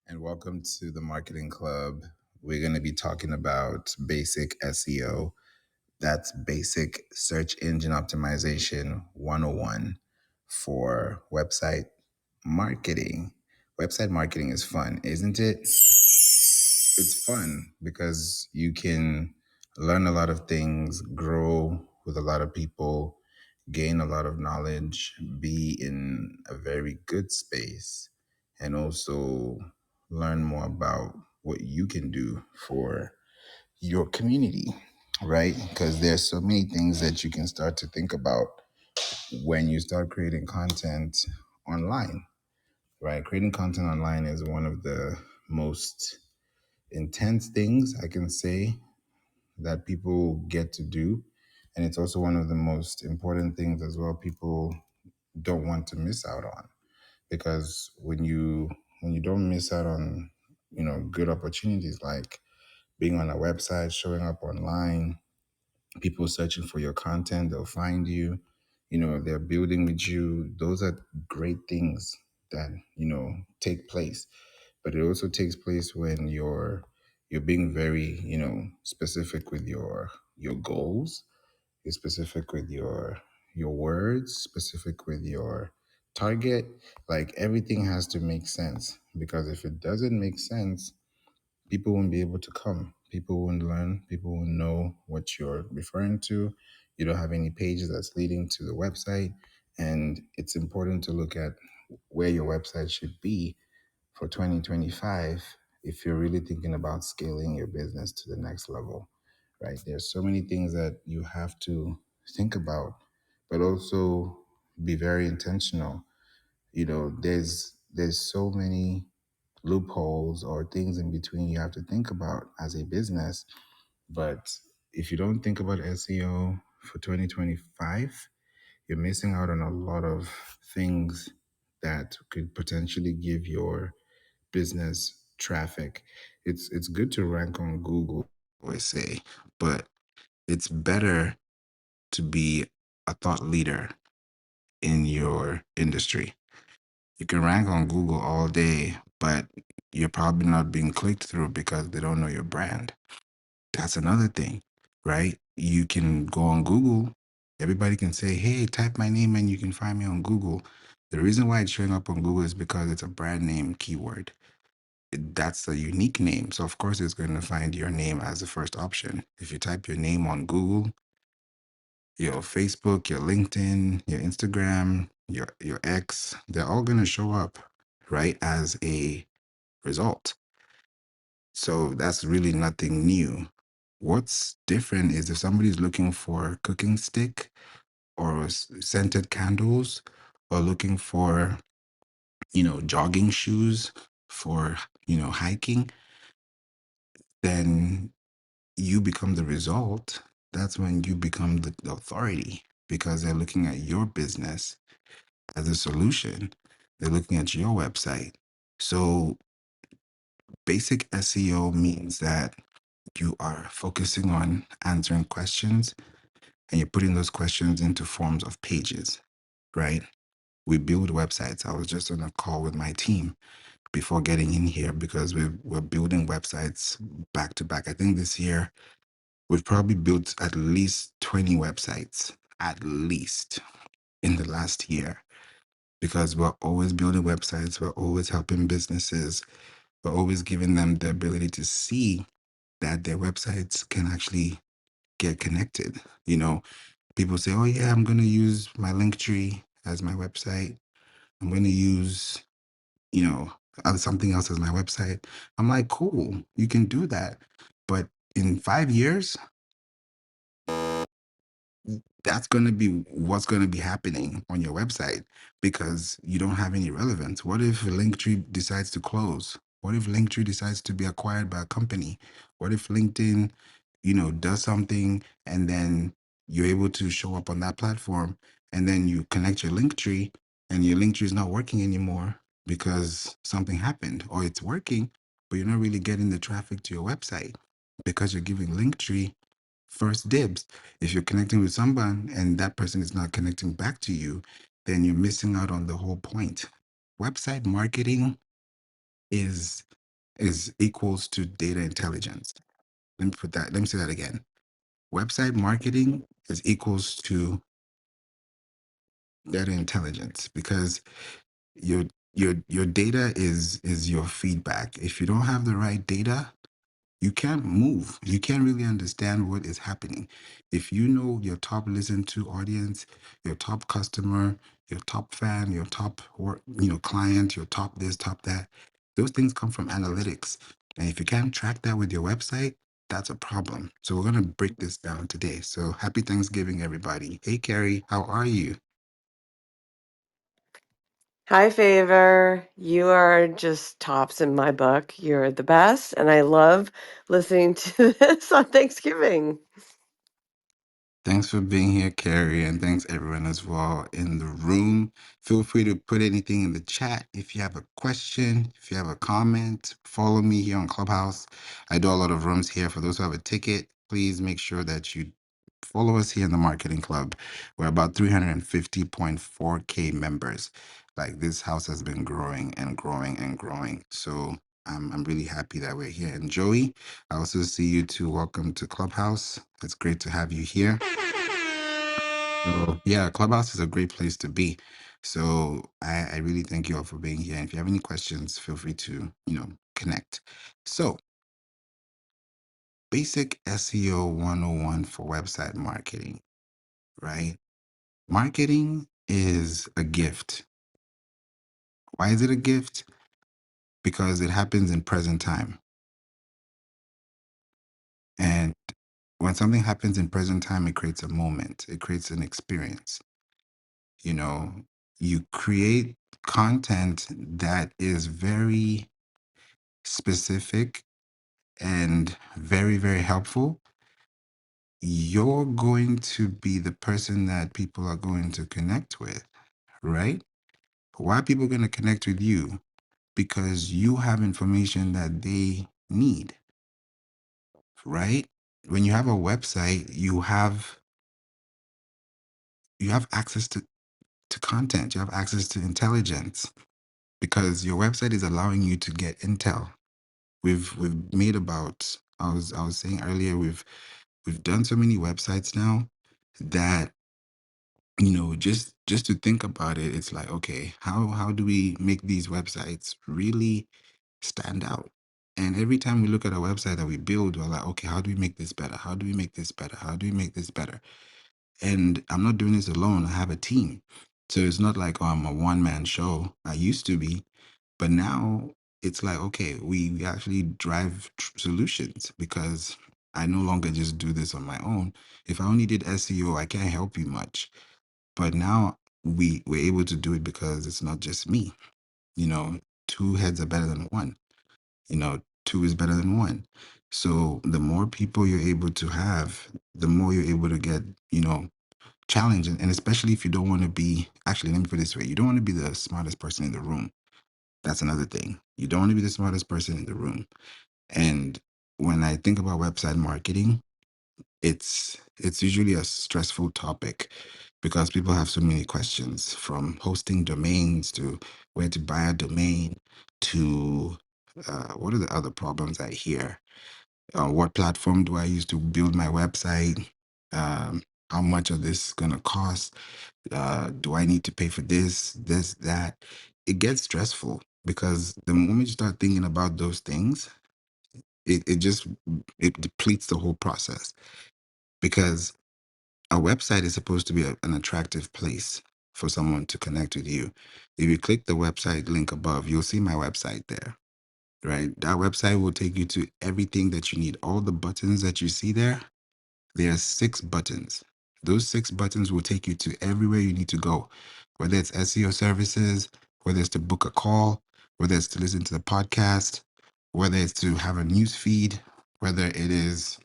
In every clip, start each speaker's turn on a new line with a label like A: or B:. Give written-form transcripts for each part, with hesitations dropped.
A: and welcome to the Marketing Club. We're going to be talking about basic SEO. That's basic search engine optimization 101 for website marketing. Website marketing is fun, isn't it? It's fun because you can learn a lot of things, grow with a lot of people, gain a lot of knowledge, be in a very good space, and also learn more about what you can do for your community, right? Because there's so many things that you can start to think about when you start creating content online, right? Creating content online is one of the most intense things I can say that people get to do. And it's also one of the most important things as well people don't want to miss out on. Because when you don't miss out on, good opportunities like being on a website, showing up online, people searching for your content, they'll find you, they're building with you. Those are great things that, take place. But it also takes place when you're being very, specific with your goals. You're specific with your words, specific with your target. Like everything has to make sense, because if it doesn't make sense, people won't be able to come. People won't learn. People won't know what you're referring to. You don't have any pages that's leading to the website. And it's important to look at where your website should be for 2025 if you're really thinking about scaling your business to the next level, right? There's so many things that you have to think about, but also be very intentional. There's so many loopholes or things in between you have to think about as a business. But if you don't think about SEO for 2025, you're missing out on a lot of things that could potentially give your business traffic. It's good to rank on Google, I say, but it's better to be a thought leader in your industry. You can rank on Google all day, but you're probably not being clicked through because they don't know your brand. That's another thing, right? You can go on Google. Everybody can say, hey, type my name and you can find me on Google. The reason why it's showing up on Google is because it's a brand name keyword. That's a unique name. So, of course, it's going to find your name as the first option. If you type your name on Google, your Facebook, your LinkedIn, your Instagram, your X, they're all going to show up, right, as a result. So that's really nothing new. What's different is if somebody's looking for cooking stick or scented candles, or looking for, jogging shoes for, hiking, then you become the result. That's when you become the authority, because they're looking at your business as a solution. They're looking at your website. So basic SEO means that you are focusing on answering questions, and you're putting those questions into forms of pages, right? We build websites. I was just on a call with my team before getting in here because we're building websites back to back. I think this year we've probably built at least 20 websites, at least in the last year, because we're always building websites. We're always helping businesses. We're always giving them the ability to see that their websites can actually get connected. People say, oh, yeah, I'm going to use my link tree as my website. I'm going to use, something else as my website. I'm like, cool, you can do that. But in 5 years, that's going to be what's going to be happening on your website, because you don't have any relevance. What if Linktree decides to close? What if Linktree decides to be acquired by a company? What if LinkedIn, does something, and then you're able to show up on that platform, and then you connect your Linktree and your Linktree is not working anymore because something happened, or it's working, but you're not really getting the traffic to your website because you're giving Linktree first dibs. If you're connecting with someone and that person is not connecting back to you, then you're missing out on the whole point. Website marketing is equals to data intelligence. Let me say that again. Website marketing is equals to data intelligence, because your your data is your feedback. If you don't have the right data, you can't move. You can't really understand what is happening. If you know your top listened to audience, your top customer, your top fan, your top work, client, your top this, top that, those things come from analytics. And if you can't track that with your website, that's a problem. So we're gonna break this down today. So happy Thanksgiving, everybody. Hey Carrie, how are you?
B: Hi, Favor. You are just tops in my book. You're the best, and I love listening to this on Thanksgiving.
A: Thanks for being here, Carrie, and thanks everyone as well in the room. Feel free to put anything in the chat. If you have a question, if you have a comment, follow me here on Clubhouse. I do a lot of rooms here. For those who have a ticket, please make sure that you follow us here in the Marketing Club. We're about 350.4K members. Like, this house has been growing and growing and growing. So I'm really happy that we're here. And Joey, I also see you too. Welcome to Clubhouse. It's great to have you here. So yeah, Clubhouse is a great place to be. So I really thank you all for being here. And if you have any questions, feel free to, connect. So basic SEO 101 for website marketing, right? Marketing is a gift. Why is it a gift? Because it happens in present time. And when something happens in present time, it creates a moment, it creates an experience. You know, you create content that is very specific and very, very helpful. You're going to be the person that people are going to connect with, right? Why are people going to connect with you? Because you have information that they need, right? When you have a website, you have access to content, you have access to intelligence, because your website is allowing you to get intel. We've made about, I was saying earlier, we've done so many websites now that, just to think about it, it's like, okay, how do we make these websites really stand out? And every time we look at a website that we build, we're like, okay, how do we make this better? How do we make this better? How do we make this better? And I'm not doing this alone. I have a team. So it's not like, oh, I'm a one-man show. I used to be, but now it's like, okay, we actually drive solutions, because I no longer just do this on my own. If I only did SEO, I can't help you much. But now we're able to do it because it's not just me. You know, two heads are better than one. Two is better than one. So the more people you're able to have, the more you're able to get, challenging. And especially if you don't want to be, actually, let me put it this way, you don't want to be the smartest person in the room. That's another thing. You don't want to be the smartest person in the room. And when I think about website marketing, it's usually a stressful topic, because people have so many questions, from hosting domains to where to buy a domain to what are the other problems I hear? What platform do I use to build my website? How much of this going to cost? Do I need to pay for this, that? It gets stressful, because the moment you start thinking about those things, it just it depletes the whole process. Because a website is supposed to be an attractive place for someone to connect with you. If you click the website link above, you'll see my website there, right? That website will take you to everything that you need. All the buttons that you see there, there are 6 buttons. Those 6 buttons will take you to everywhere you need to go, whether it's SEO services, whether it's to book a call, whether it's to listen to the podcast, whether it's to have a news feed, whether it is,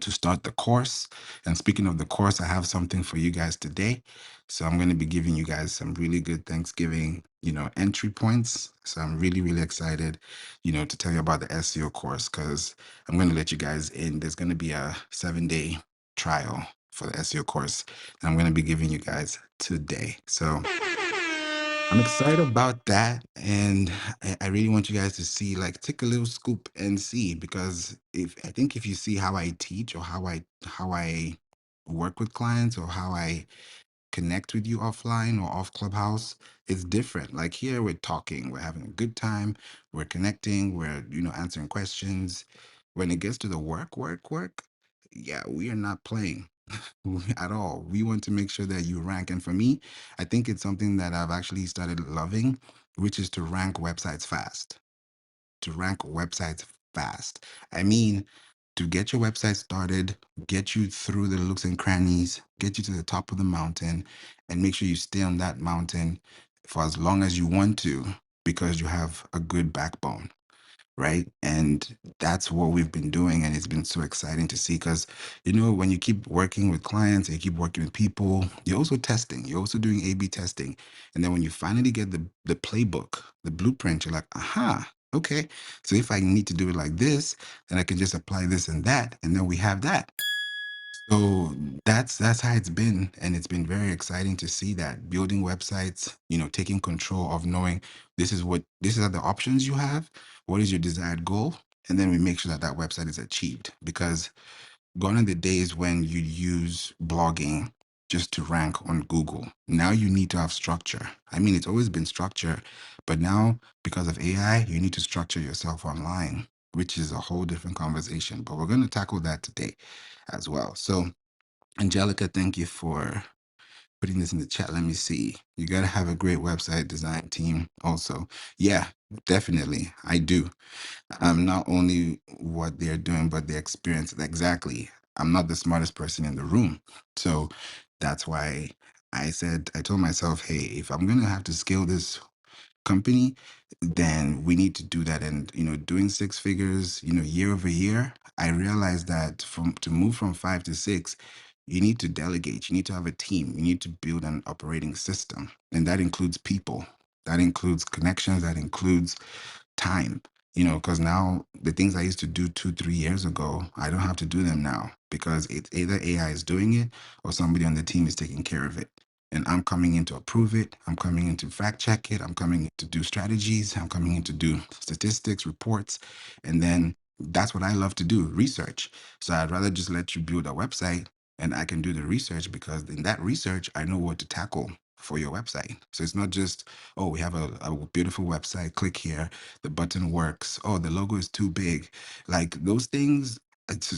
A: to start the course. And speaking of the course, I have something for you guys today. So I'm going to be giving you guys some really good Thanksgiving, entry points. So I'm really, really excited, to tell you about the SEO course, because I'm going to let you guys in. There's going to be a 7-day trial for the SEO course, and I'm going to be giving you guys today. So I'm excited about that, and I really want you guys to see, like, take a little scoop and see, because if I think if you see how I teach, or how I work with clients, or how I connect with you offline or off Clubhouse, it's different. Like here, we're talking, we're having a good time, we're connecting, we're answering questions. When it gets to the work, yeah, we are not playing at all. We want to make sure that you rank. And for me, I think it's something that I've actually started loving, which is to rank websites fast. To rank websites fast. I mean, to get your website started, get you through the looks and crannies, get you to the top of the mountain, and make sure you stay on that mountain for as long as you want to, because you have a good backbone, right? And that's what we've been doing, and it's been so exciting to see, because when you keep working with clients and you keep working with people, you're also testing, you're also doing A/B testing, and then when you finally get the playbook, the blueprint, you're like, aha, okay, so if I need to do it like this, then I can just apply this and that, and then we have that. So that's how it's been, and it's been very exciting to see that building websites, taking control of knowing these are the options you have, what is your desired goal, and then we make sure that that website is achieved. Because gone are the days when you use blogging just to rank on Google. Now you need to have structure. I mean, it's always been structure, but now because of AI, you need to structure yourself online, which is a whole different conversation. But we're going to tackle that today as well. So, Angelica, thank you for putting this in the chat. Let me see. You got to have a great website design team also. Yeah, definitely. I do. Not only what they're doing, but the experience. Exactly. I'm not the smartest person in the room. So that's why I told myself, hey, if I'm going to have to scale this company, then we need to do that. And doing six figures, year over year, I realized that to move from 5 to 6, you need to delegate, you need to have a team, you need to build an operating system, and that includes people, that includes connections, that includes time, because now the things I used to do 2 3 years ago, I don't have to do them now, because it's either AI is doing it or somebody on the team is taking care of it. And I'm coming in to approve it. I'm coming in to fact check it. I'm coming in to do strategies. I'm coming in to do statistics, reports. And then that's what I love to do, research. So I'd rather just let you build a website and I can do the research, because in that research, I know what to tackle for your website. So it's not just, oh, we have a beautiful website, click here, the button works. Oh, the logo is too big. Like those things, that's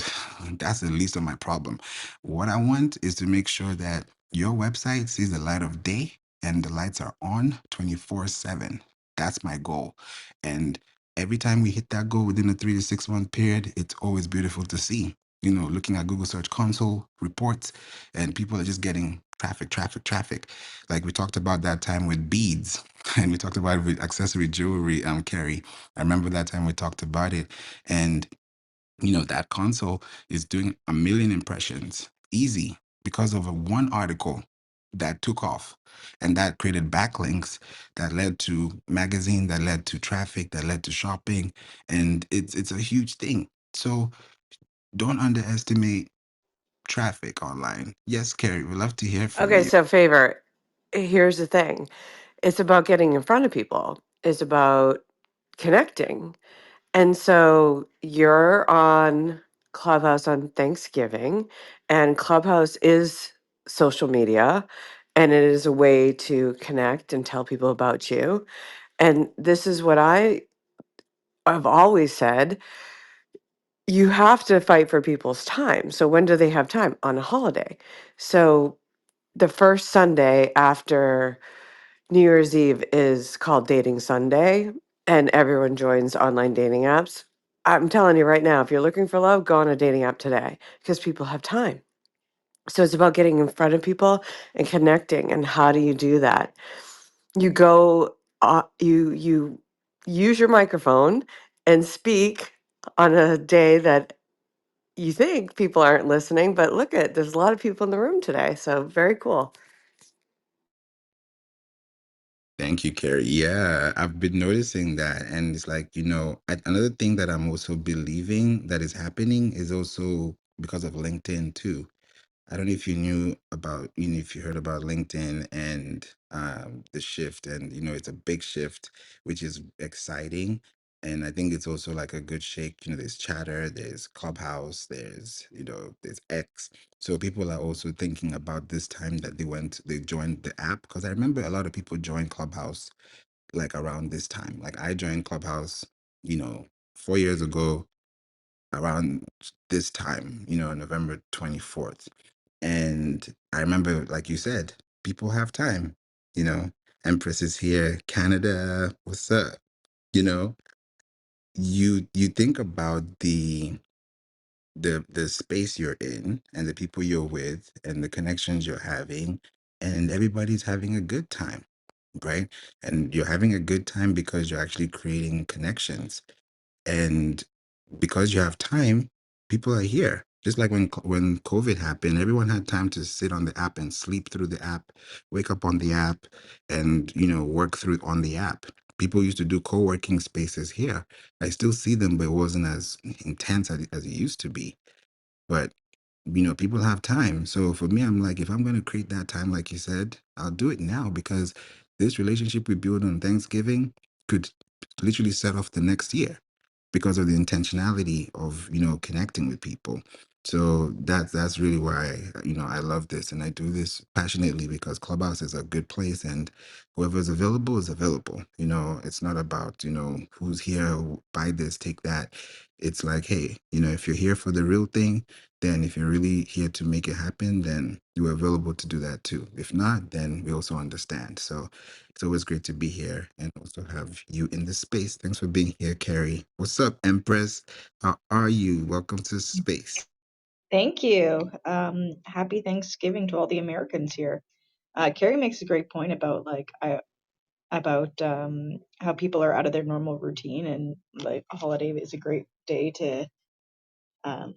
A: the least of my problem. What I want is to make sure that your website sees the light of day and the lights are on 24/7. That's my goal. And every time we hit that goal within a 3 to 6 month period, it's always beautiful to see. Looking at Google Search Console reports, and people are just getting traffic, traffic, traffic. Like we talked about that time with beads, and we talked about it with accessory jewelry, Carrie. I remember that time we talked about it. And that console is doing a million impressions easy, because of a one article that took off, and that created backlinks that led to magazine, that led to traffic, that led to shopping, and it's a huge thing. So don't underestimate traffic online. Yes, Carrie, we'd love to hear from
B: Okay,
A: you.
B: so Favor, here's the thing. It's about getting in front of people. It's about connecting. And so you're on Clubhouse on Thanksgiving, and Clubhouse is social media, and it is a way to connect and tell people about you. And this is what I've always said, you have to fight for people's time. So when do they have time? On a holiday. So the first Sunday after New Year's Eve is called Dating Sunday, and everyone joins online dating apps. I'm telling you right now, if you're looking for love, go on a dating app today, because people have time. So it's about getting in front of people and connecting. And how do you do that? You go, you use your microphone and speak on a day that you think people aren't listening, but look at, there's a lot of people in the room today. So very cool.
A: Thank you, Carrie. Yeah, I've been noticing that. And it's like, another thing that I'm also believing that is happening is also because of LinkedIn too. I don't know if you knew about, if you heard about LinkedIn and the shift, and it's a big shift, which is exciting. And I think it's also like a good shake. There's Chatter, there's Clubhouse, there's X. So people are also thinking about this time that they joined the app. Because I remember a lot of people joined Clubhouse like around this time. Like I joined Clubhouse, you know, 4 years ago around this time, November 24th. And I remember, like you said, people have time, you know. Empress is here, Canada, what's up? You know, you think about the space you're in and the people you're with and the connections you're having, and everybody's having a good time, right? And you're having a good time because you're actually creating connections. And because you have time, people are here. Just like when COVID happened, everyone had time to sit on the app and sleep through the app, wake up on the app, and work through on the app. People used to do co-working spaces here. I still see them, but it wasn't as intense as it used to be. But people have time. So for me, I'm like, if I'm going to create that time, like you said, I'll do it now, because this relationship we build on Thanksgiving could literally set off the next year because of the intentionality of connecting with people. So that's really why I love this, and I do this passionately because Clubhouse is a good place, and whoever's available is available. It's not about who's here, buy this, take that. It's like, hey, if you're here for the real thing, then if you're really here to make it happen, then you're available to do that too. If not, then we also understand. So it's always great to be here and also have you in the space. Thanks for being here, Carrie. What's up, Empress? How are you? Welcome to space.
C: Thank you. Happy Thanksgiving to all the Americans here. Carrie makes a great point about how people are out of their normal routine, and like a holiday is a great day to um,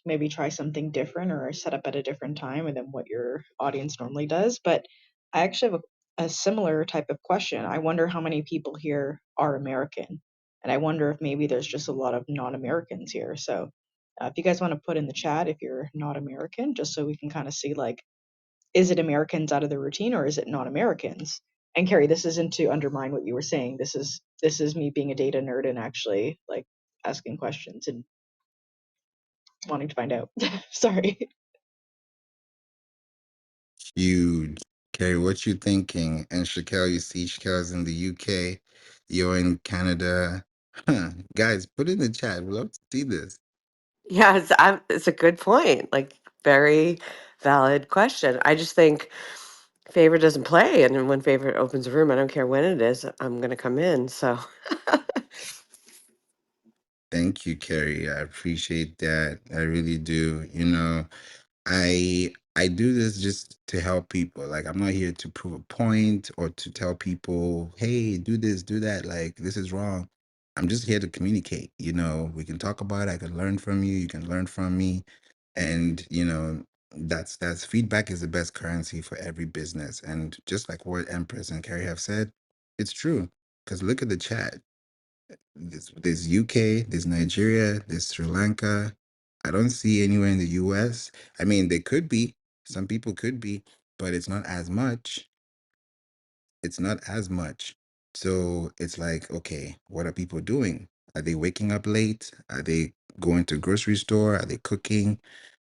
C: maybe try something different or set up at a different time than what your audience normally does. But I actually have a similar type of question. I wonder how many people here are American, and I wonder if maybe there's just a lot of non-Americans here. So if you guys want to put in the chat if you're not American, just so we can kind of see, like, is it Americans out of the routine or is it non-Americans? And Carrie, this isn't to undermine what you were saying. This is me being a data nerd and actually like asking questions and wanting to find out. Sorry.
A: Huge. Carrie, what you thinking? And Shakel, you see Shakel's in the UK. You're in Canada. Huh. Guys, put in the chat. We'd love to see this.
B: Yeah, it's a good point. Like, very valid question. I just think Favor doesn't play, and then when Favor opens a room, I don't care when it is, I'm gonna come in. So,
A: Thank you, Carrie. I appreciate that. I really do. I do this just to help people. Like, I'm not here to prove a point or to tell people, hey, do this, do that. Like, this is wrong. I'm just here to communicate. We can talk about it. I can learn from you. You can learn from me. And that's feedback is the best currency for every business. And just like what Empress and Carrie have said, it's true. Because look at the chat. There's UK, there's Nigeria, there's Sri Lanka. I don't see anywhere in the US. I mean, they could be. Some people could be, but it's not as much. It's not as much. So it's like, okay, what are people doing? Are they waking up late? Are they going to grocery store? Are they cooking?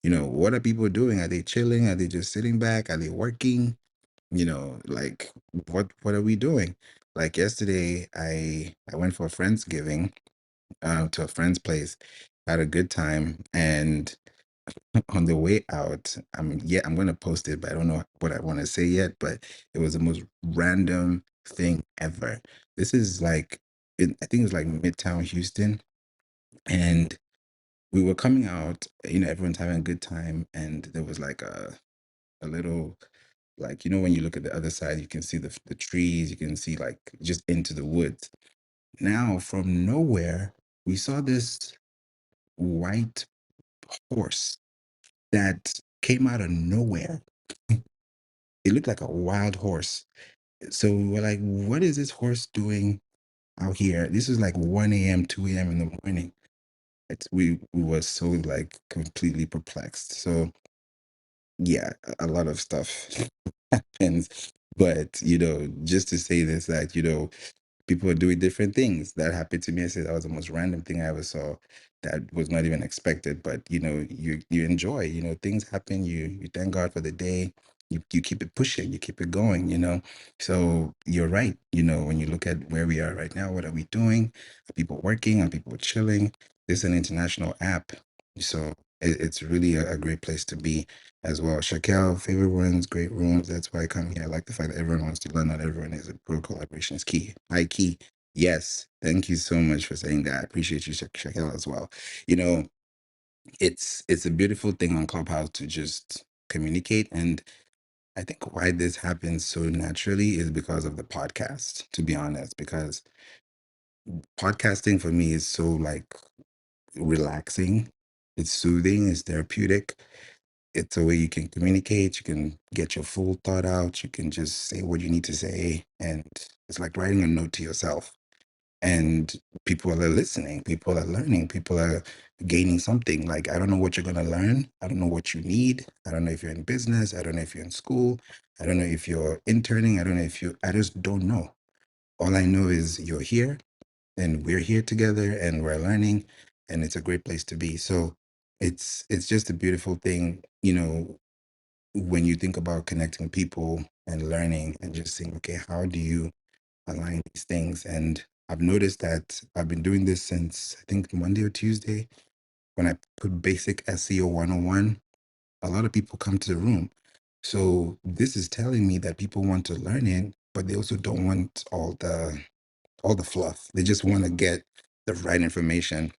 A: What are people doing? Are they chilling? Are they just sitting back? Are they working? Like, what are we doing? Like yesterday, I went for a Friendsgiving to a friend's place, had a good time, and on the way out, I'm gonna post it, but I don't know what I want to say yet. But it was the most random thing ever. This is like, I think it was like Midtown Houston, and we were coming out. Everyone's having a good time, and there was like a little, like, when you look at the other side, you can see the trees, you can see like just into the woods. Now, from nowhere, we saw this white horse that came out of nowhere. It looked like a wild horse. So we were like, what is this horse doing out here? This is like 1 a.m., 2 a.m. in the morning. We were so like completely perplexed. So yeah, a lot of stuff happens. But, just to say this, that, people are doing different things. That happened to me. I said that was the most random thing I ever saw that was not even expected. But you enjoy, things happen, you thank God for the day. You keep it pushing, you keep it going. So you're right. When you look at where we are right now, what are we doing? Are people working? Are people chilling? This is an international app. So it's really a great place to be as well. Shakel, favorite runs, great rooms. That's why I come here. I like the fact that everyone wants to learn. Not everyone is a pro collaboration is key. High key. Yes. Thank you so much for saying that. I appreciate you, Shakel, as well. You know, it's a beautiful thing on Clubhouse to just communicate. And I think why this happens so naturally is because of the podcast, to be honest, because podcasting for me is so like relaxing. It's soothing, it's therapeutic. It's a way you can communicate, you can get your full thought out, you can just say what you need to say. And it's like writing a note to yourself. And people are listening, people are learning, people are gaining something. Like, I don't know what you're going to learn. I don't know what you need. I don't know if you're in business. I don't know if you're in school. I don't know if you're interning. I don't know if I just don't know. All I know is you're here and we're here together and we're learning, and it's a great place to be. So it's just a beautiful thing, when you think about connecting people and learning and just saying, okay, how do you align these things? And I've noticed that I've been doing this since I think Monday or Tuesday. When I put basic SEO 101, a lot of people come to the room. So this is telling me that people want to learn it, but they also don't want all the fluff. They just want to get the right information.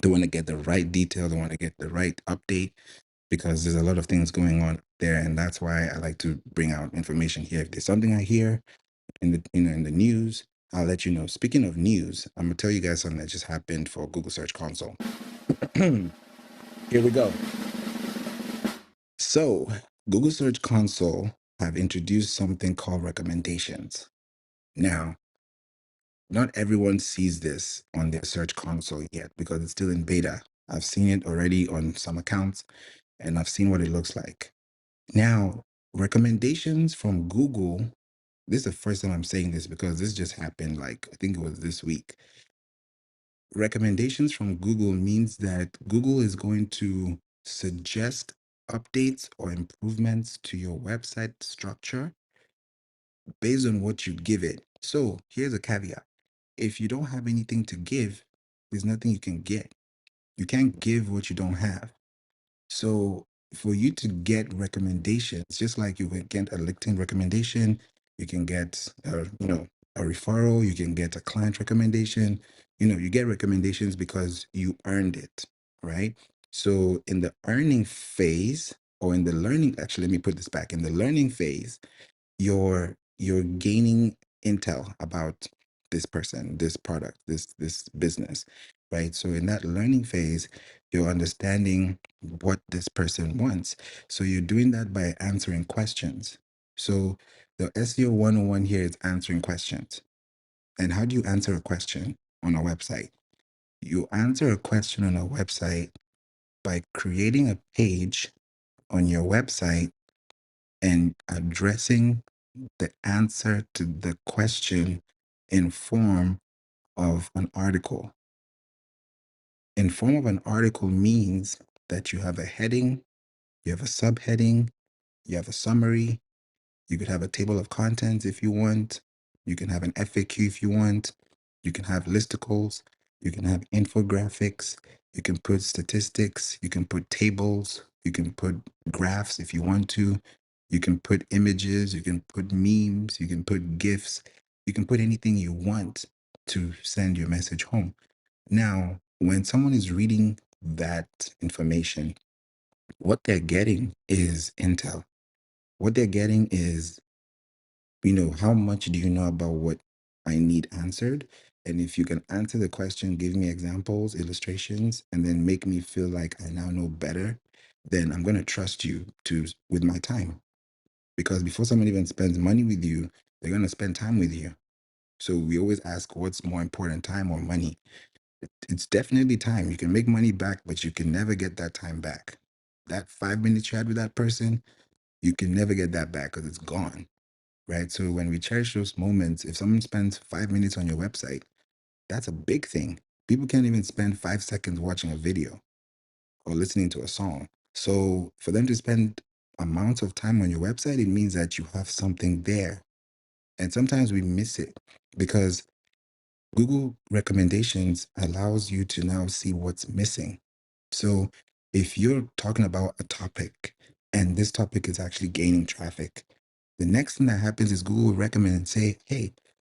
A: They want to get the right detail. They want to get the right update, because there's a lot of things going on there. And that's why I like to bring out information here. If there's something I hear in the news, I'll let you know. Speaking of news, I'm gonna tell you guys something that just happened for Google Search Console. Here we go. So Google Search Console have introduced something called recommendations. Now, not everyone sees this on their Search Console yet because it's still in beta. I've seen it already on some accounts and I've seen what it looks like. Now, recommendations from Google, this is the first time I'm saying this because this just happened, like, I think it was this week. Recommendations from Google means that Google is going to suggest updates or improvements to your website structure based on what you give it. So here's a caveat. If you don't have anything to give, there's nothing you can get. You can't give what you don't have. So for you to get recommendations, just like you can get a LinkedIn recommendation, you can get a referral, you can get a client recommendation. You get recommendations because you earned it, right? So in the earning phase, or in the learning, actually, let me put this back. In the learning phase, you're gaining intel about this person, this product, this business, right? So in that learning phase, you're understanding what this person wants. So you're doing that by answering questions. So the SEO 101 here is answering questions. And how do you answer a question on a website? You answer a question on a website by creating a page on your website and addressing the answer to the question in form of an article. In form of an article means that you have a heading, you have a subheading, you have a summary, you could have a table of contents if you want, you can have an FAQ if you want, you can have listicles, you can have infographics, you can put statistics, you can put tables, you can put graphs if you want to, you can put images, you can put memes, you can put GIFs, you can put anything you want to send your message home. Now, when someone is reading that information, what they're getting is intel. What they're getting is, how much do you know about what I need answered? And if you can answer the question, give me examples, illustrations, and then make me feel like I now know better, then I'm going to trust you with my time. Because before someone even spends money with you, they're going to spend time with you. So we always ask, what's more important, time or money? It's definitely time. You can make money back, but you can never get that time back. That 5 minutes you had with that person, you can never get that back because it's gone, right? So when we cherish those moments, if someone spends 5 minutes on your website, that's a big thing. People can't even spend 5 seconds watching a video or listening to a song. So for them to spend amounts of time on your website, it means that you have something there. And sometimes we miss it because Google recommendations allows you to now see what's missing. So if you're talking about a topic and this topic is actually gaining traffic, the next thing that happens is Google will recommend and say, hey,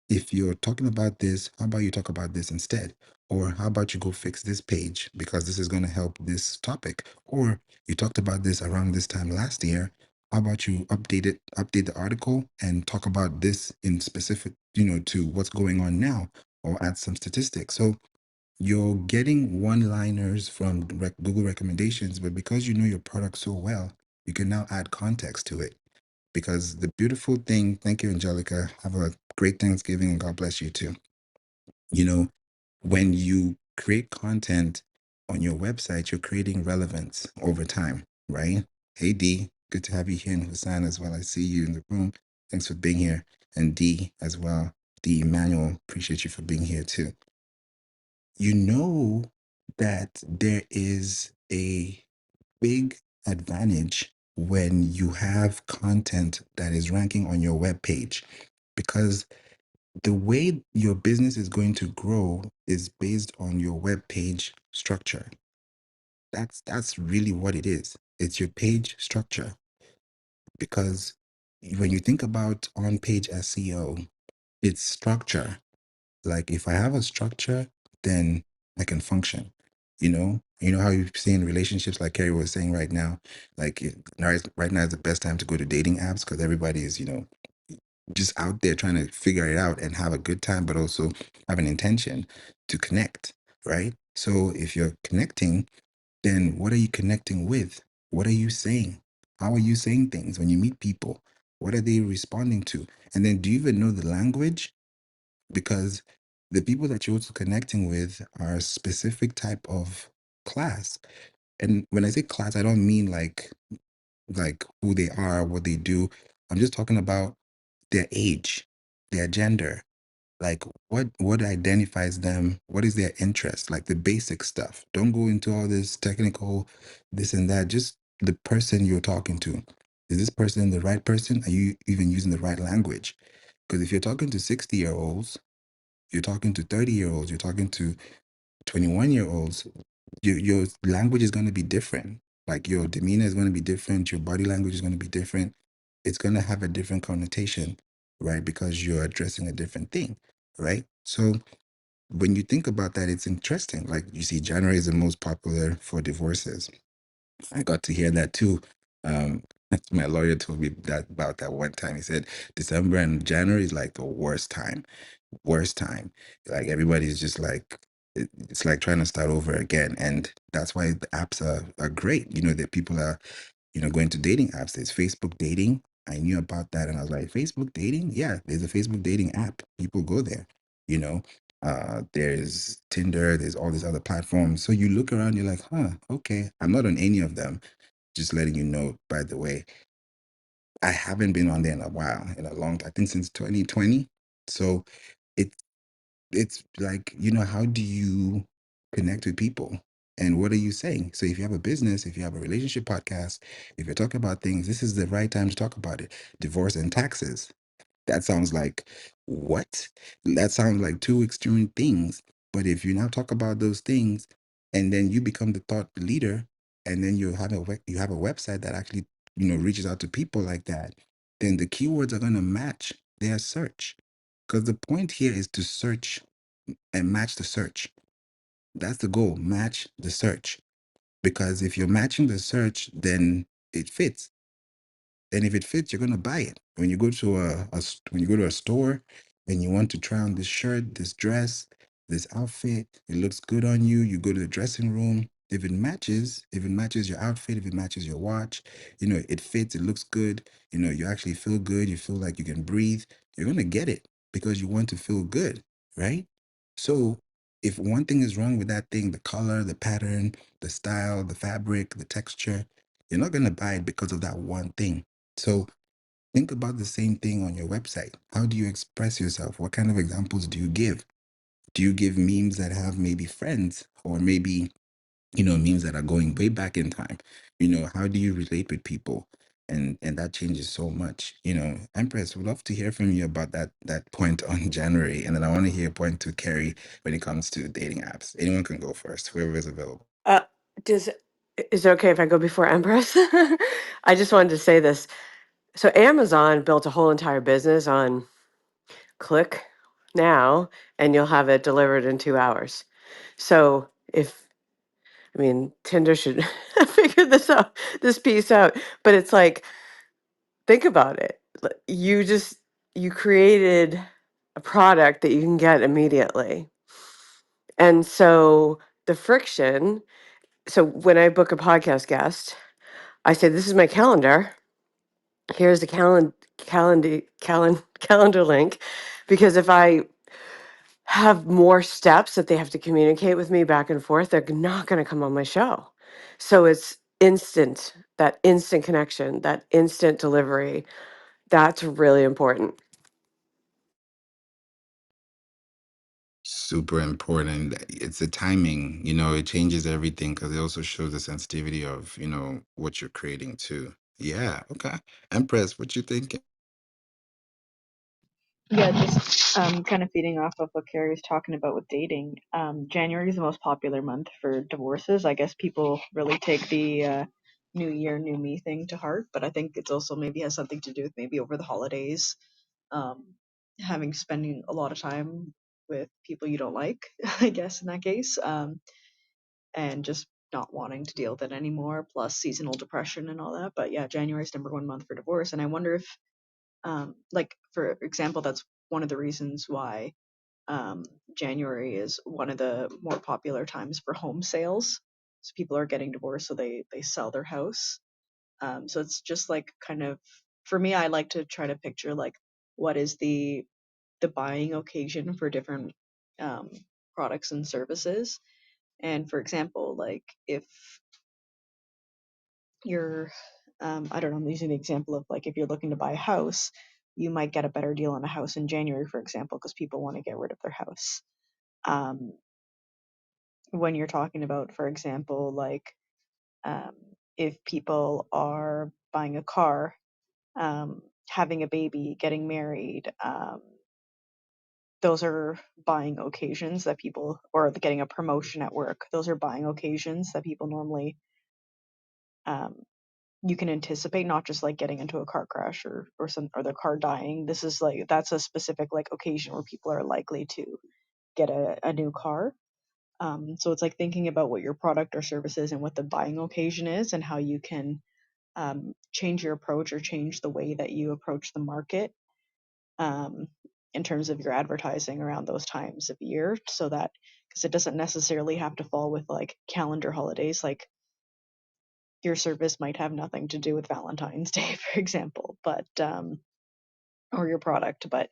A: if you're talking about this, how about you talk about this instead? Or how about you go fix this page because this is going to help this topic? Or you talked about this around this time last year. How about you update the article and talk about this in specific, to what's going on now, or add some statistics. So you're getting one-liners from Google recommendations, but because you know your product so well, you can now add context to it. Because the beautiful thing, thank you, Angelica. Have a great Thanksgiving and God bless you too. You know, when you create content on your website, you're creating relevance over time, right? Hey, D, good to have you here, and Hussein as well. I see you in the room. Thanks for being here. And D as well. D, Emmanuel, appreciate you for being here too. You know that there is a big advantage when you have content that is ranking on your web page, because the way your business is going to grow is based on your web page structure. That's really what it is. It's your page structure. Because when you think about on-page SEO, it's structure. Like if I have a structure, then I can function. You know how you see in relationships, like Carrie was saying right now, like right now is the best time to go to dating apps because everybody is, just out there trying to figure it out and have a good time, but also have an intention to connect, right? So if you're connecting, then what are you connecting with? What are you saying? How are you saying things when you meet people? What are they responding to? And then do you even know the language? Because the people that you're also connecting with are a specific type of class. And when I say class, I don't mean like who they are, what they do. I'm just talking about their age, their gender, like what identifies them, what is their interest, like the basic stuff. Don't go into all this technical, this and that. Just the person you're talking to. Is this person the right person? Are you even using the right language? Because if you're talking to 60-year-olds, you're talking to 30-year-olds, you're talking to 21-year-olds, your language is going to be different. Like your demeanor is going to be different, your body language is going to be different. It's going to have a different connotation, right? Because you're addressing a different thing, right? So when you think about that, it's interesting. Like you see, January is the most popular for divorces. I got to hear that too. Um, my lawyer told me that about that one time. He said December and January is like the worst time. Like everybody's just like it's like trying to start over again, and that's why the apps are great. That people are going to dating apps. There's Facebook dating. I knew about that, and I was like, Facebook dating? Yeah, there's a Facebook dating app. People go there. You know, there's Tinder. There's all these other platforms. So you look around, you're like, huh, okay. I'm not on any of them. Just letting you know. By the way, I haven't been on there in a while, in a long. I think since 2020. So it it's like, how do you connect with people? And what are you saying? So if you have a business, if you have a relationship podcast, if you're talking about things, this is the right time to talk about it. Divorce and taxes. That sounds like what? That sounds like two extreme things. But if you now talk about those things and then you become the thought leader, and then you have a website that actually, reaches out to people like that, then the keywords are going to match their search. Because the point here is to search and match the search. That's the goal, match the search. Because if you're matching the search, then it fits. And if it fits, you're gonna buy it. When you go to when you go to a store and you want to try on this shirt, this dress, this outfit, it looks good on you. You go to the dressing room. If it matches your outfit, if it matches your watch, it fits, it looks good. You actually feel good. You feel like you can breathe. You're gonna get it because you want to feel good, right? So if one thing is wrong with that thing, the color, the pattern, the style, the fabric, the texture, You're not going to buy it because of that one thing. So think about the same thing on your website. How do you express yourself? What kind of examples do you give? Do you give memes that have maybe friends, or maybe, memes that are going way back in time? How do you relate with people? And that changes so much. Empress, would love to hear from you about that point on January. And then I want to hear a point to Carrie when it comes to dating apps. Anyone can go first, whoever is available.
B: Uh, does is it okay if I go before Empress? I just wanted to say this. So Amazon built a whole entire business on click now and you'll have it delivered in 2 hours. So if I mean Tinder should figure this piece out, but it's like think about it. You created a product that you can get immediately. And so the friction, so when I book a podcast guest, I say this is my calendar. Here's the calendar link, because if I have more steps that they have to communicate with me back and forth, they're not going to come on my show. So it's instant, that instant connection, that instant delivery. That's really important.
A: Super important. It's the timing, it changes everything, because it also shows the sensitivity of, what you're creating too. Yeah, okay. Empress, what you thinking?
C: Yeah, just kind of feeding off of what Carrie was talking about with dating. January is the most popular month for divorces. I guess people really take the new year, new me thing to heart, but I think it's also maybe has something to do with maybe over the holidays, um, having spending a lot of time with people you don't like, I guess in that case, and just not wanting to deal with it anymore, plus seasonal depression and all that. But yeah, January is number one month for divorce, and I wonder if like for example, that's one of the reasons why um, January is one of the more popular times for home sales. So people are getting divorced, so they sell their house. So it's just like kind of for me, I like to try to picture like what is the buying occasion for different um, products and services. And for example, like if you're I don't know, I'm using the example of like if you're looking to buy a house, you might get a better deal on a house in January, for example, because people want to get rid of their house. Um, when you're talking about, for example, like um, if people are buying a car, having a baby, getting married, those are buying occasions that people, or getting a promotion at work, those are buying occasions that people normally um, you can anticipate, not just like getting into a car crash or their car dying. This is like that's a specific like occasion where people are likely to get a new car. So it's like thinking about what your product or service is and what the buying occasion is and how you can change your approach or change the way that you approach the market um, in terms of your advertising around those times of year, so that because it doesn't necessarily have to fall with like calendar holidays, like your service might have nothing to do with Valentine's Day, for example, but or your product, but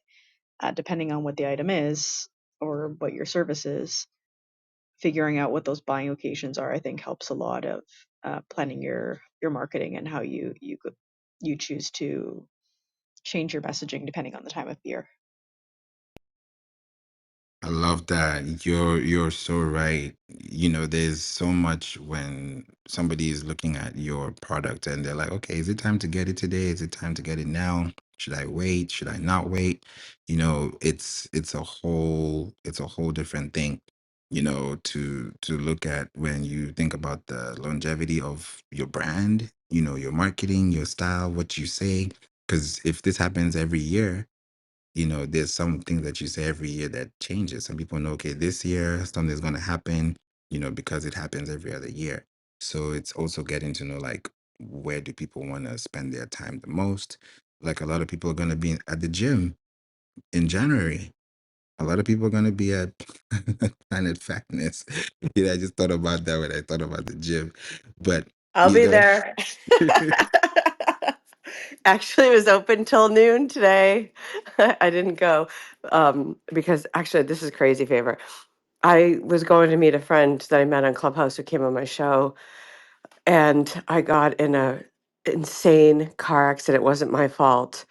C: depending on what the item is or what your service is, figuring out what those buying occasions are, I think helps a lot of planning your marketing and how you choose to change your messaging depending on the time of year.
A: I love that. You're so right. There's so much when somebody is looking at your product and they're like, okay, is it time to get it today? Is it time to get it now? Should I wait? Should I not wait? It's a whole different thing, to look at when you think about the longevity of your brand, your marketing, your style, what you say. Because if this happens every year, there's some things that you say every year that changes. Some people know, okay, this year something's going to happen, because it happens every other year. So it's also getting to know, like, where do people want to spend their time the most? Like, a lot of people are going to be at the gym in January. A lot of people are going to be at Planet Fatness. I just thought about that when I thought about the gym. But,
B: I'll
A: you
B: be
A: know,
B: there. Actually, it was open till noon today. I didn't go because actually, this is crazy favor. I was going to meet a friend that I met on Clubhouse who came on my show and I got in a insane car accident. It wasn't my fault,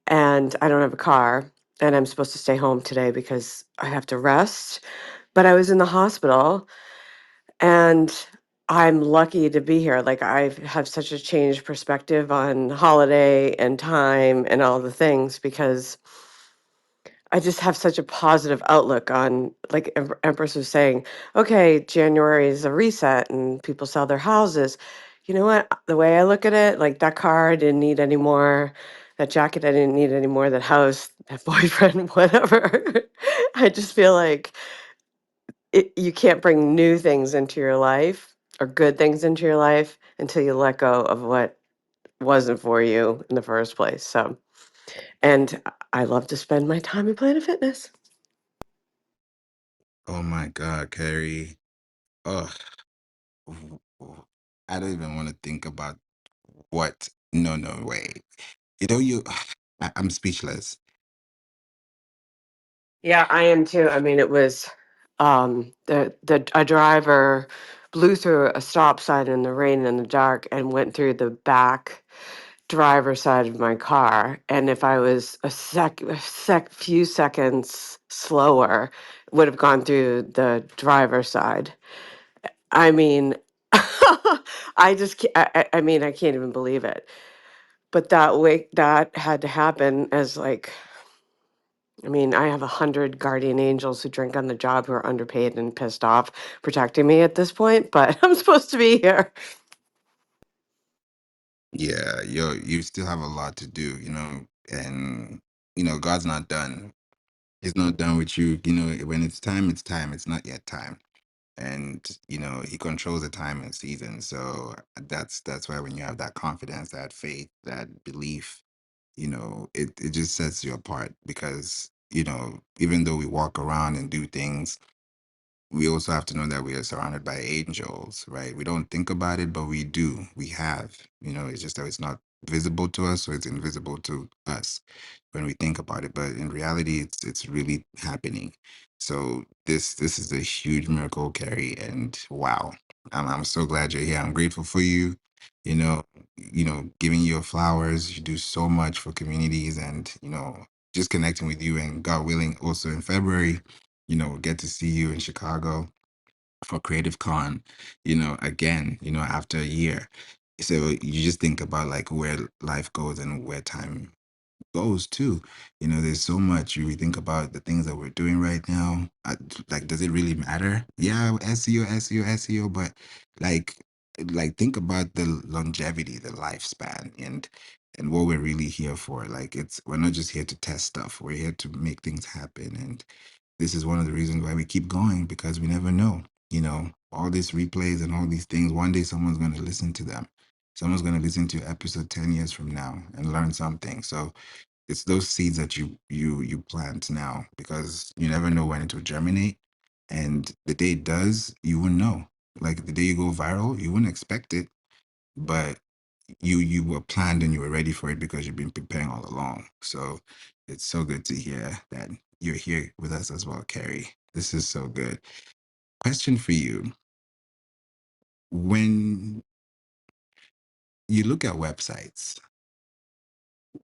B: and I don't have a car, and I'm supposed to stay home today because I have to rest. But I was in the hospital, and I'm lucky to be here. Like, I have such a changed perspective on holiday and time and all the things because I just have such a positive outlook on, like Empress was saying, okay, January is a reset and people sell their houses. You know what? The way I look at it, like that car I didn't need anymore, that jacket I didn't need anymore, that house, that boyfriend, whatever. I just feel like you can't bring new things into your life or good things into your life until you let go of what wasn't for you in the first place. So, and I love to spend my time in Planet Fitness.
A: Oh my God, Carrie. Oh, w- w- I don't even want to think about what. No, no way. You know, I'm speechless.
B: Yeah, I am too. I mean, it was the a driver blew through a stop sign in the rain and the dark and went through the back driver's side of my car. And if I was a few seconds slower, would have gone through the driver's side. I mean, I just I mean, I can't even believe it. But that had to happen as like, I mean, I have 100 guardian angels who drink on the job who are underpaid and pissed off protecting me at this point, but I'm supposed to be here.
A: Yeah, you still have a lot to do, and God's not done. He's not done with you. When it's time, it's time. It's not yet time. And he controls the time and season. So that's why when you have that confidence, that faith, that belief, it just sets you apart because even though we walk around and do things, we also have to know that we are surrounded by angels, right? We don't think about it, but we do. We have. It's just that it's not visible to us, so it's invisible to us when we think about it. But in reality, it's really happening. So this is a huge miracle, Carrie, and wow, I'm so glad you're here. I'm grateful for you. Giving you flowers. You do so much for communities, and just connecting with you. And God willing, also in February, get to see you in Chicago for Creative Con, again, after a year. So you just think about like where life goes and where time goes too. There's so much you think about the things that we're doing right now. Like, does it really matter? Yeah, SEO, SEO, SEO, but like, think about the longevity, the lifespan, and what we're really here for. Like, we're not just here to test stuff. We're here to make things happen, and this is one of the reasons why we keep going because we never know. All these replays and all these things. One day, someone's going to listen to them. Someone's going to listen to episode 10 years from now and learn something. So it's those seeds that you plant now because you never know when it will germinate, and the day it does, you wouldn't know. Like the day you go viral, you wouldn't expect it, but you were planned and you were ready for it because you've been preparing all along. So it's so good to hear that you're here with us as well, Carrie. This is so good. Question for you: when you look at websites,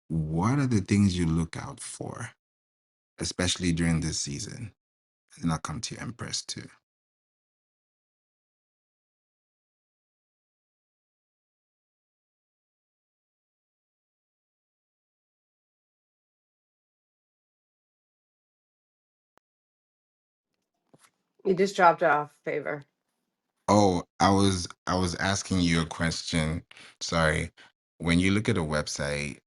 A: what are the things you look out for, especially during this season? And I'll come to you, Empress, too.
B: You just dropped off, Favor.
A: Oh, I was asking you a question. Sorry. When you look at a website,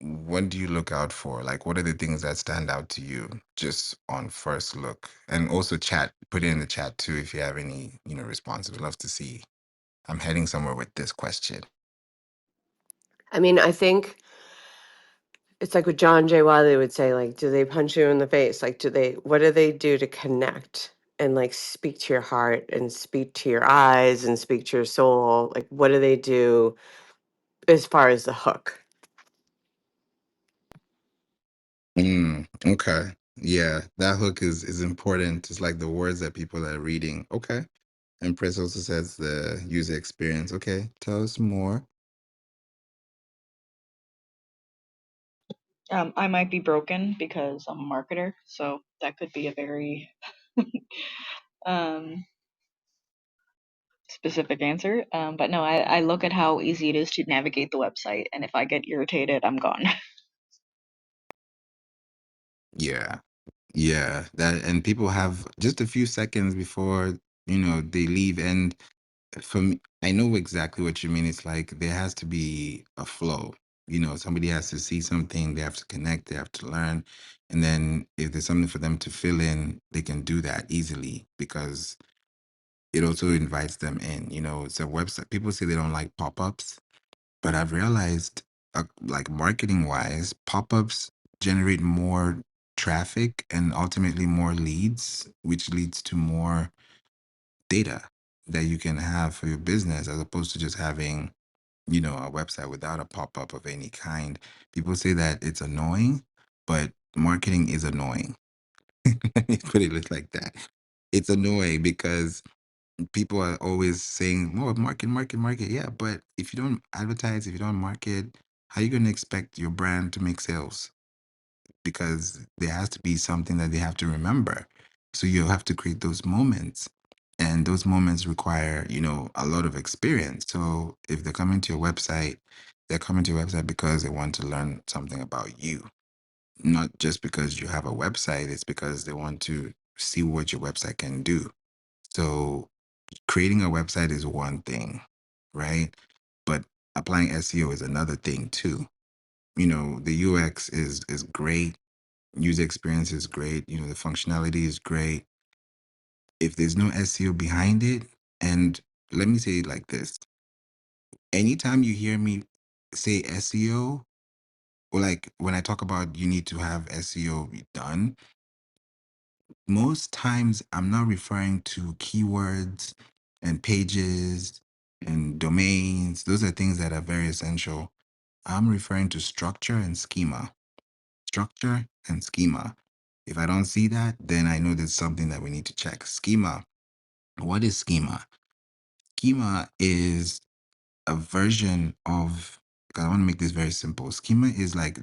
A: what do you look out for? Like, what are the things that stand out to you just on first look? And also put it in the chat too if you have any, responses. We'd love to see. I'm heading somewhere with this question.
B: I mean, I think it's like what John J. Wiley would say, like, do they punch you in the face? Like, what do they do to connect and like speak to your heart and speak to your eyes and speak to your soul? Like, what do they do as far as the hook?
A: Okay. Yeah, that hook is important. It's like the words that people are reading. Okay. And Press also says the user experience. Okay, tell us more.
C: I might be broken because I'm a marketer, so that could be a very um, specific answer. But no, I look at how easy it is to navigate the website, and if I get irritated, I'm gone.
A: Yeah. Yeah. That, and people have just a few seconds before, they leave. And for me, I know exactly what you mean. It's like there has to be a flow. Somebody has to see something, they have to connect, they have to learn. And then if there's something for them to fill in, they can do that easily because it also invites them in. It's a website. People say they don't like pop-ups, but I've realized, like marketing wise, pop-ups generate more traffic and ultimately more leads, which leads to more data that you can have for your business as opposed to just having, a website without a pop-up of any kind. People say that it's annoying, but marketing is annoying. Let me put it like that. It's annoying because people are always saying, "Oh, market, market, market." Yeah, but if you don't advertise, if you don't market, how are you going to expect your brand to make sales? Because there has to be something that they have to remember. So you have to create those moments. And those moments require, a lot of experience. So if they're coming to your website, they're coming to your website because they want to learn something about you. Not just because you have a website, it's because they want to see what your website can do. So creating a website is one thing, right? But applying SEO is another thing too. The UX is great, user experience is great, the functionality is great. If there's no SEO behind it, and let me say it like this: anytime you hear me say SEO, or like when I talk about you need to have SEO done, most times I'm not referring to keywords and pages and domains. Those are things that are very essential. I'm referring to structure and schema. Structure and schema. If I don't see that, then I know there's something that we need to check. Schema. What is schema? Schema is a version of, I want to make this very simple. Schema is like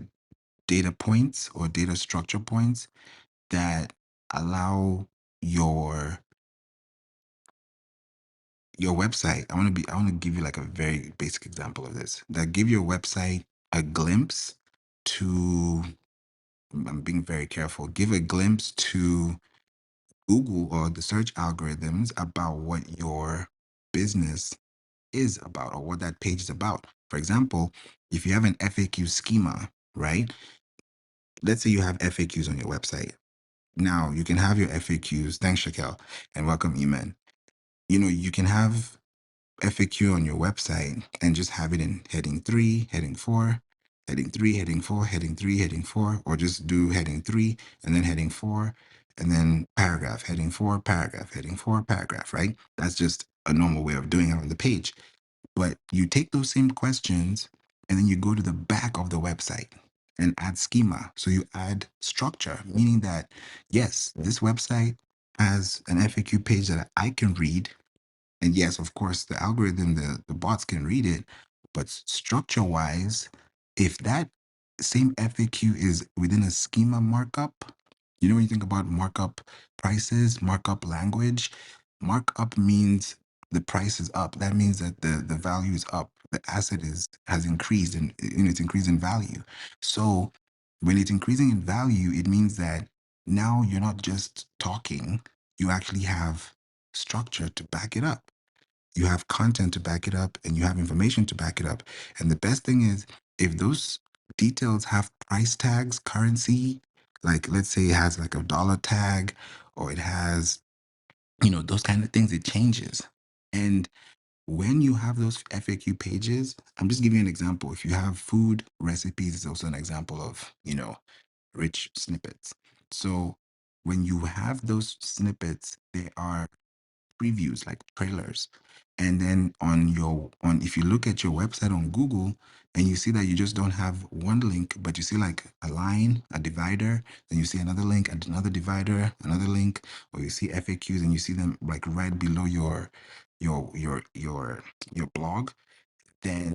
A: data points or data structure points that allow your website. I want to give you like a very basic example of this, that give your website a glimpse to, I'm being very careful, give a glimpse to Google or the search algorithms about what your business is about or what that page is about. For example, if you have an FAQ schema, right? Let's say you have FAQs on your website. Now you can have your FAQs. Thanks, Shakel, and welcome, Eman. You can have FAQ on your website and just have it in heading 3, heading 4, heading 3, heading 4, heading 3, heading 4, or just do heading 3 and then heading 4 and then paragraph, heading 4, paragraph, heading 4, paragraph, right? That's just a normal way of doing it on the page. But you take those same questions and then you go to the back of the website and add schema. So you add structure, meaning that, yes, this website has an FAQ page that I can read, and yes, of course, the algorithm, the bots can read it, but structure wise, if that same FAQ is within a schema markup, when you think about markup prices, markup language, markup means the price is up. That means that the value is up. The asset has increased and it's increased in value. So when it's increasing in value, it means that now you're not just talking, you actually have structure to back it up. You have content to back it up and you have information to back it up. And the best thing is, if those details have price tags, currency, like let's say it has like a dollar tag or it has, those kind of things, it changes. And when you have those FAQ pages, I'm just giving you an example. If you have food recipes, it's also an example of, rich snippets. So when you have those snippets, they are previews, like trailers. And then on if you look at your website on Google and you see that you just don't have one link, but you see like a line, a divider, then you see another link, and another divider, another link, or you see FAQs and you see them like right below your your your your blog, then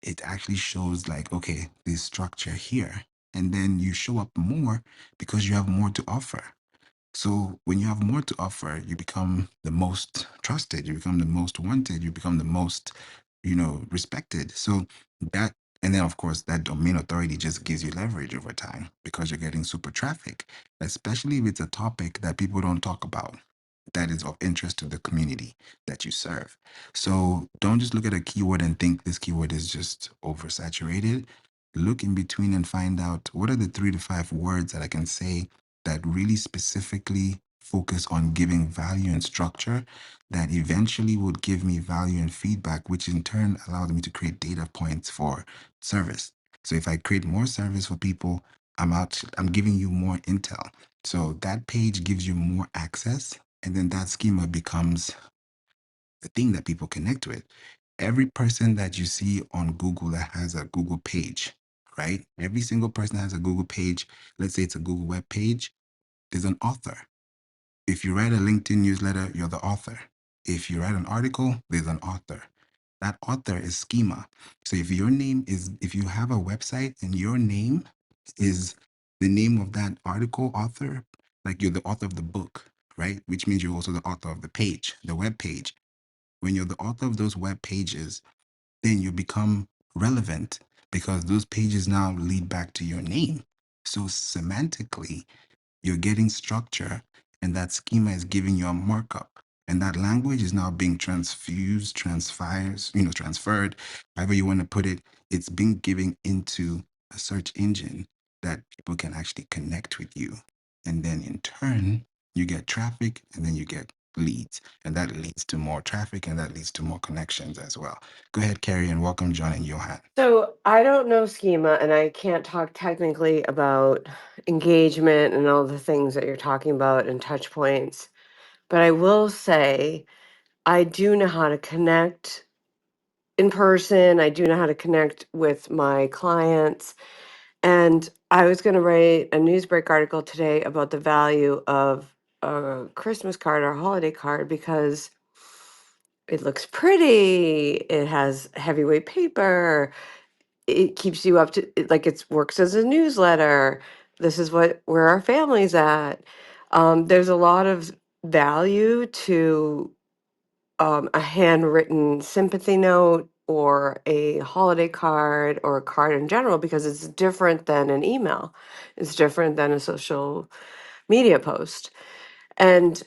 A: it actually shows like, okay, this structure here. And then you show up more because you have more to offer. So when you have more to offer, you become the most trusted, you become the most wanted, you become the most, respected. So that, and then of course, that domain authority just gives you leverage over time because you're getting super traffic, especially if it's a topic that people don't talk about, that is of interest to the community that you serve. So don't just look at a keyword and think this keyword is just oversaturated. Look in between and find out what are the 3 to 5 words that I can say that really specifically focus on giving value and structure that eventually would give me value and feedback, which in turn allows me to create data points for service. So if I create more service for people, I'm giving you more intel. So that page gives you more access, and then that schema becomes the thing that people connect with. Every person that you see on Google that has a Google page, right? Every single person that has a Google page, let's say it's a Google web page, there's an author. If you write a LinkedIn newsletter, you're the author. If you write an article, there's an author. That author is schema. So if if you have a website and your name is the name of that article author, like you're the author of the book, right? Which means you're also the author of the page, the web page. When you're the author of those web pages, then you become relevant because those pages now lead back to your name. So semantically, you're getting structure, and that schema is giving you a markup. And that language is now being transferred, however you want to put it. It's being given into a search engine that people can actually connect with you. And then in turn, you get traffic and then you get leads. And that leads to more traffic and that leads to more connections as well. Go ahead, Carrie, and welcome John and Johan.
B: So I don't know schema and I can't talk technically about engagement and all the things that you're talking about and touch points. But I will say I do know how to connect in person. I do know how to connect with my clients. And I was going to write a Newsbreak article today about the value of a Christmas card or a holiday card because it looks pretty. It has heavyweight paper. It keeps you up to like it works as a newsletter. This is where our family's at. There's a lot of value to a handwritten sympathy note or a holiday card or a card in general because it's different than an email. It's different than a social media post. And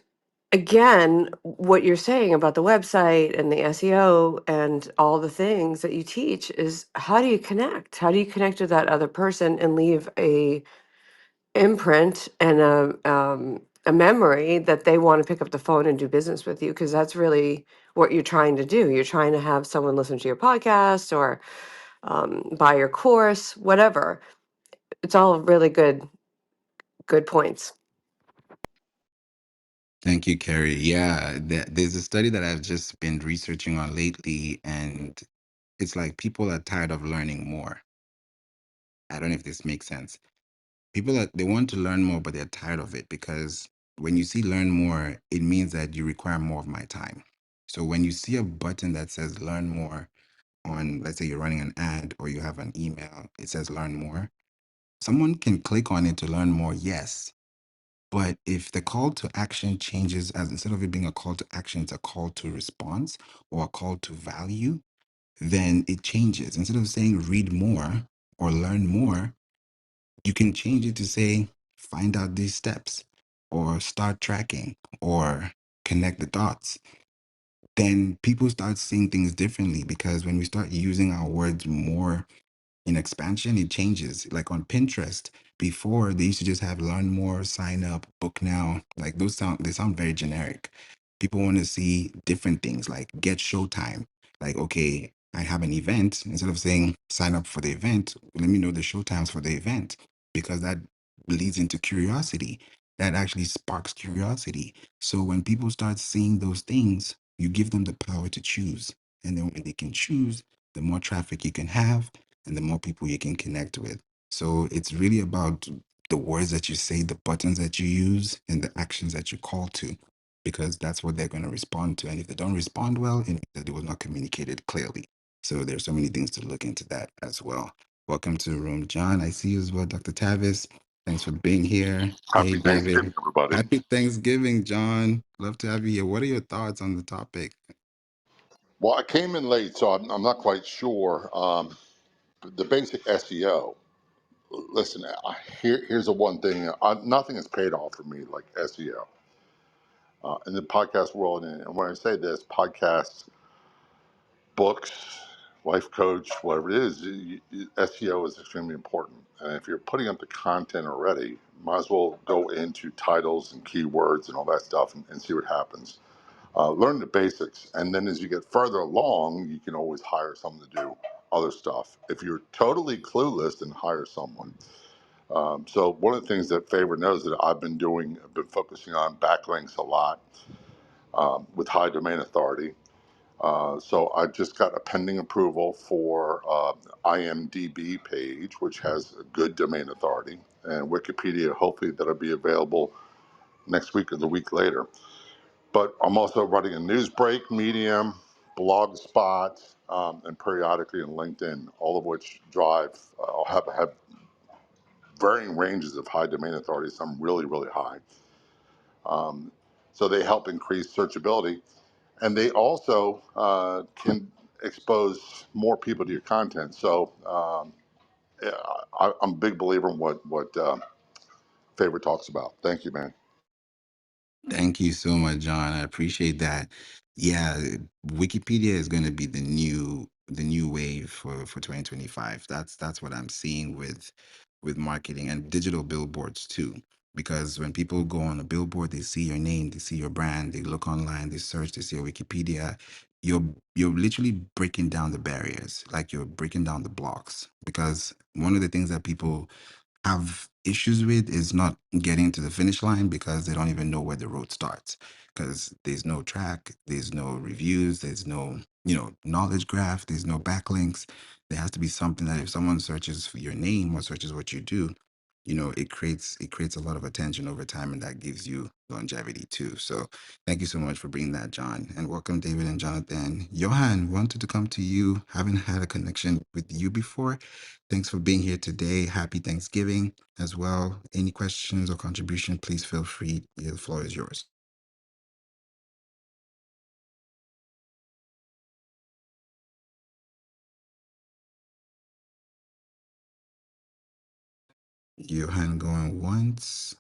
B: again, what you're saying about the website and the SEO and all the things that you teach is how do you connect? How do you connect with that other person and leave a imprint and a memory that they want to pick up the phone and do business with you? Because that's really what you're trying to do. You're trying to have someone listen to your podcast or buy your course, whatever. It's all really good points.
A: Thank you, Carrie. Yeah, there's a study that I've just been researching on lately, and it's like people are tired of learning more. I don't know if this makes sense. They want to learn more, but they're tired of it because when you see learn more, it means that you require more of my time. So when you see a button that says learn more on, let's say you're running an ad or you have an email, it says learn more. Someone can click on it to learn more, yes. But if the call to action changes, as instead of it being a call to action, it's a call to response or a call to value, then it changes. Instead of saying read more or learn more, you can change it to say find out these steps or start tracking or connect the dots. Then people start seeing things differently because when we start using our words more in expansion, it changes. Like on Pinterest, before they used to just have learn more, sign up, book now. Like they sound very generic. People want to see different things like get showtime. Like, okay, I have an event. Instead of saying sign up for the event, let me know the showtimes for the event because that leads into curiosity. that actually sparks curiosity. So when people start seeing those things, you give them the power to choose. And then when they can choose, the more traffic you can have and the more people you can connect with. So it's really about the words that you say, the buttons that you use, and the actions that you call to, because that's what they're going to respond to. And if they don't respond well, it means that it was not communicated clearly. So there's so many things to look into that as well. Welcome to the room, John. I see you as well, Dr. Tavis. Thanks for being here. Hey,
D: Happy Thanksgiving,
A: David.
D: everybody.
A: Happy Thanksgiving, John. Love to have you here. What are your thoughts on the topic?
D: Well, I came in late, so I'm not quite sure. The basic SEO. Listen, here's the one thing. Nothing is paid off for me like SEO in the podcast world. And when I say this, podcasts, books, life coach, whatever it is, SEO is extremely important. And if you're putting up the content already, might as well go into titles and keywords and all that stuff and see what happens. Learn the basics, and then as you get further along, you can always hire someone to do other stuff. If you're totally clueless, then hire someone. So one of the things that Favour knows that I've been doing, I've been focusing on backlinks a lot with high domain authority. So I just got a pending approval for IMDb page, which has a good domain authority, and Wikipedia. Hopefully that'll be available next week or the week later. But I'm also running a news break, Medium, Blogspot, and periodically in LinkedIn, all of which drive, have varying ranges of high domain authority, some really, really high. So they help increase searchability. And they also can expose more people to your content. So yeah, I'm a big believer in what Favor talks about. Thank you, man.
A: Thank you so much, John. I appreciate that. Yeah, Wikipedia is going to be the new wave for 2025. That's what I'm seeing with marketing and digital billboards too. Because when people go on a billboard, they see your name, they see your brand, they look online, they search, they see your Wikipedia. You're you're literally breaking down the barriers, like you're breaking down the blocks. Because one of the things that people have issues with is not getting to the finish line because they don't even know where the road starts, because there's no track, there's no reviews, there's no knowledge graph, there's no backlinks. There has to be something that if someone searches for your name or searches what you do, it creates a lot of attention over time, and that gives you longevity too. So thank you so much for bringing that, John, and welcome David and Jonathan. Johan, wanted to come to you. Haven't had a connection with you before. Thanks for being here today. Happy Thanksgiving as well. Any questions or contribution, please feel free. The floor is yours. Johan going once,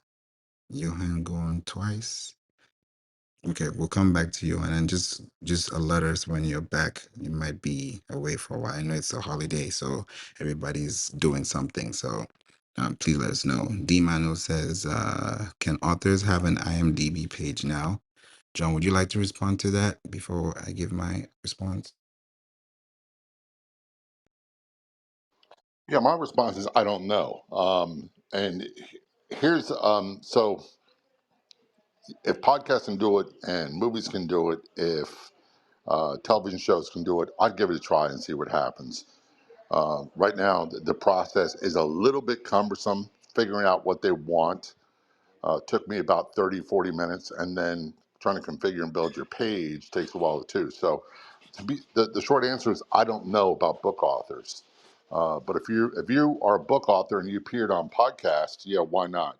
A: Johan going twice. Okay, we'll come back to you, and then just alert us when you're back. You might be away for a while. I know it's a holiday, so everybody's doing something. So please let us know. D Manuel says, "Can authors have an IMDb page now?" John, would you like to respond to that before I give my response?
D: Yeah, my response is I don't know. And here's so if podcasts can do it and movies can do it, if television shows can do it, I'd give it a try and see what happens. Right now, the process is a little bit cumbersome. Figuring out what they want took me about 30, 40 minutes, and then trying to configure and build your page takes a while too. So, the short answer is I don't know about book authors. But if you are a book author and you appeared on podcasts, yeah, why not?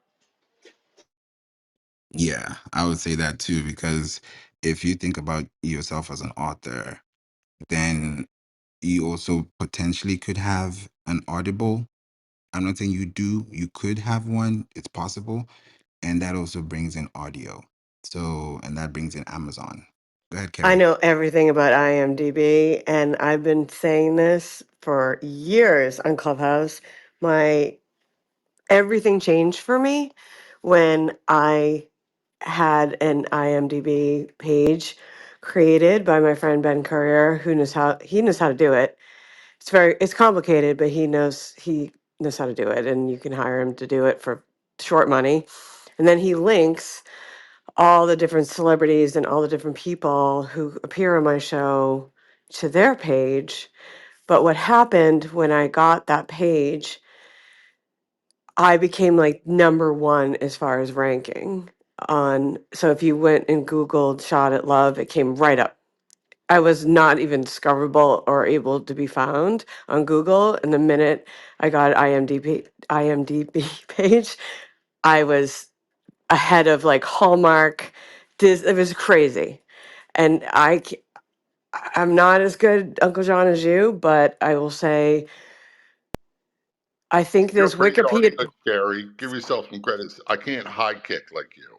A: Yeah, I would say that too, because if you think about yourself as an author, then you also potentially could have an Audible. I'm not saying you do, you could have one, it's possible. And that also brings in audio. So, and that brings in Amazon. Go ahead,
B: I
A: Kerry.
B: know everything about IMDb, and I've been saying this for years on Clubhouse. My everything changed for me when I had an IMDb page created by my friend Ben Courier, who knows how to do it. It's complicated, but he knows how to do it, and you can hire him to do it for short money. And then he links all the different celebrities and all the different people who appear on my show to their page. But what happened when I got that page, I became like number one as far as ranking on. So if you went and Googled Shot at Love, it came right up. I was not even discoverable or able to be found on Google. And the minute I got IMDb page, I was ahead of like Hallmark. It was crazy. And I'm not as good, Uncle John, as you, but I will say I think
D: You're
B: this
D: pretty darn
B: Wikipedia.
D: good, Gary. Give yourself some credit. I can't high kick like you.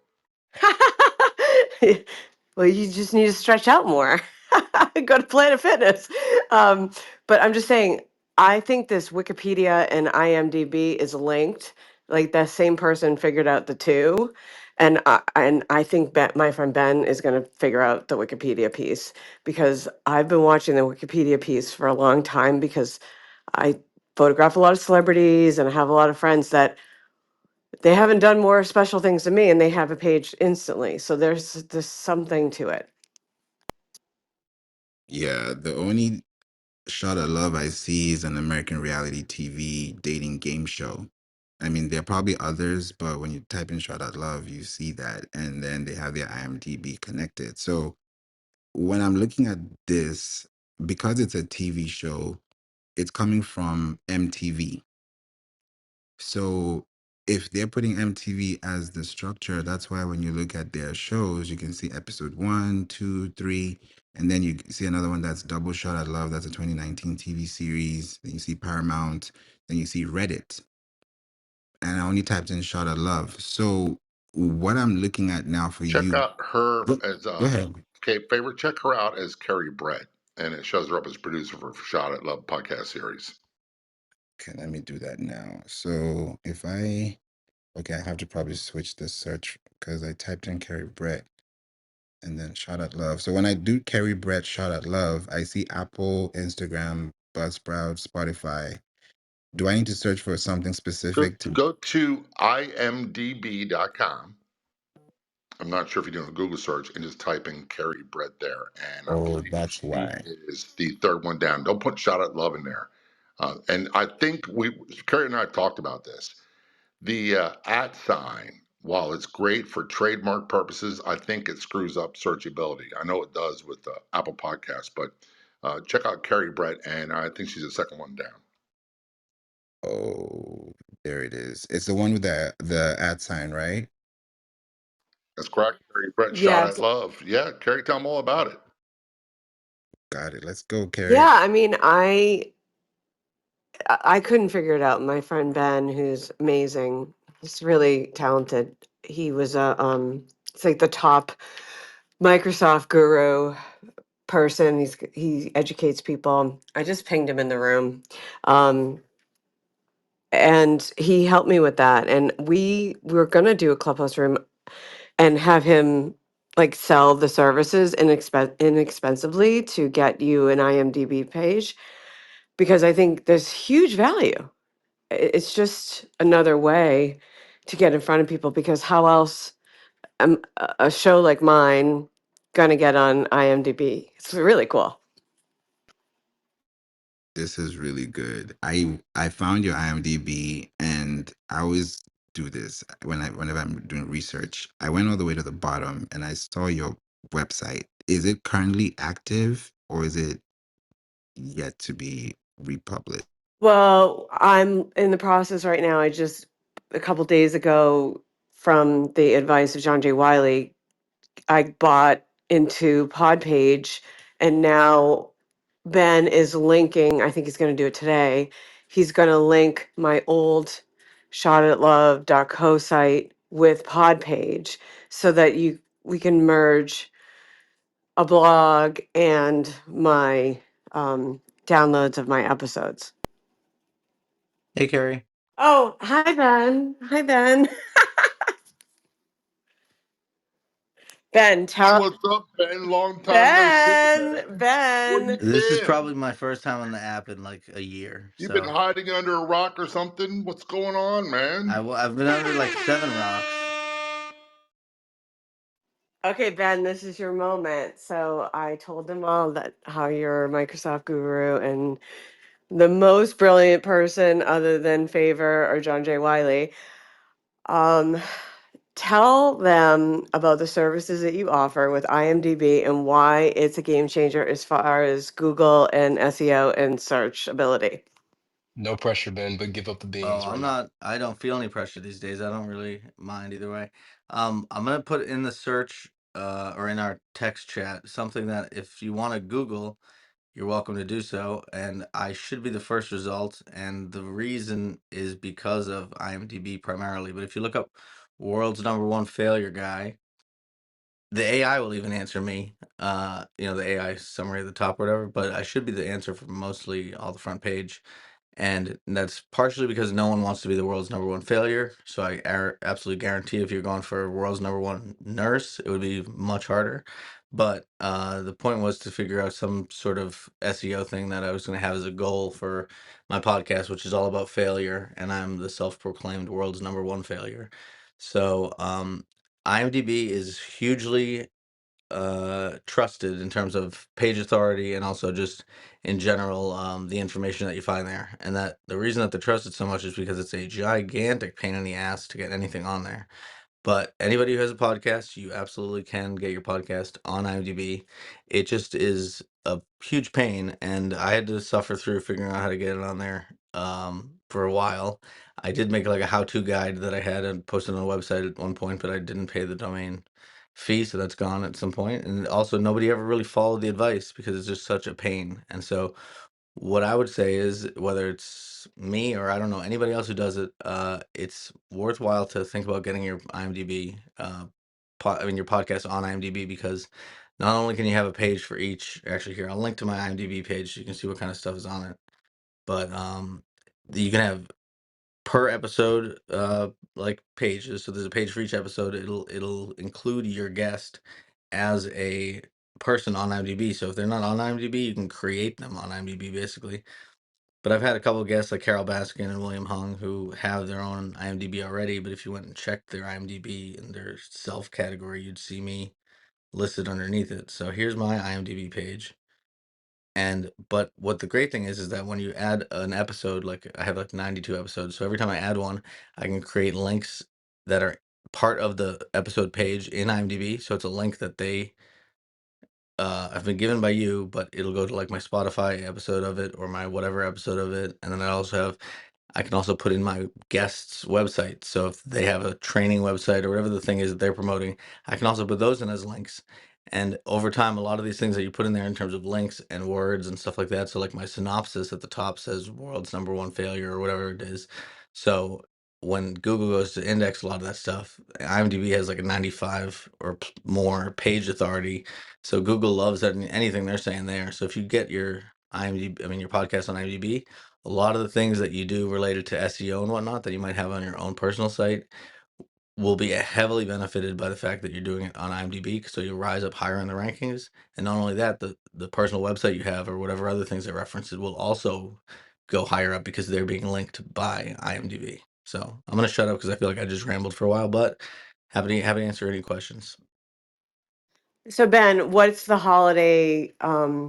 B: Well, you just need to stretch out more. Go to Planet Fitness. Um, but I'm just saying, I think this Wikipedia and IMDb is linked. Like that same person figured out the two, and I think my friend Ben is going to figure out the Wikipedia piece because I've been watching the Wikipedia piece for a long time because I photograph a lot of celebrities and I have a lot of friends that they haven't done more special things to me and they have a page instantly. So there's something to it.
A: Yeah, the only Shot of Love I see is an American reality TV dating game show. I mean, there are probably others, but when you type in Shot of Love, you see that, and then they have their IMDb connected. So when I'm looking at this, because it's a TV show, it's coming from MTV. So if they're putting MTV as the structure, that's why when you look at their shows, you can see episode 1, 2, 3, and then you see another one that's Double Shot at Love. That's a 2019 TV series. Then you see Paramount. Then you see Reddit. And I only typed in Shot at Love. So what I'm looking at now for
D: Check
A: you,
D: out her
A: go,
D: as
A: go ahead.
D: Favorite. Check her out as Carrie Brett, and it shows her up as producer for Shot at Love podcast series.
A: Okay, let me do that now. So okay, I have to probably switch the search because I typed in Carrie Brett and then Shot at Love. So when I do Carrie Brett Shot at Love, I see Apple, Instagram, Buzzsprout, Spotify. Do I need to search for something
D: Go
A: specific to?
D: go to imdb.com. I'm not sure if you're doing a Google search and just type in Carrie Brett there, and I
A: Oh,
D: believe
A: that's
D: she
A: why.
D: is the third one down. Don't put Shot at Love in there. And I think Carrie and I have talked about this. The at sign, while it's great for trademark purposes, I think it screws up searchability. I know it does with Apple Podcasts, but check out Carrie Brett, and I think she's the second one down.
A: Oh, there it is. It's the one with the at sign, right?
D: That's correct. Carrie Brett, Shot
B: Yeah.
D: at Love. Yeah, Carrie, tell them all about it.
A: Got it. Let's go, Carrie.
B: Yeah, I mean, I couldn't figure it out. My friend Ben, who's amazing, he's really talented. He was it's like the top Microsoft guru person. He educates people. I just pinged him in the room. Um and he helped me with that. And we were gonna do a Clubhouse room and have him like sell the services inexpensively to get you an IMDb page because I think there's huge value. It's just another way to get in front of people because how else a show like mine gonna get on IMDb? It's really cool.
A: This is really good. I found your IMDb, and I always do this whenever I'm doing research. I went all the way to the bottom, and I saw your website. Is it currently active, or is it yet to be republished?
B: Well, I'm in the process right now. I just a couple days ago, from the advice of John J. Wiley, I bought into Podpage, and now Ben is linking. I think he's going to do it today. He's going to link my old shotatlove.co site with Podpage so that we can merge a blog and my downloads of my episodes.
E: Hey, Carrie.
B: Oh, hi Ben. Hi Ben. Ben, tell
D: What's up, Ben? Long time no see, man.
B: Ben.
D: Where you
B: Ben.
E: This is
D: been?
E: probably my first time on the app in like a year.
D: You been
E: So
D: hiding under a rock or something? What's going on, man?
E: I've been under like 7 rocks.
B: Okay, Ben, this is your moment. So I told them all that how you're a Microsoft guru and the most brilliant person other than Favor or John J. Wiley. Um, Tell them about the services that you offer with IMDb and why it's a game changer as far as Google and SEO and search ability.
F: No pressure, Ben, but give up the
E: Oh,
F: beans right
E: I'm
F: now.
E: not. I don't feel any pressure these days. I don't really mind either way. I'm gonna put in the search, or in our text chat something that if you want to Google, you're welcome to do so. And I should be the first result, and the reason is because of IMDb primarily. But if you look up world's number one failure guy, the AI will even answer me. The AI summary at the top, or whatever. But I should be the answer for mostly all the front page. And that's partially because no one wants to be the world's number one failure. So I absolutely guarantee if you're going for world's number one nurse, it would be much harder. But the point was to figure out some sort of SEO thing that I was going to have as a goal for my podcast, which is all about failure. And I'm the self-proclaimed world's number one failure. So IMDb is hugely trusted in terms of page authority and also just in general the information that you find there. And that the reason that they're trusted so much is because it's a gigantic pain in the ass to get anything on there. But anybody who has a podcast, you absolutely can get your podcast on IMDb. It just is a huge pain, and I had to suffer through figuring out how to get it on there for a while. I did make like a how-to guide that I had and posted on a website at one point, but I didn't pay the domain fee, so that's gone at some point. And also, nobody ever really followed the advice because it's just such a pain. And so, what I would say is whether it's me or I don't know anybody else who does it, it's worthwhile to think about getting your IMDb, your podcast on IMDb because not only can you have a page for each. Actually, here I'll link to my IMDb page so you can see what kind of stuff is on it. But you can have per episode like pages. So there's a page for each episode. It'll include your guest as a person on IMDb. So if they're not on IMDb, you can create them on IMDb basically. But I've had a couple of guests like Carol Baskin and William Hung who have their own IMDb already. But if you went and checked their IMDb in their self category, you'd see me listed underneath it. So here's my IMDb page. But what the great thing is that when you add an episode, like I have like 92 episodes, so every time I add one, I can create links that are part of the episode page in IMDb. So it's a link that they have been given by you, but it'll go to like my Spotify episode of it or my whatever episode of it. And then I can also put in my guest's website. So if they have a training website or whatever the thing is that they're promoting, I can also put those in as links. And over time, a lot of these things that you put in there in terms of links and words and stuff like that. So like my synopsis at the top says world's number one failure or whatever it is. So when Google goes to index a lot of that stuff, IMDb has like a 95 or more page authority. So Google loves that anything they're saying there. So if you get your your podcast on IMDb, a lot of the things that you do related to SEO and whatnot that you might have on your own personal site will be heavily benefited by the fact that you're doing it on IMDb. So you'll rise up higher in the rankings. And not only that, the personal website you have or whatever other things that reference it will also go higher up because they're being linked by IMDb. So I'm going to shut up because I feel like I just rambled for a while, but happy to answer any questions.
B: So Ben, what's the holiday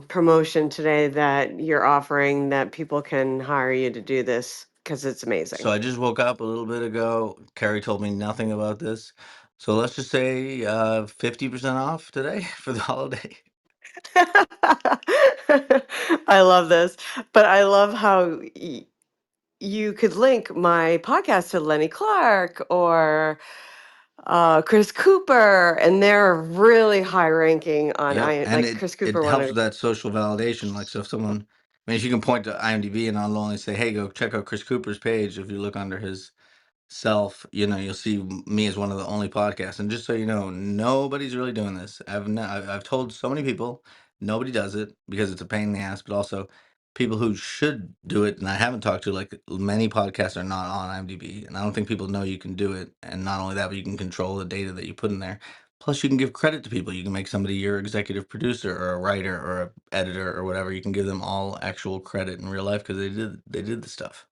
B: promotion today that you're offering that people can hire you to do this because it's
E: So
B: amazing?
E: I just woke up a little bit ago. Carrie told me nothing about this. So let's just say 50% off today for the holiday.
B: I love this, but I love how you could link my podcast to Lenny Clark or Chris Cooper, and they're really high ranking on
E: Yep.
B: I
E: And
B: like
E: it,
B: Chris
E: it
B: Cooper. One
E: helps
B: of
E: with that social validation. Like, so if someone, if you can point to IMDb and I'll only say, hey, go check out Chris Cooper's page. If you look under his self, you'll see me as one of the only podcasts. And just so you know, nobody's really doing this. I've told so many people nobody does it because it's a pain in the ass, but also people who should do it and I haven't talked to, like many podcasts are not on IMDb, and I don't think people know you can do it. And not only that, but you can control the data that you put in there. Plus, you can give credit to people. You can make somebody your executive producer or a writer or a editor or whatever. You can give them all actual credit in real life because they did the stuff.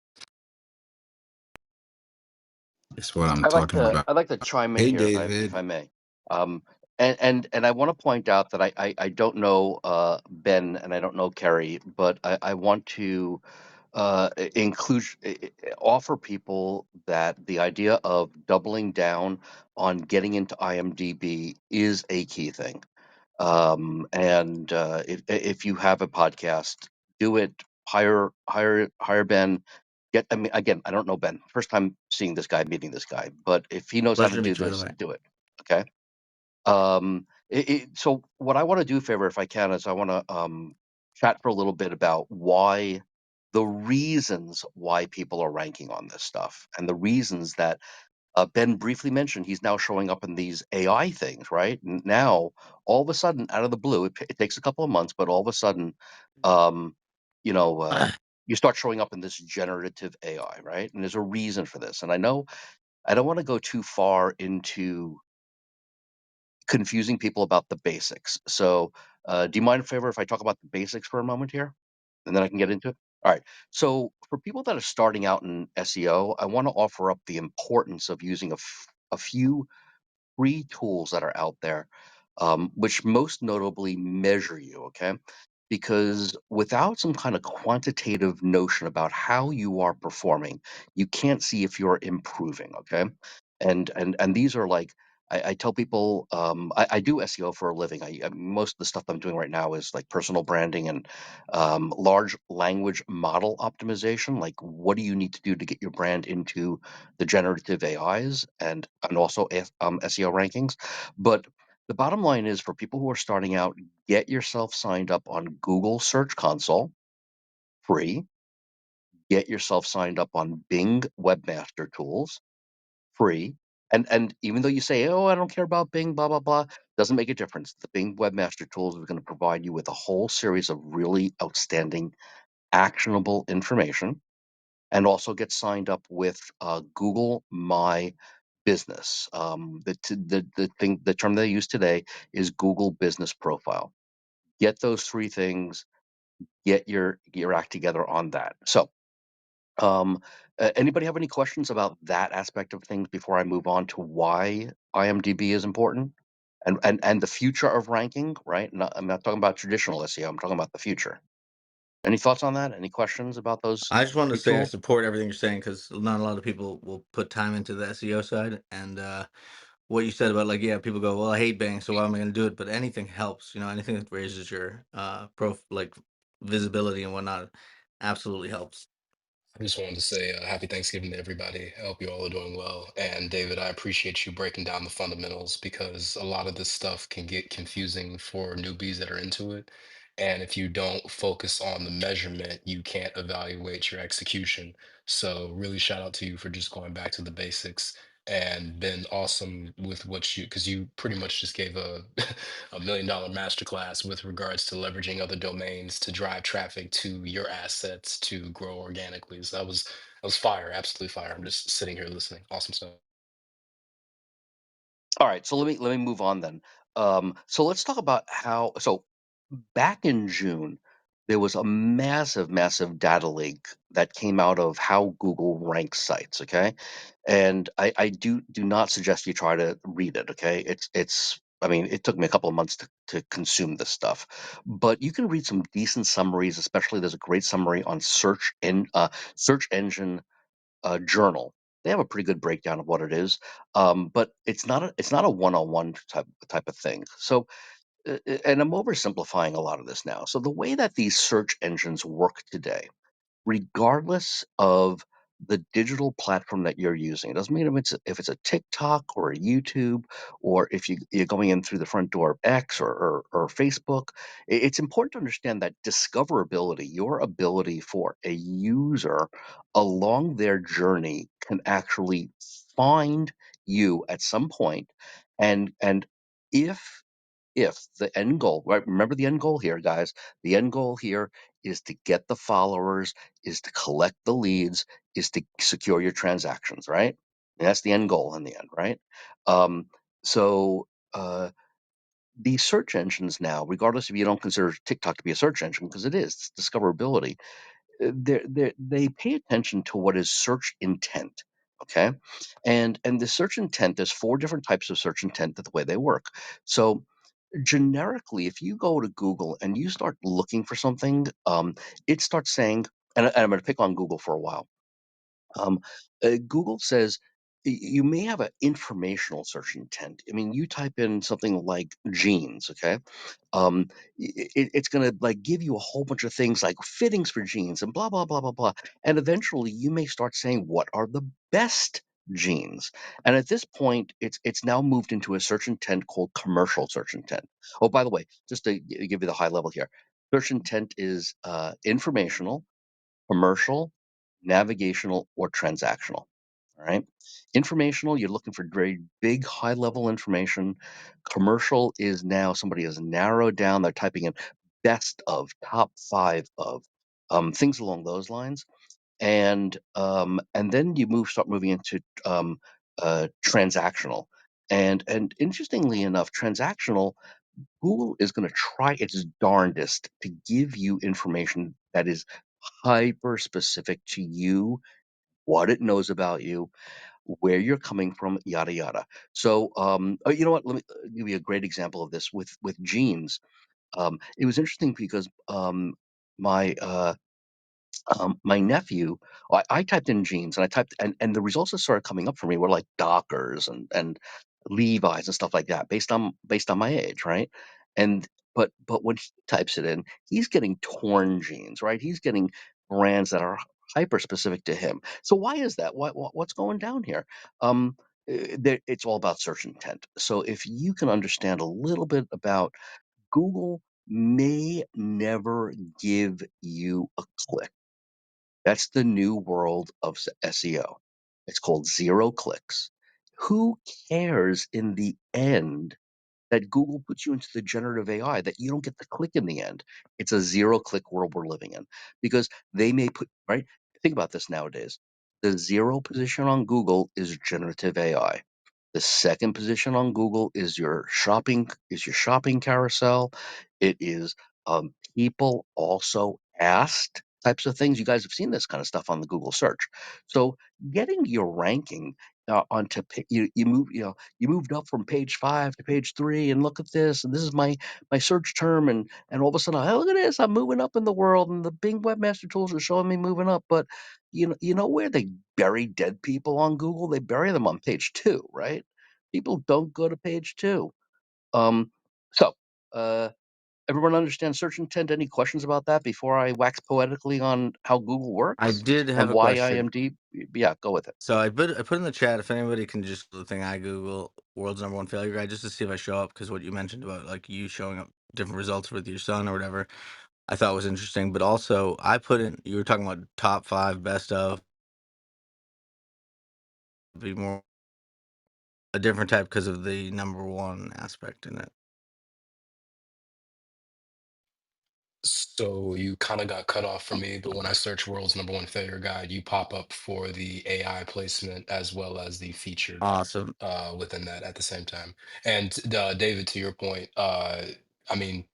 A: It's what I'm
G: I'd like
A: talking
G: to
A: about.
G: I'd like to chime in
F: Hey,
G: here if
F: David.
G: I may. Um, And I want to point out that I don't know Ben and I don't know Kerry, but I want to include offer people that the idea of doubling down on getting into IMDb is a key thing. And if you have a podcast, do it. Hire Ben. Get. I mean, again, I don't know Ben. First time seeing this guy, meeting this guy. But if he knows how
E: Pleasure
G: to
E: to
G: do
E: meet you, by the
G: this,
E: way.
G: do it. Okay. So what I want to do, Favor, if I can, is I want to chat for a little bit about why the reasons why people are ranking on this stuff and the reasons that Ben briefly mentioned he's now showing up in these AI things, right? Now, all of a sudden, out of the blue, it takes a couple of months, but all of a sudden, um, you know, you start showing up in this generative AI, right? And there's a reason for this. And I know I don't want to go too far into confusing people about the basics. So, do you mind, Favor, if I talk about the basics for a moment here, and then I can get into it? All right. So, for people that are starting out in SEO, I want to offer up the importance of using a few free tools that are out there, which most notably measure you, okay? Because without some kind of quantitative notion about how you are performing, you can't see if you're improving, okay? And these are like I tell people I do SEO for a living. Most of the stuff I'm doing right now is like personal branding and large language model optimization. Like, what do you need to do to get your brand into the generative AIs and also SEO rankings? But the bottom line is for people who are starting out, get yourself signed up on Google Search Console, free. Get yourself signed up on Bing Webmaster Tools, free. And even though you say, "Oh, I don't care about Bing, blah blah blah," doesn't make a difference. The Bing Webmaster Tools is going to provide you with a whole series of really outstanding, actionable information, and also get signed up with Google My Business. The term they use today is Google Business Profile. Get those three things. Get your act together on that. So, anybody have any questions about that aspect of things before I move on to why IMDb is important and the future of ranking? Right? I'm not talking about traditional SEO. I'm talking about the future. Any thoughts on that? Any questions about those
E: I just wanted to
G: three
E: say I
G: tools?
E: support everything you're saying because not a lot of people will put time into the SEO side. And what you said about like, yeah, people go, well, I hate Bang, so why am I going to do it? But anything helps, anything that raises your like visibility and whatnot, absolutely helps.
F: I just wanted to say happy Thanksgiving to everybody. I hope you all are doing well. And David, I appreciate you breaking down the fundamentals because a lot of this stuff can get confusing for newbies that are into it. And if you don't focus on the measurement, you can't evaluate your execution. So really shout out to you for just going back to the basics and been awesome with what you, because you pretty much just gave a $1 million masterclass with regards to leveraging other domains to drive traffic to your assets to grow organically. So that was fire, absolutely fire. I'm just sitting here listening. Awesome stuff.
G: All right, so let me move on then. So let's talk about how. So back in June, there was a massive, massive data leak that came out of how Google ranks sites. Okay, and I do not suggest you try to read it. Okay, it's. I mean, it took me a couple of months to consume this stuff, but you can read some decent summaries. Especially, there's a great summary on search engine journal. They have a pretty good breakdown of what it is, but it's not a one-on-one type of thing. So, and I'm oversimplifying a lot of this now. So the way that these search engines work today, regardless of the digital platform that you're using. It doesn't mean if it's a TikTok or a YouTube, or if you're going in through the front door of X or Facebook. It's important to understand that discoverability, your ability for a user along their journey, can actually find you at some point, and if the end goal, right? Remember the end goal here, guys. The end goal here is to get the followers, is to collect the leads, is to secure your transactions, right? And that's the end goal in the end, right? Um, so these search engines now, regardless if you don't consider TikTok to be a search engine, because it is, it's discoverability, they pay attention to what is search intent. Okay, and the search intent, there's 4 different types of search intent, that the way they work. So generically, if you go to Google and you start looking for something, it starts saying, and I'm going to pick on Google for a while. Um, Google says you may have an informational search intent. I mean, you type in something like jeans, okay? It's going to like give you a whole bunch of things like fittings for jeans and blah blah blah blah blah. And eventually, you may start saying, "What are the best jeans?" And at this point, it's now moved into a search intent called commercial search intent. Oh, by the way, just to give you the high level here, search intent is informational, commercial, navigational, or transactional. All right. Informational, you're looking for very big, high level information. Commercial is now somebody has narrowed down, they're typing in best of, top 5 of, things along those lines. And then you start moving into transactional. And interestingly enough, transactional, Google is going to try its darndest to give you information that is hyper specific to you, what it knows about you, where you're coming from, yada yada. So, you know what? Let me give you a great example of this with jeans. It was interesting because my my nephew, I typed in jeans, and I typed, and the results that started coming up for me were like Dockers and Levi's and stuff like that, based on my age, right? And but when he types it in, he's getting torn jeans, right? He's getting brands that are hyper specific to him. So why is that? What's going down here? It's all about search intent. So if you can understand a little bit about Google, may never give you a click. That's the new world of SEO. It's called zero clicks. Who cares in the end that Google puts you into the generative AI that you don't get the click in the end? It's a zero click world we're living in, because they may put, right? Think about this nowadays. The zero position on Google is generative AI. The second position on Google is your shopping carousel. It is people also asked types of things. You guys have seen this kind of stuff on the Google search. So getting your ranking you move, you moved up from page 5 to page 3, and look at this, and this is my search term, and all of a sudden, oh, look at this, I'm moving up in the world, and the Bing Webmaster tools are showing me moving up. But you know where they bury dead people on Google? They bury them on page 2, right? People don't go to page 2. Um, so, everyone understand search intent? Any questions about that before I wax poetically on how Google
E: I
G: works
E: did have
G: and
E: a
G: why
E: question.
G: IMDb? Yeah, go with it.
E: So I put in the chat if anybody can just the thing I Google world's number one failure guide just to see if I show up, because what you mentioned about like you showing up different results with your son or whatever I thought was interesting. But also I put in, you were talking about top 5 best of, be more a different type because of the number one aspect in it.
F: So you kind of got cut off for me, but when I search world's number one failure guide, you pop up for the AI placement as well as the featured
E: Awesome.
F: within that at the same time. And David, to your point, I mean,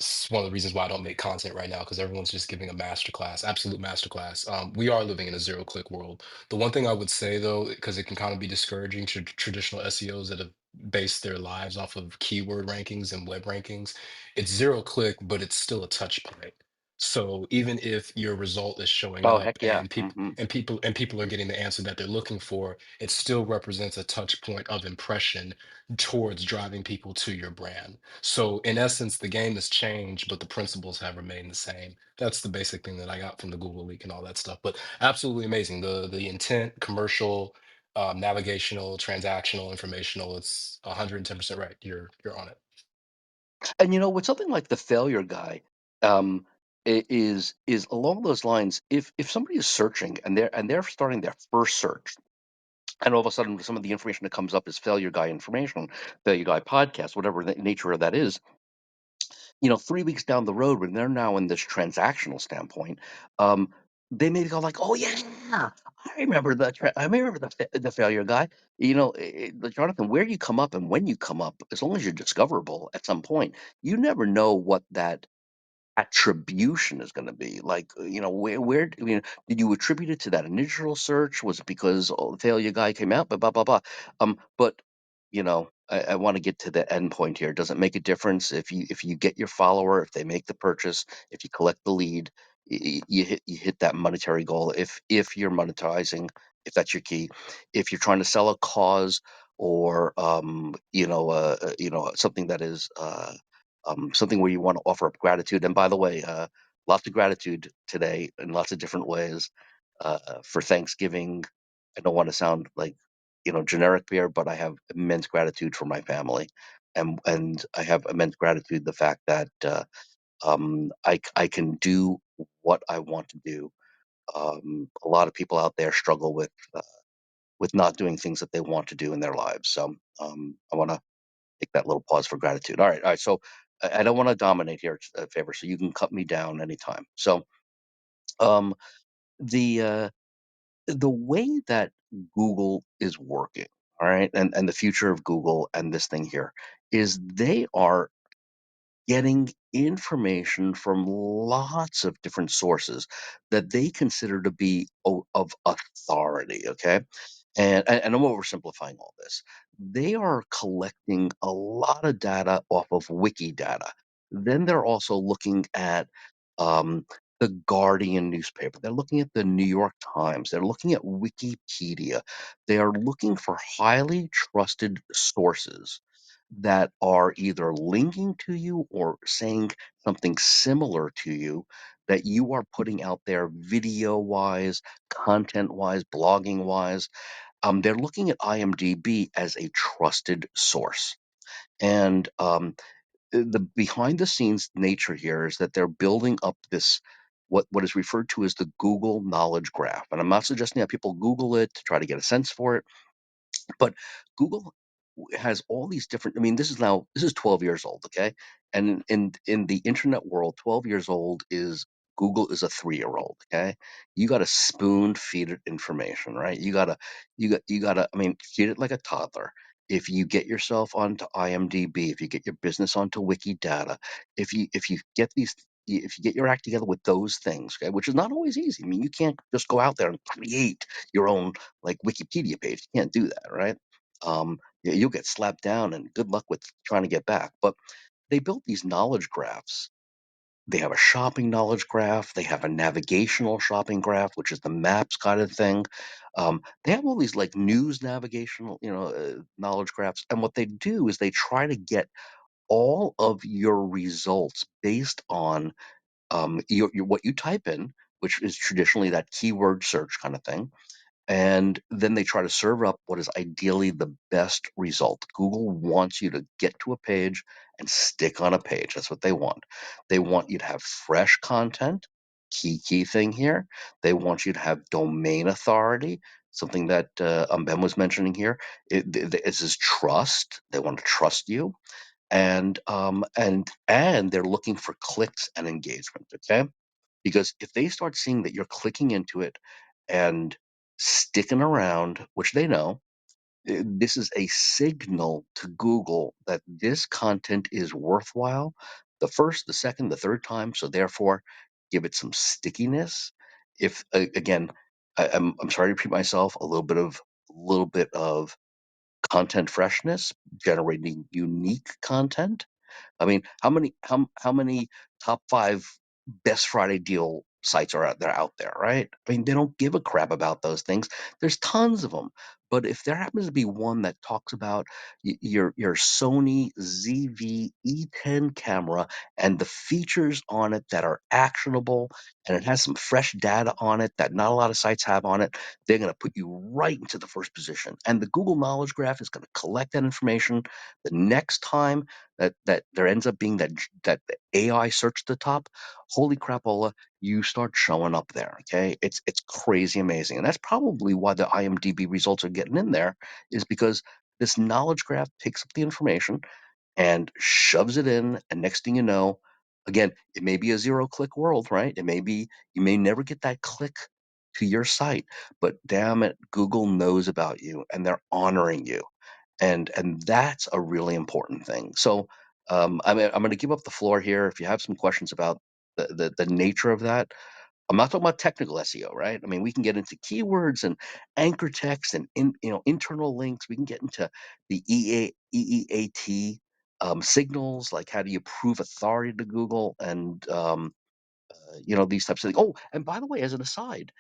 F: it's one of the reasons why I don't make content right now, because everyone's just giving a masterclass, absolute masterclass. We are living in a zero click world. The one thing I would say though, because it can kind of be discouraging to traditional SEOs that have based their lives off of keyword rankings and web rankings, it's zero click, but it's still a touch point. So even if your result is showing
G: Oh,
F: up
G: heck yeah.
F: and people are getting the answer that they're looking for, it still represents a touch point of impression towards driving people to your brand. So in essence, the game has changed, but the principles have remained the same. That's the basic thing that I got from the Google leak and all that stuff. But absolutely amazing. The intent, commercial, navigational, transactional, informational. It's 110% right. You're on it.
G: And with something like the failure guy, is along those lines. If somebody is searching and they're starting their first search, and all of a sudden some of the information that comes up is failure guy information, failure guy podcast, whatever the nature of that is, 3 weeks down the road when they're now in this transactional standpoint, um, they may go like, "Oh yeah, I remember the failure guy." Jonathan, where you come up and when you come up, as long as you're discoverable at some point, you never know what that attribution is going to be like, where did you attribute it to that initial search? Was it because the failure guy came out, blah blah blah? But I want to get to the end point here. Does it make a difference if you get your follower, if they make the purchase, if you collect the lead, you hit that monetary goal? If you're monetizing, if that's your key, if you're trying to sell a cause, or something that is something where you want to offer up gratitude. And by the way, lots of gratitude today in lots of different ways for Thanksgiving. I don't want to sound like generic here, but I have immense gratitude for my family, and I have immense gratitude the fact that I can do what I want to do. A lot of people out there struggle with not doing things that they want to do in their lives. So I want to take that little pause for gratitude. All right. So I don't want to dominate here, Favor. So you can cut me down anytime. So um, the the way that Google is working, all right, and the future of Google and this thing here is they are getting information from lots of different sources that they consider to be of authority. Okay, and I'm oversimplifying all this. They are collecting a lot of data off of wiki data. Then they're also looking at um, the Guardian newspaper. They're looking at the New York Times. They're looking at Wikipedia. They are looking for highly trusted sources that are either linking to you or saying something similar to you that you are putting out there video wise, content wise, blogging wise. They're looking at IMDb as a trusted source. And the behind the scenes nature here is that they're building up this what is referred to as the Google Knowledge Graph. And I'm not suggesting that people Google it to try to get a sense for it, but Google has all these different. I mean, this is 12 years old, okay? And in the internet world, 12 years old is Google is a 3-year-old, okay? You got to spoon feed it information, right? You got to. I mean, feed it like a toddler. If you get yourself onto IMDb, if you get your business onto Wikidata, if you get these. If you get your act together with those things, okay, which is not always easy. I mean, you can't just go out there and create your own like Wikipedia page. You can't do that, right? You'll get slapped down and good luck with trying to get back. But they built these knowledge graphs. They have a shopping knowledge graph. They have a navigational shopping graph, which is the maps kind of thing. They have all these like news navigational, knowledge graphs. And what they do is they try to get all of your results based on your what you type in, which is traditionally that keyword search kind of thing, and then they try to serve up what is ideally the best result. Google wants you to get to a page and stick on a page. That's what they want. They want you to have fresh content. Key thing here. They want you to have domain authority, something that Ben was mentioning here. This is trust. They want to trust you, and they're looking for clicks and engagement. Okay, because if they start seeing that you're clicking into it and sticking around, which they know, this is a signal to Google that this content is worthwhile the first, the second, the third time. So therefore, give it some stickiness. If again, I'm sorry to repeat myself, a little bit of content freshness, generating unique content. I mean, how many top 5 best Friday deal sites are out there, right? I mean, they don't give a crap about those things. There's tons of them. But if there happens to be one that talks about your Sony ZV-E10 camera and the features on it that are actionable, and it has some fresh data on it that not a lot of sites have on it, they're going to put you right into the first position. And the Google Knowledge Graph is going to collect that information the next time that there ends up being that AI search at the top. Holy crapola, you start showing up there. Okay, it's crazy amazing, and that's probably why the IMDb results are getting in there, is because this knowledge graph picks up the information and shoves it in, and next thing you know, again, it may be a 0-click world, right? It may be you may never get that click to your site, but damn it, Google knows about you and they're honoring you, and that's a really important thing. So I'm going to give up the floor here. If you have some questions about the nature of that. I'm not talking about technical SEO, right? I mean, we can get into keywords and anchor text and internal links. We can get into the EEAT signals, like how do you prove authority to Google, and these types of things. Oh, and by the way, as an aside,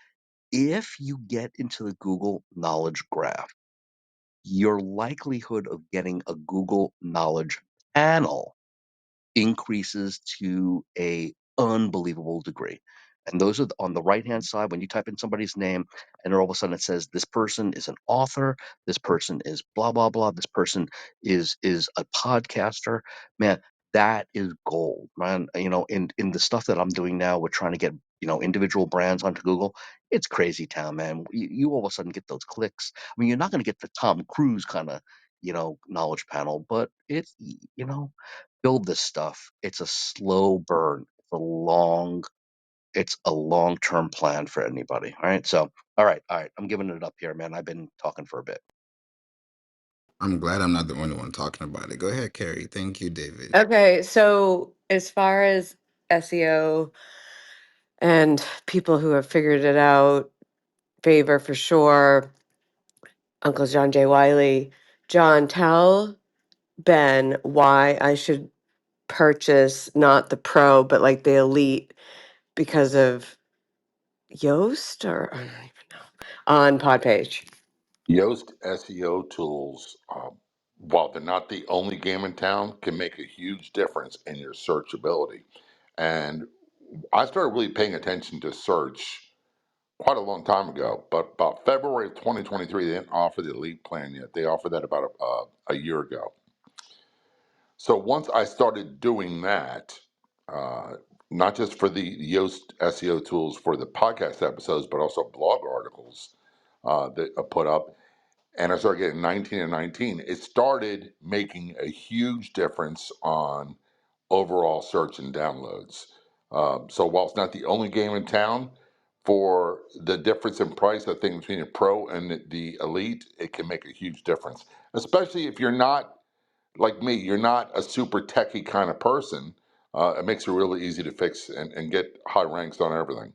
G: if you get into the Google Knowledge Graph, your likelihood of getting a Google Knowledge panel increases to a unbelievable degree. And those are on the right hand side when you type in somebody's name, and all of a sudden it says this person is an author, this person is blah blah blah, this person is a podcaster. Man, that is gold, man. In the stuff that I'm doing now, we're trying to get individual brands onto Google. It's crazy town, man. You all of a sudden get those clicks. I mean, you're not going to get the Tom Cruise kind of knowledge panel, but it's build this stuff. It's a slow burn. It's a long-term plan for anybody. All right. So, all right. I'm giving it up here, man. I've been talking for a bit.
A: I'm glad I'm not the only one talking about it. Go ahead, Carrie. Thank you, David.
B: Okay, so as far as SEO and people who have figured it out, Favor for sure, Uncle John J. Wiley. John, tell Ben why I should purchase not the pro, but like the elite because of Yoast, or I don't even know, on Podpage.
D: Yoast SEO tools, while they're not the only game in town, can make a huge difference in your searchability. And I started really paying attention to search quite a long time ago, but about February of 2023, they didn't offer the elite plan yet. They offered that about a year ago. So once I started doing that, uh, not just for the Yoast SEO tools for the podcast episodes, but also blog articles that I put up, and I started getting 19 and 19, it started making a huge difference on overall search and downloads. So while it's not the only game in town, for the difference in price, I think between a pro and the elite, it can make a huge difference. Especially if you're not like me, you're not a super techie kind of person. It makes it really easy to fix and get high ranks on everything.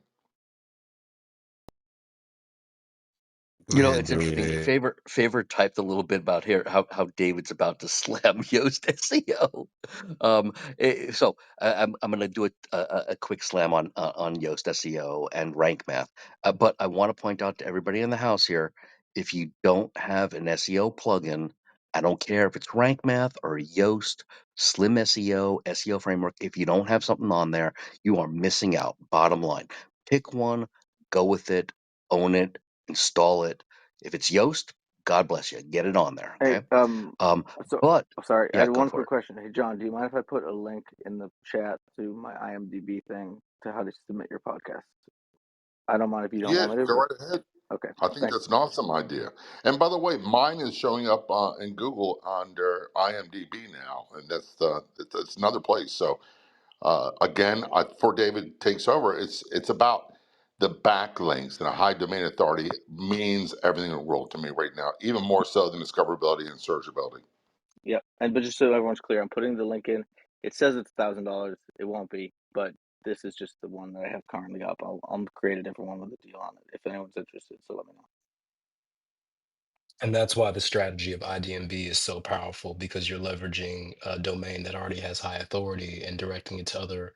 A: Go ahead,
G: It's interesting.
A: David.
G: Favor typed a little bit about here how David's about to slam Yoast SEO. So I'm going to do a quick slam on Yoast SEO and rank math. But I want to point out to everybody in the house here, if you don't have an SEO plugin, I don't care if it's rank math or Yoast, Slim SEO, SEO framework. If you don't have something on there, you are missing out. Bottom line, pick one, go with it, own it, install it. If it's Yoast, God bless you. Get it on there,
H: Hey,
G: okay? Um,
H: so
G: but
H: sorry, I
G: yeah,
H: had
G: go
H: one
G: for
H: quick
G: it.
H: question. Hey, John, do you mind if I put a link in the chat to my IMDb thing to how to submit your podcast? I don't mind if you don't
D: Yeah,
H: want me to,
D: go
H: but
D: right ahead.
H: okay,
D: I think
H: thanks.
D: that's an awesome idea. And by the way, mine is showing up in Google under IMDb now, and it's another place. So again, before David takes over, it's about the backlinks, and a high domain authority means everything in the world to me right now, even more so than discoverability and searchability.
H: Yep, but just so everyone's clear, I'm putting the link in. It says it's $1,000. It won't be, but this is just the one that I have currently up. I'll create a different one with a deal on it if anyone's interested. So let me know.
F: And that's why the strategy of IDMB is so powerful, because you're leveraging a domain that already has high authority and directing it to other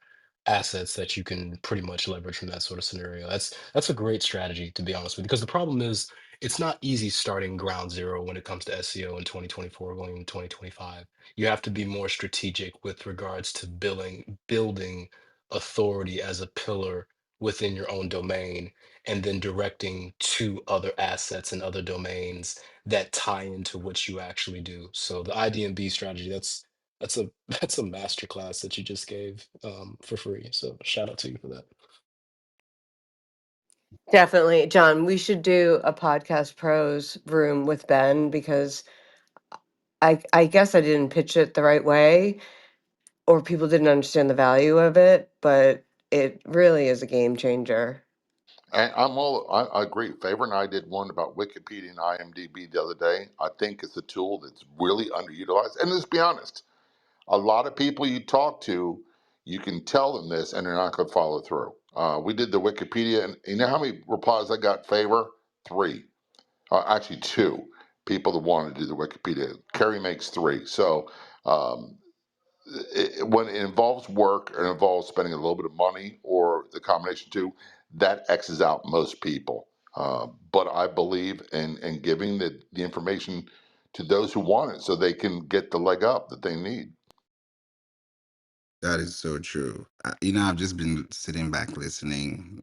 F: assets that you can pretty much leverage from that sort of scenario. That's a great strategy, to be honest with you, because the problem is it's not easy starting ground zero when it comes to SEO in 2024 going into 2025. You have to be more strategic with regards to building authority as a pillar within your own domain, and then directing to other assets and other domains that tie into what you actually do. So the IDMB strategy, that's a that's a masterclass that you just gave for free. So shout out to you for that.
B: Definitely, John. We should do a podcast pros room with Ben because I guess I didn't pitch it the right way, or people didn't understand the value of it, but it really is a game changer.
D: And I agree. Favor and I did one about Wikipedia and IMDb the other day. I think it's a tool that's really underutilized. And let's be honest, a lot of people you talk to, You can tell them this, and they're not going to follow through. We did the Wikipedia, and you know how many replies I got? Favor 3, actually 2 people that wanted to do the Wikipedia. Kerry makes 3. So um, when it involves work or involves spending a little bit of money or the combination of two, that X's out most people. But I believe in giving the information to those who want it so they can get the leg up that they need.
A: That is so true. You know, I've just been sitting back listening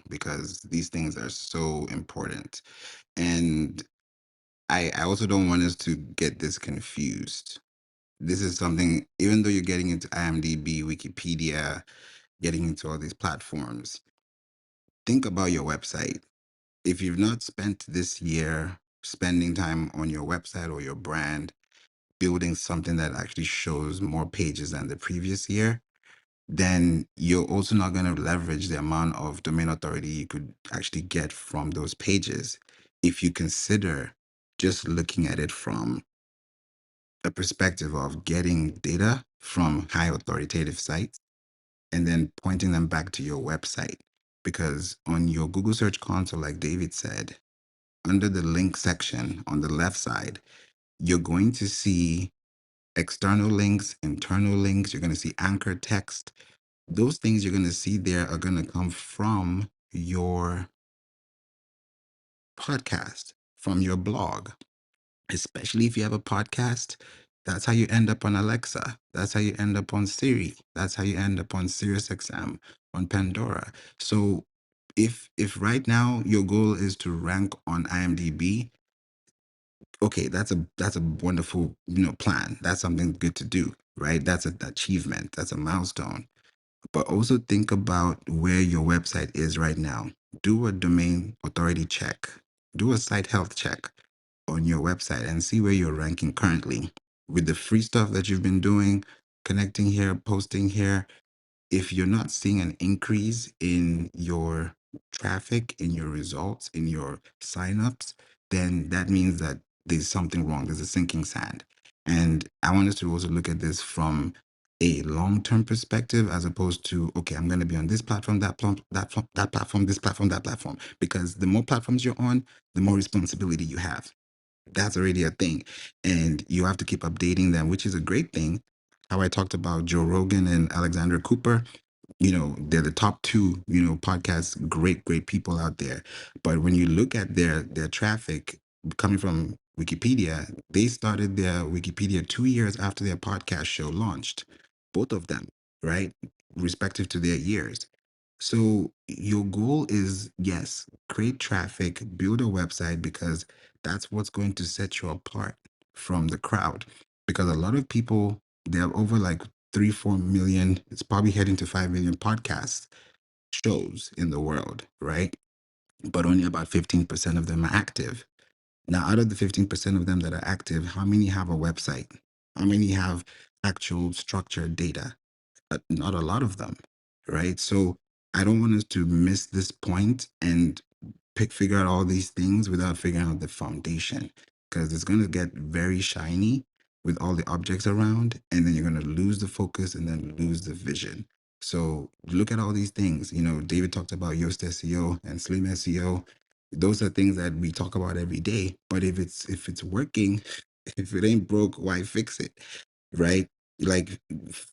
A: because these things are so important. And I also don't want us to get this confused. This is something, even though you're getting into IMDb, Wikipedia, getting into all these platforms, think about your website. If you've not spent this year spending time on your website or your brand, building something that actually shows more pages than the previous year, then you're also not going to leverage the amount of domain authority you could actually get from those pages. If you consider just looking at it from a perspective of getting data from high authoritative sites and then pointing them back to your website. Because on your Google Search Console, like David said, under the link section on the left side, you're going to see external links, internal links, you're going to see anchor text. Those things you're going to see there are going to come from your podcast, from your blog, especially if you have a podcast. That's how you end up on Alexa. That's how you end up on Siri. That's how you end up on SiriusXM, on Pandora. So if right now your goal is to rank on IMDb, okay, that's a wonderful, plan. That's something good to do, right? That's an achievement. That's a milestone. But also think about where your website is right now. Do a domain authority check. Do a site health check on your website and see where you're ranking currently. With the free stuff that you've been doing, connecting here, posting here, if you're not seeing an increase in your traffic, in your results, in your signups, then that means that there's something wrong. There's a sinking sand. And I want us to also look at this from a long-term perspective as opposed to, okay, I'm going to be on this platform, that platform, this platform, that platform. Because the more platforms you're on, the more responsibility you have. That's already a thing. And you have to keep updating them, which is a great thing. How I talked about Joe Rogan and Alexander Cooper, they're the top two, podcasts, great people out there. But when you look at their traffic coming from Wikipedia, they started their Wikipedia 2 years after their podcast show launched, both of them, right? Respective to their years. So your goal is, yes, create traffic, build a website, because that's what's going to set you apart from the crowd. Because a lot of people, there are over like 3-4 million, it's probably heading to 5 million podcast shows in the world, right? But only about 15% of them are active. Now, out of the 15% of them that are active, how many have a website? How many have actual structured data? Not a lot of them, right? So I don't want us to miss this point and figure out all these things without figuring out the foundation, because it's going to get very shiny with all the objects around, and then you're going to lose the focus and then lose the vision. So look at all these things. David talked about Yoast SEO and Slim SEO. Those are things that we talk about every day. But if it's working, if it ain't broke, why fix it? Right? Like,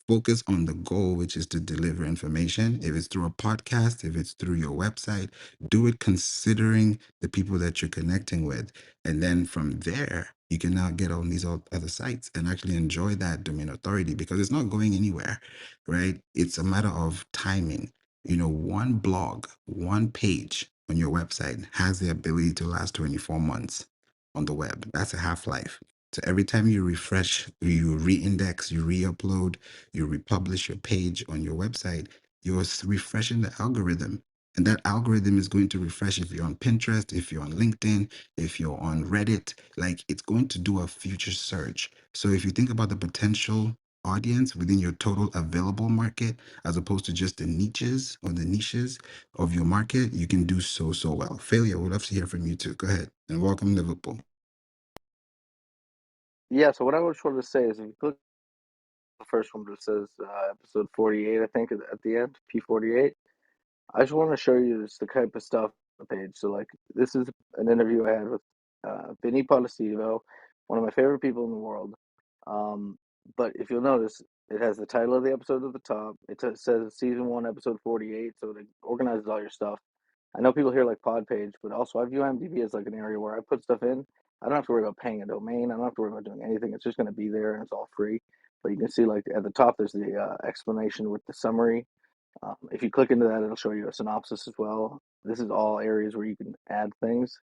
A: focus on the goal, which is to deliver information. If it's through a podcast, if it's through your website, do it considering the people that you're connecting with. And then from there, you can now get on these other sites and actually enjoy that domain authority, because it's not going anywhere, right? It's a matter of timing. One blog, one page on your website has the ability to last 24 months on the web. That's a half life. So every time you refresh, you re-index, you re-upload, you republish your page on your website, you're refreshing the algorithm. And that algorithm is going to refresh if you're on Pinterest, if you're on LinkedIn, if you're on Reddit, like, it's going to do a future search. So if you think about the potential audience within your total available market, as opposed to just the niches or the niches of your market, you can do so well. Failure, we'd love to hear from you too. Go ahead, and welcome, Liverpool.
H: Yeah, so what I was trying to say is if you click the first one that says episode 48, I think, at the end, P48. I just want to show you just the type of stuff on the page. So, like, this is an interview I had with Vinny Policivo, one of my favorite people in the world. Um, but if you'll notice, it has the title of the episode at the top. It says season 1, episode 48. So it organizes all your stuff. I know people hear like pod page, but also I view IMDb as like an area where I put stuff in. I don't have to worry about paying a domain. I don't have to worry about doing anything. It's just going to be there and it's all free. But you can see like at the top, there's the explanation with the summary. If you click into that, it'll show you a synopsis as well. This is all areas where you can add things.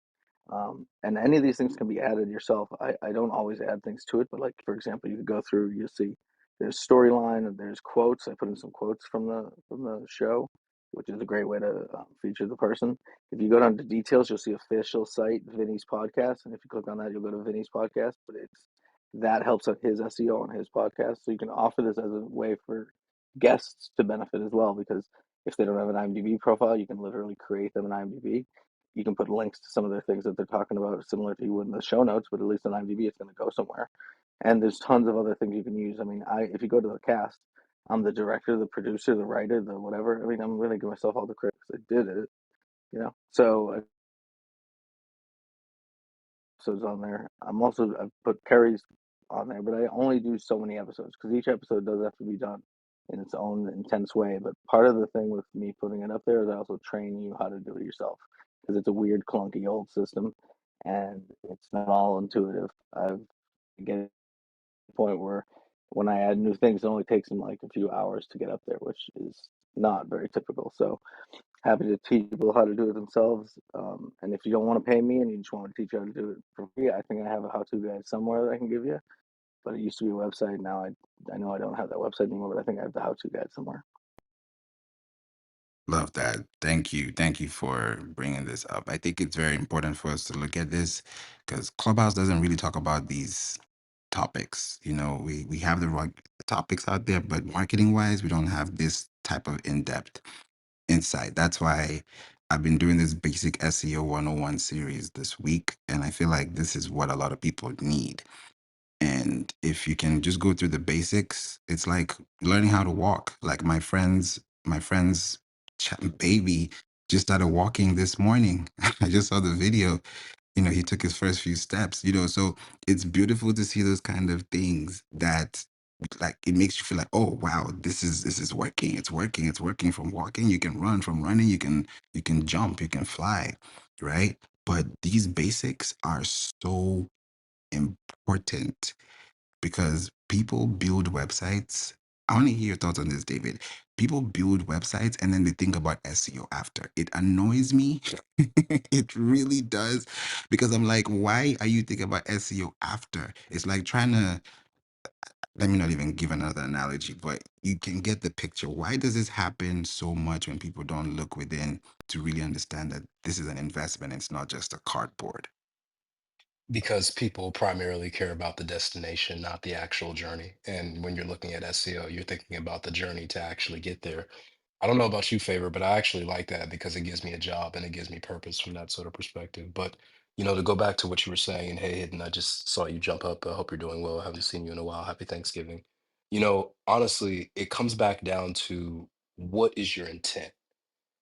H: And any of these things can be added yourself. I don't always add things to it, but like, for example, you could go through, you see there's storyline and there's quotes. I put in some quotes from the show, which is a great way to feature the person. If you go down to details, you'll see official site, Vinny's podcast. And if you click on that, you'll go to Vinny's podcast, but that helps out his SEO on his podcast. So you can offer this as a way for guests to benefit as well, because if they don't have an IMDb profile, you can literally create them an IMDb. You can put links to some of the things that they're talking about, similar to you would in the show notes, but at least on IMDb, it's going to go somewhere. And there's tons of other things you can use. I mean, if you go to the cast, I'm the director, the producer, the writer, the whatever. I mean, I'm going to give myself all the credit because I did it, you know. So episodes on there. I've put Kerry's on there, but I only do so many episodes because each episode does have to be done in its own intense way. But part of the thing with me putting it up there is I also train you how to do it yourself because it's a weird, clunky old system and it's not all intuitive. I've get to the point where when I add new things, it only takes them like a few hours to get up there, which is not very typical. So happy to teach people how to do it themselves. And if you don't want to pay me and you just want to teach you how to do it for free, I think I have a how-to guide somewhere that I can give you. But it used to be a website. Now I know I don't have that website anymore, but I think I have the how-to guide somewhere.
A: Love that. Thank you. Thank you for bringing this up. I think it's very important for us to look at this because Clubhouse doesn't really talk about these topics. You know, we have the right topics out there, but marketing wise, we don't have this type of in-depth insight. That's why I've been doing this basic SEO 101 series this week. And I feel like this is what a lot of people need. And if you can just go through the basics, it's like learning how to walk. Like my friend's baby just started walking this morning. I just saw the video. You know, he took his first few steps. You know, so it's beautiful to see those kind of things that, like, it makes you feel like, oh wow, this is working. It's working. It's working. From walking, you can run. From running, you can jump. You can fly, right? But these basics are so important because people build websites. I want to hear your thoughts on this, David. People build websites and then they think about SEO after. It annoys me. It really does. Because I'm like, why are you thinking about SEO after? It's like trying to, let me not even give another analogy, but you can get the picture. Why does this happen so much when people don't look within to really understand that this is an investment? It's not just a cardboard.
F: Because people primarily care about the destination, not the actual journey. And when you're looking at SEO, you're thinking about the journey to actually get there. I don't know about you, Favor, but I actually like that because it gives me a job and it gives me purpose from that sort of perspective. But to go back to what you were saying, and hey, Hidden, I just saw you jump up. I hope you're doing well. I haven't seen you in a while. Happy Thanksgiving. Honestly, it comes back down to what is your intent?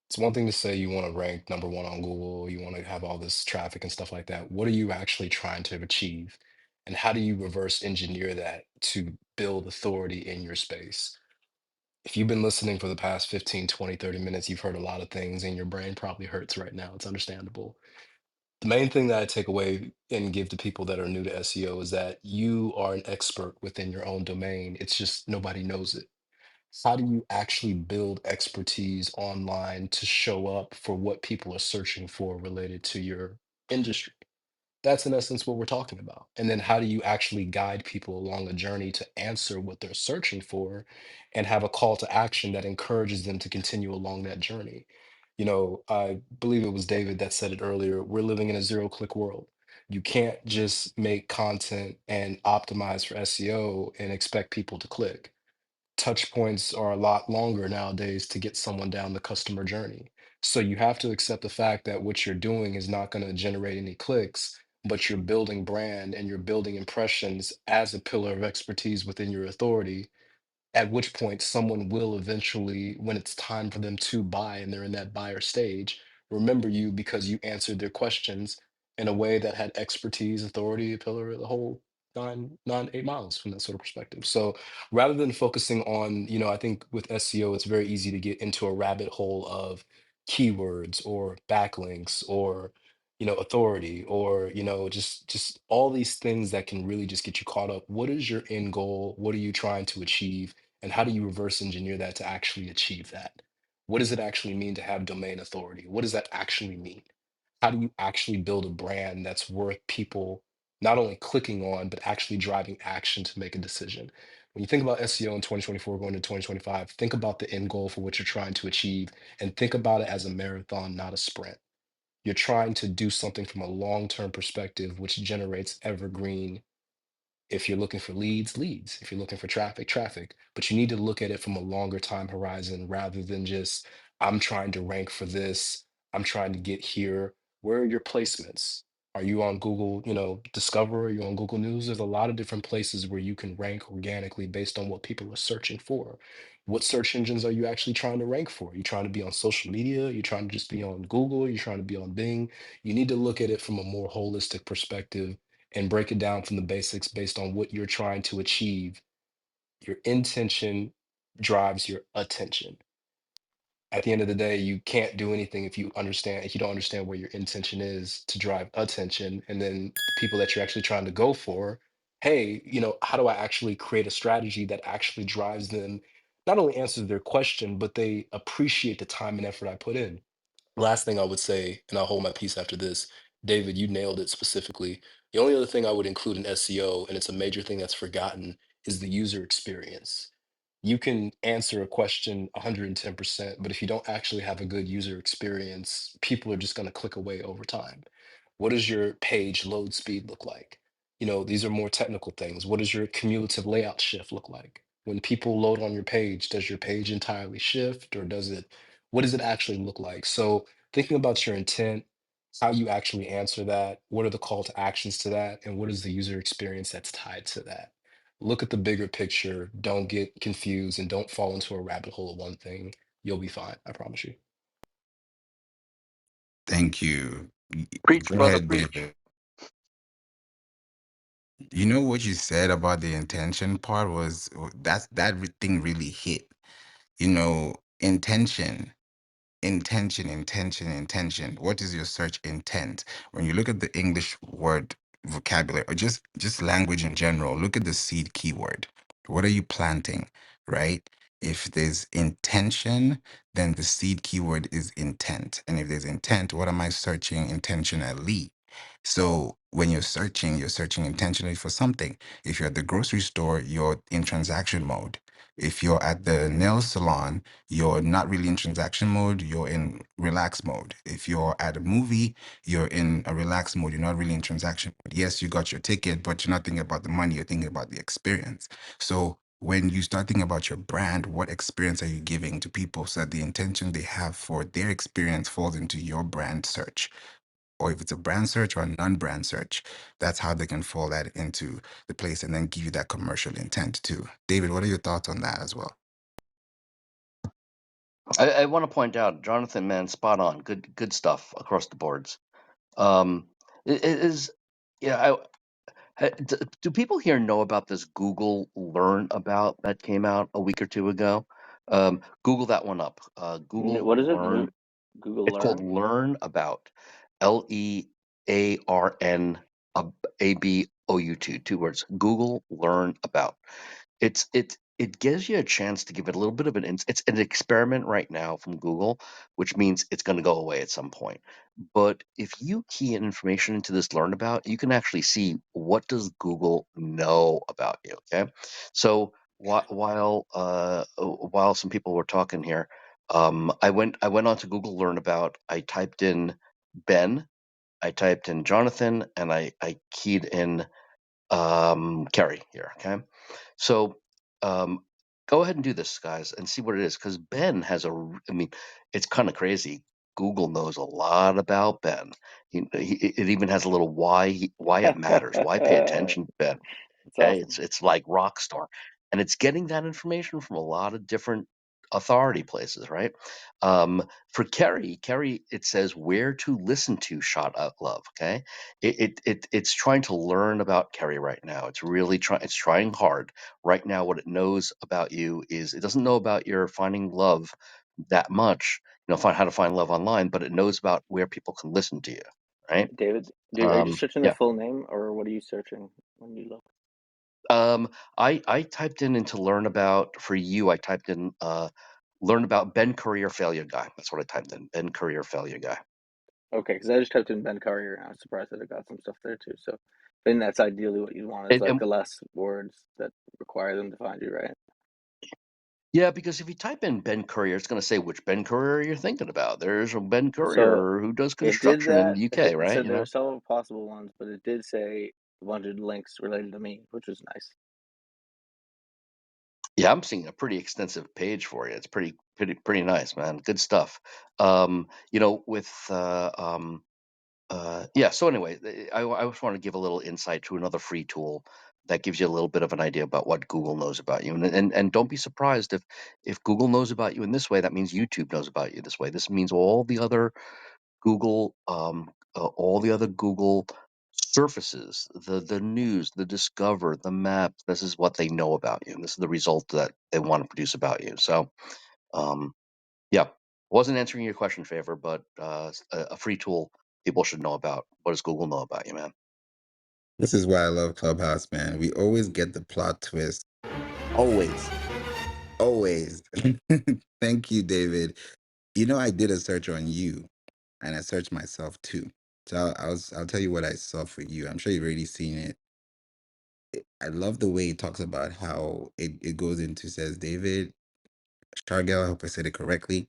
F: It's one thing to say you want to rank number one on Google, you want to have all this traffic and stuff like that. What are you actually trying to achieve? And how do you reverse engineer that to build authority in your space? If you've been listening for the past 15, 20, 30 minutes, you've heard a lot of things and your brain probably hurts right now. It's understandable. The main thing that I take away and give to people that are new to SEO is that you are an expert within your own domain. It's just nobody knows it. How do you actually build expertise online to show up for what people are searching for related to your industry? That's in essence what we're talking about. And then how do you actually guide people along a journey to answer what they're searching for and have a call to action that encourages them to continue along that journey? I believe it was David that said it earlier. We're living in a zero-click world. You can't just make content and optimize for SEO and expect people to click. Touch points are a lot longer nowadays to get someone down the customer journey. So you have to accept the fact that what you're doing is not going to generate any clicks, but you're building brand and you're building impressions as a pillar of expertise within your authority. at which point someone will eventually, when it's time for them to buy and they're in that buyer stage, remember you because you answered their questions in a way that had expertise, authority, a pillar, the whole 8 miles from that sort of perspective. So rather than focusing on, I think with SEO, it's very easy to get into a rabbit hole of keywords or backlinks or authority or just all these things that can really just get you caught up. What is your end goal? What are you trying to achieve? And how do you reverse engineer that to actually achieve that? What does it actually mean to have domain authority? What does that actually mean? How do you actually build a brand that's worth people not only clicking on, but actually driving action to make a decision? When you think about SEO in 2024 going to 2025, think about the end goal for what you're trying to achieve and think about it as a marathon, not a sprint. You're trying to do something from a long-term perspective, which generates evergreen. If you're looking for leads, leads. If you're looking for traffic, traffic. But you need to look at it from a longer time horizon rather than just, I'm trying to rank for this, I'm trying to get here. Where are your placements? Are you on Google, Discover? Are you on Google News? There's a lot of different places where you can rank organically based on what people are searching for. What search engines are you actually trying to rank for? Are you trying to be on social media? You're trying to just be on Google? You're trying to be on Bing? You need to look at it from a more holistic perspective and break it down from the basics based on what you're trying to achieve. Your intention drives your attention. At the end of the day, you can't do anything if you don't understand where your intention is to drive attention. And then the people that you're actually trying to go for, hey, how do I actually create a strategy that actually drives them, not only answers their question, but they appreciate the time and effort I put in. Last thing I would say, and I'll hold my peace after this, David, you nailed it specifically. The only other thing I would include in SEO, and it's a major thing that's forgotten, is the user experience. You can answer a question 110%, but if you don't actually have a good user experience, people are just going to click away over time. What does your page load speed look like? These are more technical things. What does your cumulative layout shift look like? When people load on your page, does your page entirely shift or what does it actually look like? So thinking about your intent, how you actually answer that, what are the call to actions to that, and what is the user experience that's tied to that? Look at the bigger picture. Don't get confused and don't fall into a rabbit hole of one thing. You'll be fine. I promise you.
A: Thank you.
G: Preach,
A: Go
G: brother,
A: ahead,
G: preach.
A: David. You know what you said about the intention part thing really hit. Intention. Intention. What is your search intent? When you look at the English word vocabulary or just language in general, look at the seed keyword. What are you planting, right? If there's intention, then the seed keyword is intent. And if there's intent, what am I searching intentionally? So when you're searching intentionally for something. If you're at the grocery store, you're in transaction mode. If you're at the nail salon, you're not really in transaction mode, you're in relax mode. If you're at a movie, you're in a relaxed mode, you're not really in transaction mode. Yes, you got your ticket, but you're not thinking about the money, you're thinking about the experience. So when you start thinking about your brand, what experience are you giving to people so that the intention they have for their experience falls into your brand search? Or if it's a brand search or a non-brand search, that's how they can fall that into the place and then give you that commercial intent too. David, what are your thoughts on that as well?
G: I want to point out, Jonathan, man, spot on. Good stuff across the boards. Um, it is, yeah. Do people here know about this Google Learn About that came out a week or two ago? Google that one up. Google
H: What is it?
G: Learn.
H: Google
G: It's called
H: Learn?
G: Learn About. LEARN ABOUT. 2 words. Google Learn About. It gives you a chance to give it a little bit of it's an experiment right now from Google, which means it's going to go away at some point. But if you key in information into this Learn About, you can actually see what does Google know about you. Okay, so while some people were talking here, I went on to Google Learn About. I typed in Ben, I typed in Jonathan, and I keyed in Kerry here. Okay, so um, go ahead and do this, guys, and see what it is. Because Ben has I mean, it's kind of crazy. Google knows a lot about Ben. It even has a little why it matters. Why pay attention to Ben?
H: That's
G: Okay,
H: awesome.
G: it's like Rockstar. and it's getting that information from a lot of different authority places, right? For Kerry, it says where to listen to Shot Out Love. Okay, it's trying to learn about Kerry right now. It's really trying hard right now. What it knows about you is it doesn't know about your finding love that much. Find how to find love online, but it knows about where people can listen to you, right?
H: David, are you just searching the
G: Yeah.
H: full name, or what are you searching when you look?
G: I typed into learn about for you. I typed in learn about Ben Courier failure guy. That's what I typed in. Ben Courier failure guy.
H: Okay, because I just typed in Ben Carrier, and I was surprised that it got some stuff there too. So, I think that's ideally what you want, is
G: And,
H: like
G: and
H: the less words that require them to find you, right?
G: yeah, because if you type in Ben Courier, it's going to say which Ben Courier you're thinking about. There's a Ben
H: So
G: Courier who does
H: it did
G: construction in
H: that.
G: the UK,
H: It
G: right?
H: said there were several possible ones, but it did say a bunch of links related to me, which was nice.
G: Yeah, I'm seeing a pretty extensive page for you. It's pretty nice, man. Good stuff. With yeah. So anyway, I just want to give a little insight to another free tool that gives you a little bit of an idea about what Google knows about you, and don't be surprised if Google knows about you in this way. That means YouTube knows about you this way. This means all the other Google surfaces, the news, the discover, the map. This is what they know about you, and this is the result that they want to produce about you. So, um, yeah, wasn't answering your question, Favor, but a free tool people should know about. What does Google know about you, man?
A: This is why I love Clubhouse, man. We always get the plot twist. Always. Always. Thank you, David. I did a search on you and I searched myself too. So I'll tell you what I saw for you. I'm sure you've already seen it. I love the way it talks about how it goes into says David Shargel, I hope I said it correctly,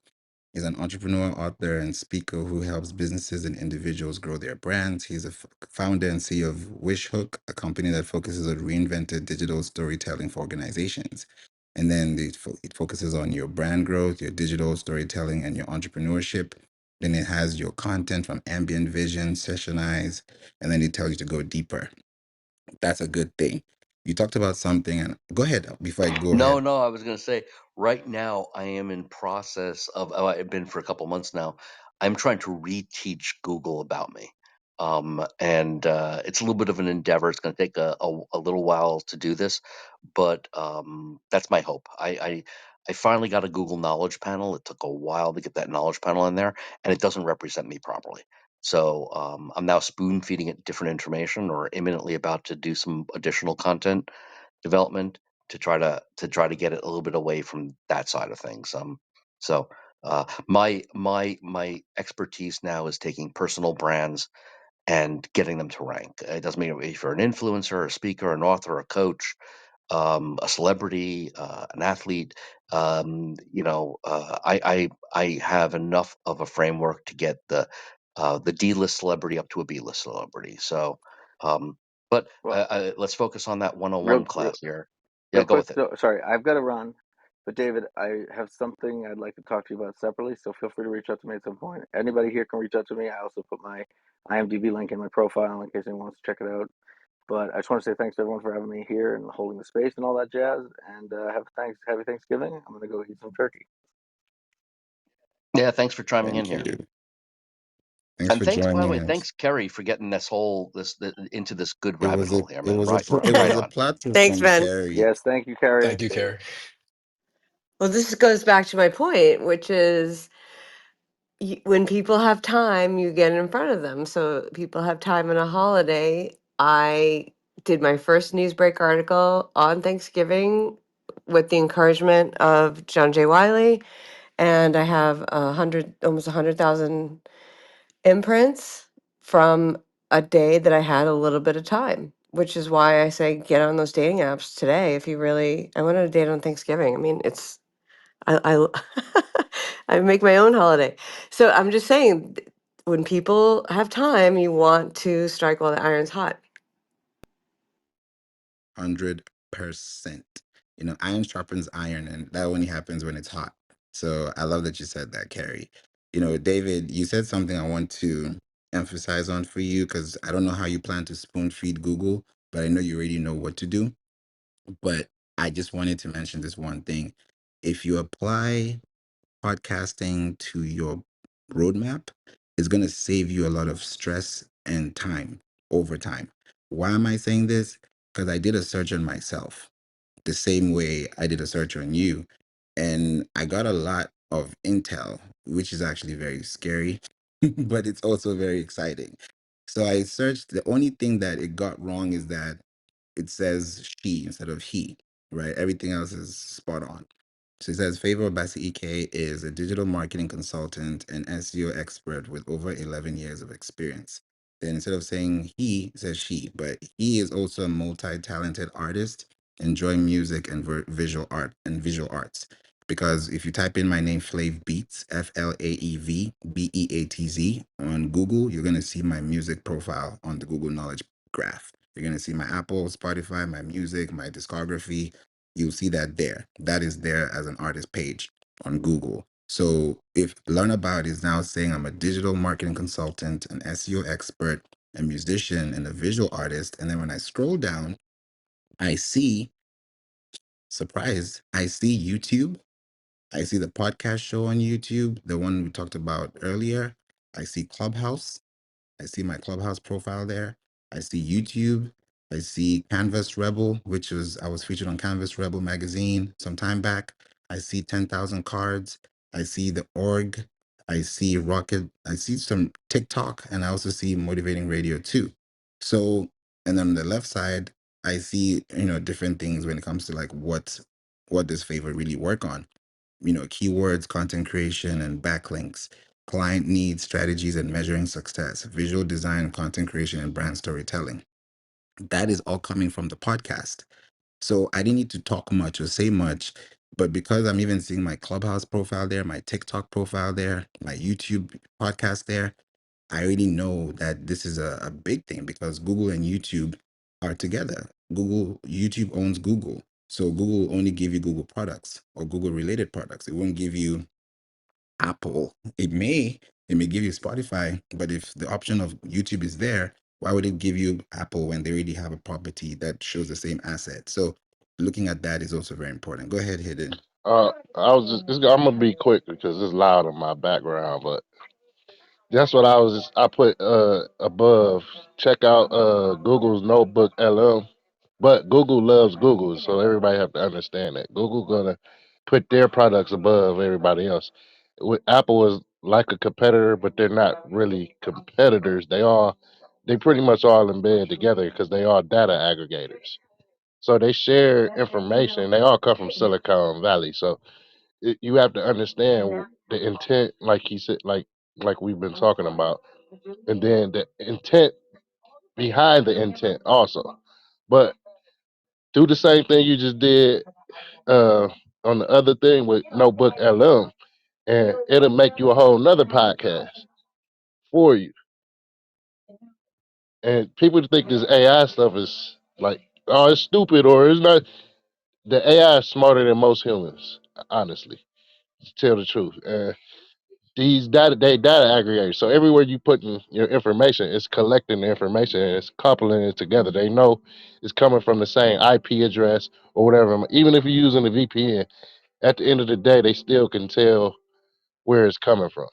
A: is an entrepreneur, author, and speaker who helps businesses and individuals grow their brands. He's a founder and CEO of Wishhook, a company that focuses on reinvented digital storytelling for organizations. And then it focuses on your brand growth, your digital storytelling, and your entrepreneurship. Then it has your content from ambient vision, sessionize, and then it tells you to go deeper. That's a good thing. You talked about something, and go ahead before I go
G: No,
A: ahead.
G: no, I was going to say right now I am in process of, I've been for a couple months now. I'm trying to reteach Google about me. And it's a little bit of an endeavor. It's going to take a little while to do this, but that's my hope. I finally got a Google Knowledge Panel. It took a while to get that Knowledge Panel in there, and it doesn't represent me properly. So I'm now spoon feeding it different information, or imminently about to do some additional content development to try to get it a little bit away from that side of things. So my expertise now is taking personal brands and getting them to rank. It doesn't mean if you're an influencer, a speaker, an author, a coach, a celebrity, an athlete. I have enough of a framework to get the D-list celebrity up to a B-list celebrity. So, um, but
H: Well,
G: let's focus on that
H: real,
G: 101
H: real,
G: class here. Yeah,
H: real
G: go
H: quick.
G: with it.
H: So, sorry, I've got to run. But David, I have something I'd like to talk to you about separately. So feel free to reach out to me at some point. Anybody here can reach out to me. I also put my IMDb link in my profile in case anyone wants to check it out. But I just want to say thanks to everyone for having me here and holding the space and all that jazz. And happy Thanksgiving. I'm gonna go eat some turkey.
G: Yeah, thanks for chiming in
A: Thank
G: here.
A: you. Thanks
G: And
A: for
G: thanks, by the
A: joining
G: way,
A: us.
G: thanks Kerry for getting this into this good
A: It
G: rabbit
A: was a
G: hole here,
A: it
G: man.
A: was a
G: Right,
A: it
G: right
A: was a
G: on.
A: plot twist
B: Thanks,
A: from
B: Ben.
A: Carrie.
H: Yes, thank you, Carrie
F: Thank
H: and
F: you,
H: David.
F: Carrie.
B: Well, this goes back to my point, which is when people have time, you get in front of them. So people have time on a holiday. I did my first newsbreak article on Thanksgiving with the encouragement of John J. Wiley, and I have almost 100,000 imprints from a day that I had a little bit of time. Which is why I say get on those dating apps today. If you really, I went on a date on Thanksgiving. I mean, I I make my own holiday. So I'm just saying, when people have time, you want to strike while the iron's hot.
A: 100%. Iron sharpens iron, and that only happens when it's hot. So I love that you said that, Carrie. David, you said something I want to emphasize on for you because I don't know how you plan to spoon feed Google, but I know you already know what to do. But I just wanted to mention this one thing. If you apply podcasting to your roadmap, it's going to save you a lot of stress and time over time. Why am I saying this? Because I did a search on myself the same way I did a search on you. And I got a lot of intel, which is actually very scary, but it's also very exciting. So I searched. The only thing that it got wrong is that it says she instead of he, right? Everything else is spot on. So it says Favour Obasi-ike is a digital marketing consultant and SEO expert with over 11 years of experience. Then instead of saying he, it says she, but he is also a multi-talented artist, enjoying music and visual arts. Because if you type in my name, Flav Beats, FLAEV BEATZ on Google, you're gonna see my music profile on the Google Knowledge Graph. You're gonna see my Apple, Spotify, my music, my discography. You'll see that there. That is there as an artist page on Google. So if Learn About is now saying I'm a digital marketing consultant, an SEO expert, a musician, and a visual artist, and then when I scroll down, I see, surprise, I see YouTube. I see the podcast show on YouTube, the one we talked about earlier. I see Clubhouse. I see my Clubhouse profile there. I see YouTube. I see Canvas Rebel, which was I was featured on Canvas Rebel magazine some time back. I see 10,000 cards. I see the org. I see Rocket. I see some TikTok, and I also see Motivating Radio too. So, and then on the left side, I see different things when it comes to like what does Favor really work on, keywords, content creation, and backlinks, client needs, strategies, and measuring success, visual design, content creation, and brand storytelling. That is all coming from the podcast. So I didn't need to talk much or say much, but because I'm even seeing my Clubhouse profile there, my TikTok profile there, my YouTube podcast there, I already know that this is a big thing because Google and YouTube are together. YouTube owns Google. So Google will only give you Google products or Google related products. It won't give you Apple. It may give you Spotify, but if the option of YouTube is there, why would it give you Apple when they already have a property that shows the same asset? So looking at that is also very important. Go ahead, Hidden.
I: I'm gonna be quick because it's loud in my background, but that's what I put above. Check out Google's Notebook LM. But Google loves Google, so everybody have to understand that. Google gonna put their products above everybody else. With Apple is like a competitor, but they're not really competitors. They pretty much all in bed together because they are data aggregators. So they share information. They all come from Silicon Valley. So you have to understand the intent, like he said, like we've been talking about, and then the intent behind the intent also. But do the same thing you just did uh, on the other thing with Notebook LM, and it'll make you a whole nother podcast for you. And people think this AI stuff is like, oh, it's stupid or it's not. The AI is smarter than most humans, honestly, to tell the truth. These data aggregators. So everywhere you put in your information, it's collecting the information and it's coupling it together. They know it's coming from the same IP address or whatever. Even if you're using a VPN, at the end of the day, they still can tell where it's coming from.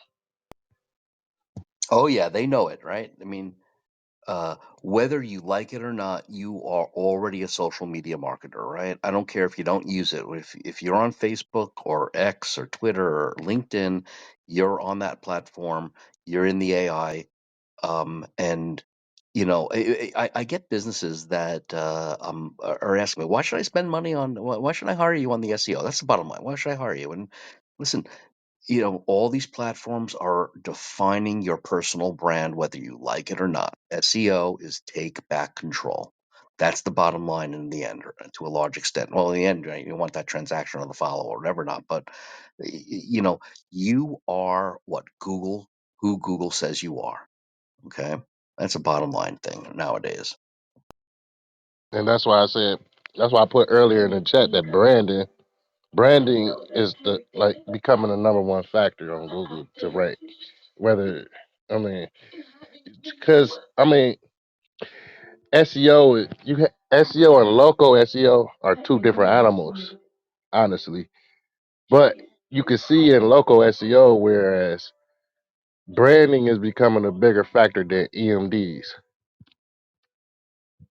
G: Oh yeah, they know it, right? I mean, whether you like it or not, you are already a social media marketer, right? I don't care if you don't use it. If you're on Facebook or X or Twitter or LinkedIn, you're on that platform. You're in the AI, and I get businesses that are asking me, why should I spend money on? Why should I hire you on the SEO? That's the bottom line. Why should I hire you? And listen, all these platforms are defining your personal brand, whether you like it or not. SEO is take back control. That's the bottom line in the end, or to a large extent. Well, in the end, right, you want that transaction or the follow or whatever not, but you are who Google says you are. Okay, that's a bottom line thing nowadays.
I: And that's why I put earlier in the chat that branding is the like becoming the number one factor on Google to rank. Whether I mean, because SEO, SEO and local SEO are two different animals, honestly. But you can see in local SEO, whereas branding is becoming a bigger factor than EMDs,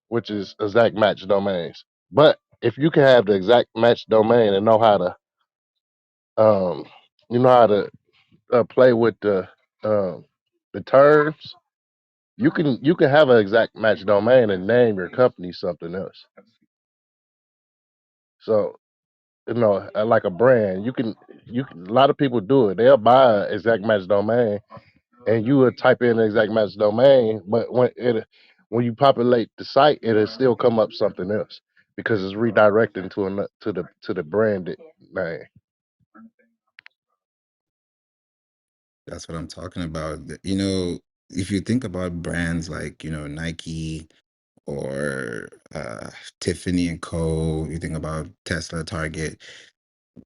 I: which is exact match domains. But if you can have the exact match domain and know how to, um, you know how to play with the terms, you can have an exact match domain and name your company something else. So like a brand, you can a lot of people do it. They'll buy an exact match domain, and you would type in the exact match domain, but when you populate the site, it'll still come up something else because it's redirecting to the branded name.
A: That's what I'm talking about. If you think about brands like, Nike or Tiffany and Co., you think about Tesla, Target,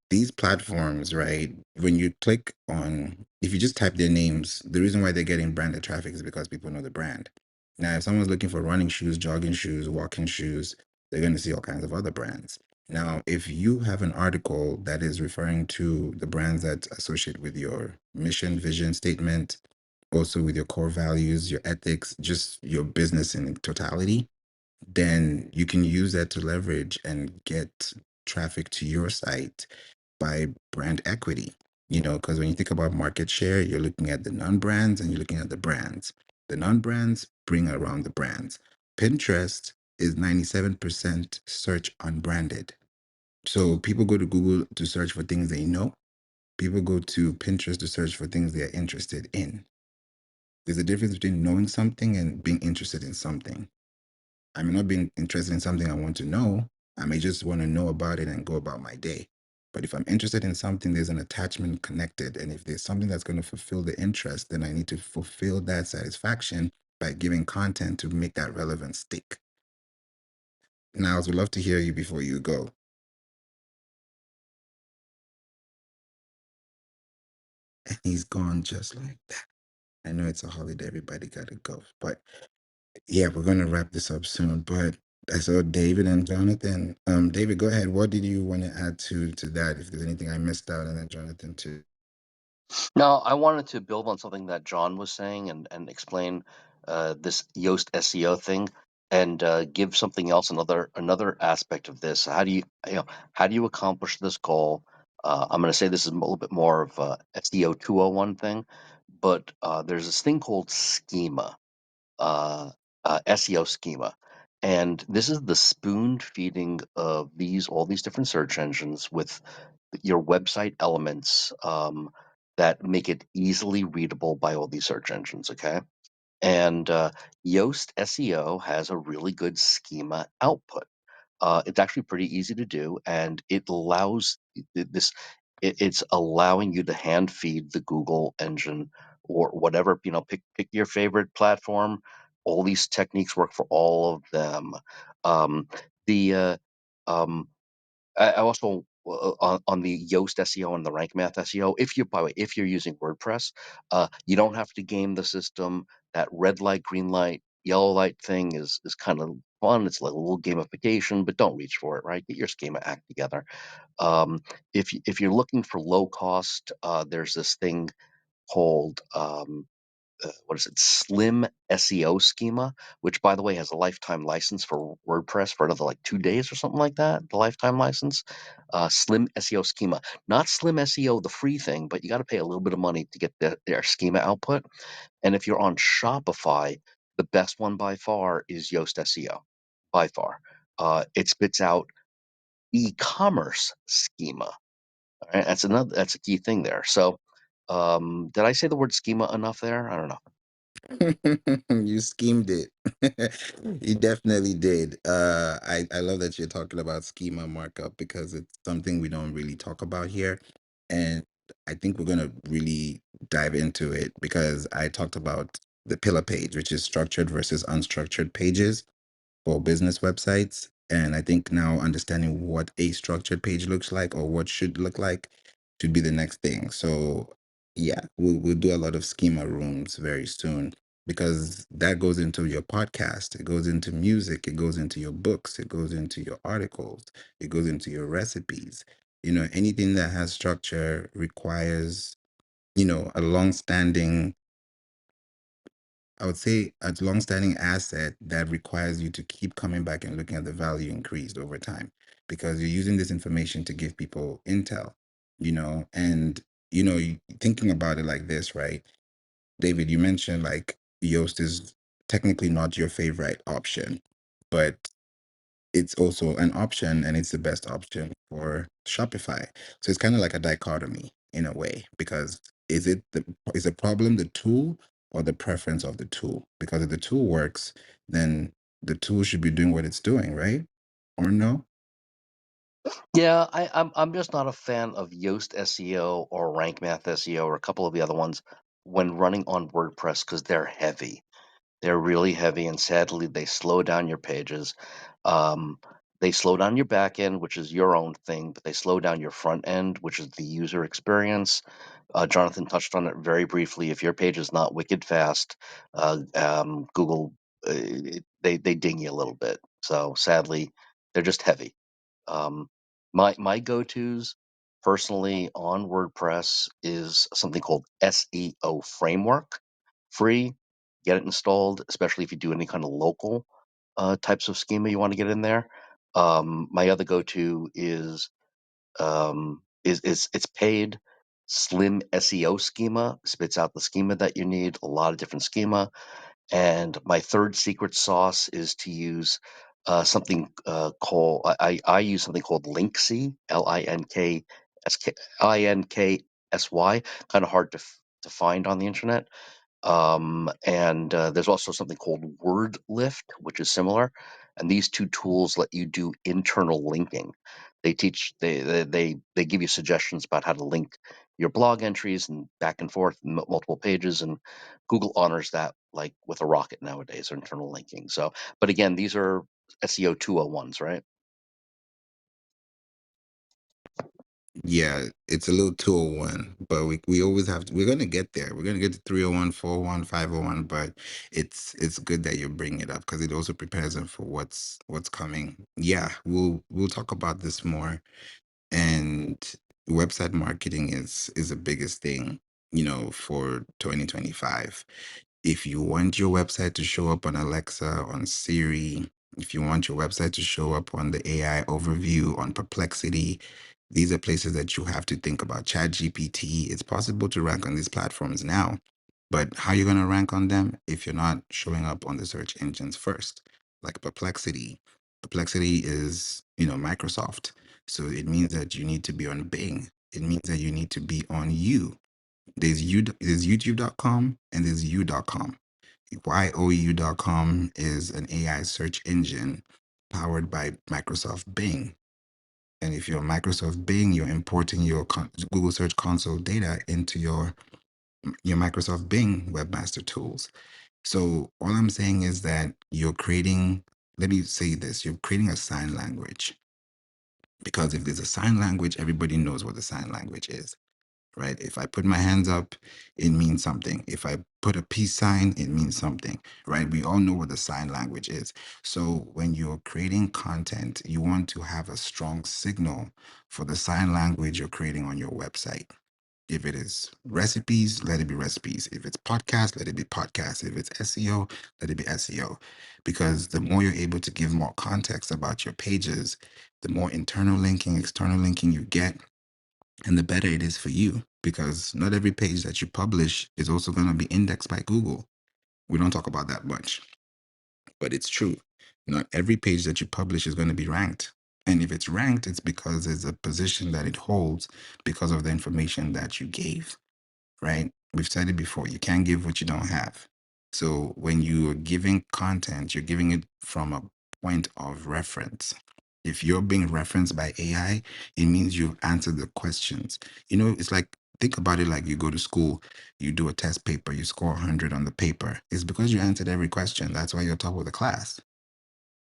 A: these platforms, right? When you click on, if you just type their names, the reason why they're getting branded traffic is because people know the brand. Now, if someone's looking for running shoes, jogging shoes, walking shoes, they're going to see all kinds of other brands. Now, if you have an article that is referring to the brands that associate with your mission, vision, statement, also with your core values, your ethics, just your business in totality, then you can use that to leverage and get traffic to your site by brand equity. Because when you think about market share, you're looking at the non-brands and you're looking at the brands. The non-brands bring around the brands. Pinterest is 97% search unbranded. So people go to Google to search for things they know. People go to Pinterest to search for things they're interested in. There's a difference between knowing something and being interested in something. I may not be interested in something I want to know. I may just want to know about it and go about my day. But if I'm interested in something, there's an attachment connected. And if there's something that's going to fulfill the interest, then I need to fulfill that satisfaction by giving content to make that relevant stick. Now, I would love to hear you before you go. And he's gone just like that. I know it's a holiday, everybody got to go. But yeah, we're going to wrap this up soon. But I saw David and Jonathan. David, go ahead. What did you want to add to that? If there's anything I missed out, and then Jonathan too.
G: Now, I wanted to build on something that John was saying and explain this Yoast SEO thing and give something else, another aspect of this. How do you accomplish this goal? I'm going to say this is a little bit more of a SEO 201 thing, but there's this thing called Schema, SEO Schema. And this is the spoon feeding of all these different search engines with your website elements that make it easily readable by all these search engines. Okay. And Yoast SEO has a really good schema output. It's actually pretty easy to do, and it allows this. It's allowing you to hand feed the Google engine or whatever. Pick your favorite platform. All these techniques work for all of them. Um, the um, I also on the Yoast SEO and the Rank Math SEO. By the way, if you're using WordPress, you don't have to game the system. That red light, green light, yellow light thing is kind of fun. It's like a little gamification, but don't reach for it. Right? Get your schema act together. Um, if you're looking for low cost, there's this thing called what is it? Slim SEO Schema, which by the way has a lifetime license for WordPress for another like 2 days or something like that. The lifetime license, Slim SEO Schema, not Slim SEO, the free thing, but you got to pay a little bit of money to get their schema output. And if you're on Shopify, the best one by far is Yoast SEO, by far. It spits out e-commerce schema. All right? That's a key thing there. So, did I say the word schema enough there? I don't know.
A: You schemed it. You definitely did. I love that you're talking about schema markup because it's something we don't really talk about here. And I think we're going to really dive into it because I talked about the pillar page, which is structured versus unstructured pages for business websites. And I think now understanding what a structured page looks like or what should look like should be the next thing. So yeah, we'll do a lot of schema rooms very soon. because that goes into your podcast, it goes into music, it goes into your books, it goes into your articles, it goes into your recipes. Anything that has structure requires, a long-standing, I would say, a long-standing asset that requires you to keep coming back and looking at the value increased over time, because you're using this information to give people intel, and thinking about it like this, right? David, you mentioned like Yoast is technically not your favorite option, but it's also an option and it's the best option for Shopify. So it's kind of like a dichotomy in a way, because is the problem the tool or the preference of the tool? Because if the tool works, then the tool should be doing what it's doing, right? Or no?
G: Yeah, I'm just not a fan of Yoast SEO or Rank Math SEO or a couple of the other ones when running on WordPress because they're heavy. They're really heavy, and sadly, they slow down your pages. Um, they slow down your back end, which is your own thing, but they slow down your front end, which is the user experience. Jonathan touched on it very briefly. If your page is not wicked fast, Google they ding you a little bit. So sadly, they're just heavy. My go tos personally on WordPress is something called SEO Framework, free. Get it installed, especially if you do any kind of local types of schema you want to get in there. My other go to is it's paid. Slim SEO schema spits out the schema that you need. A lot of different schema. And my third secret sauce is to use something called I use something called Linksy, Linksy, kind of hard to find on the internet. And there's also something called Word Lift, which is similar. And these two tools let you do internal linking. They give you suggestions about how to link your blog entries and back and forth multiple pages, and Google honors that like with a rocket nowadays, or internal linking. So, but again, these are SEO 201s, right?
A: Yeah, it's a little 201, but we always have to, we're going to get there. We're going to get to 301, 401, 501, but it's good that you bring it up because it also prepares them for what's coming. Yeah, we'll talk about this more. And website marketing is the biggest thing, for 2025. If you want your website to show up on Alexa, on Siri, if you want your website to show up on the AI overview, on Perplexity, these are places that you have to think about. ChatGPT, it's possible to rank on these platforms now, but how are you going to rank on them if you're not showing up on the search engines first? Like Perplexity. Perplexity is, Microsoft. So it means that you need to be on Bing. It means that you need to be on there's youtube.com and there's you.com. YOU.com is an AI search engine powered by Microsoft Bing. And if you're Microsoft Bing, you're importing your Google Search Console data into your Microsoft Bing Webmaster tools. So all I'm saying is that you're creating, let me say this, you're creating a sign language. Because if there's a sign language, everybody knows what the sign language is, right? If I put my hands up, it means something. If I put a peace sign, it means something, right? We all know what the sign language is. So when you're creating content, you want to have a strong signal for the sign language you're creating on your website. If it is recipes, let it be recipes. If it's podcast, let it be podcast. If it's SEO, let it be SEO. Because the more you're able to give more context about your pages, the more internal linking, external linking you get, and the better it is for you. Because not every page that you publish is also going to be indexed by Google. We don't talk about that much, but it's true. Not every page that you publish is going to be ranked. And if it's ranked, it's because there's a position that it holds because of the information that you gave, right? We've said it before. You can't give what you don't have. So when you're giving content, you're giving it from a point of reference. If you're being referenced by AI, it means you've answered the questions. It's like, think about it like you go to school, you do a test paper, you score 100 on the paper. It's because you answered every question. That's why you're top of the class.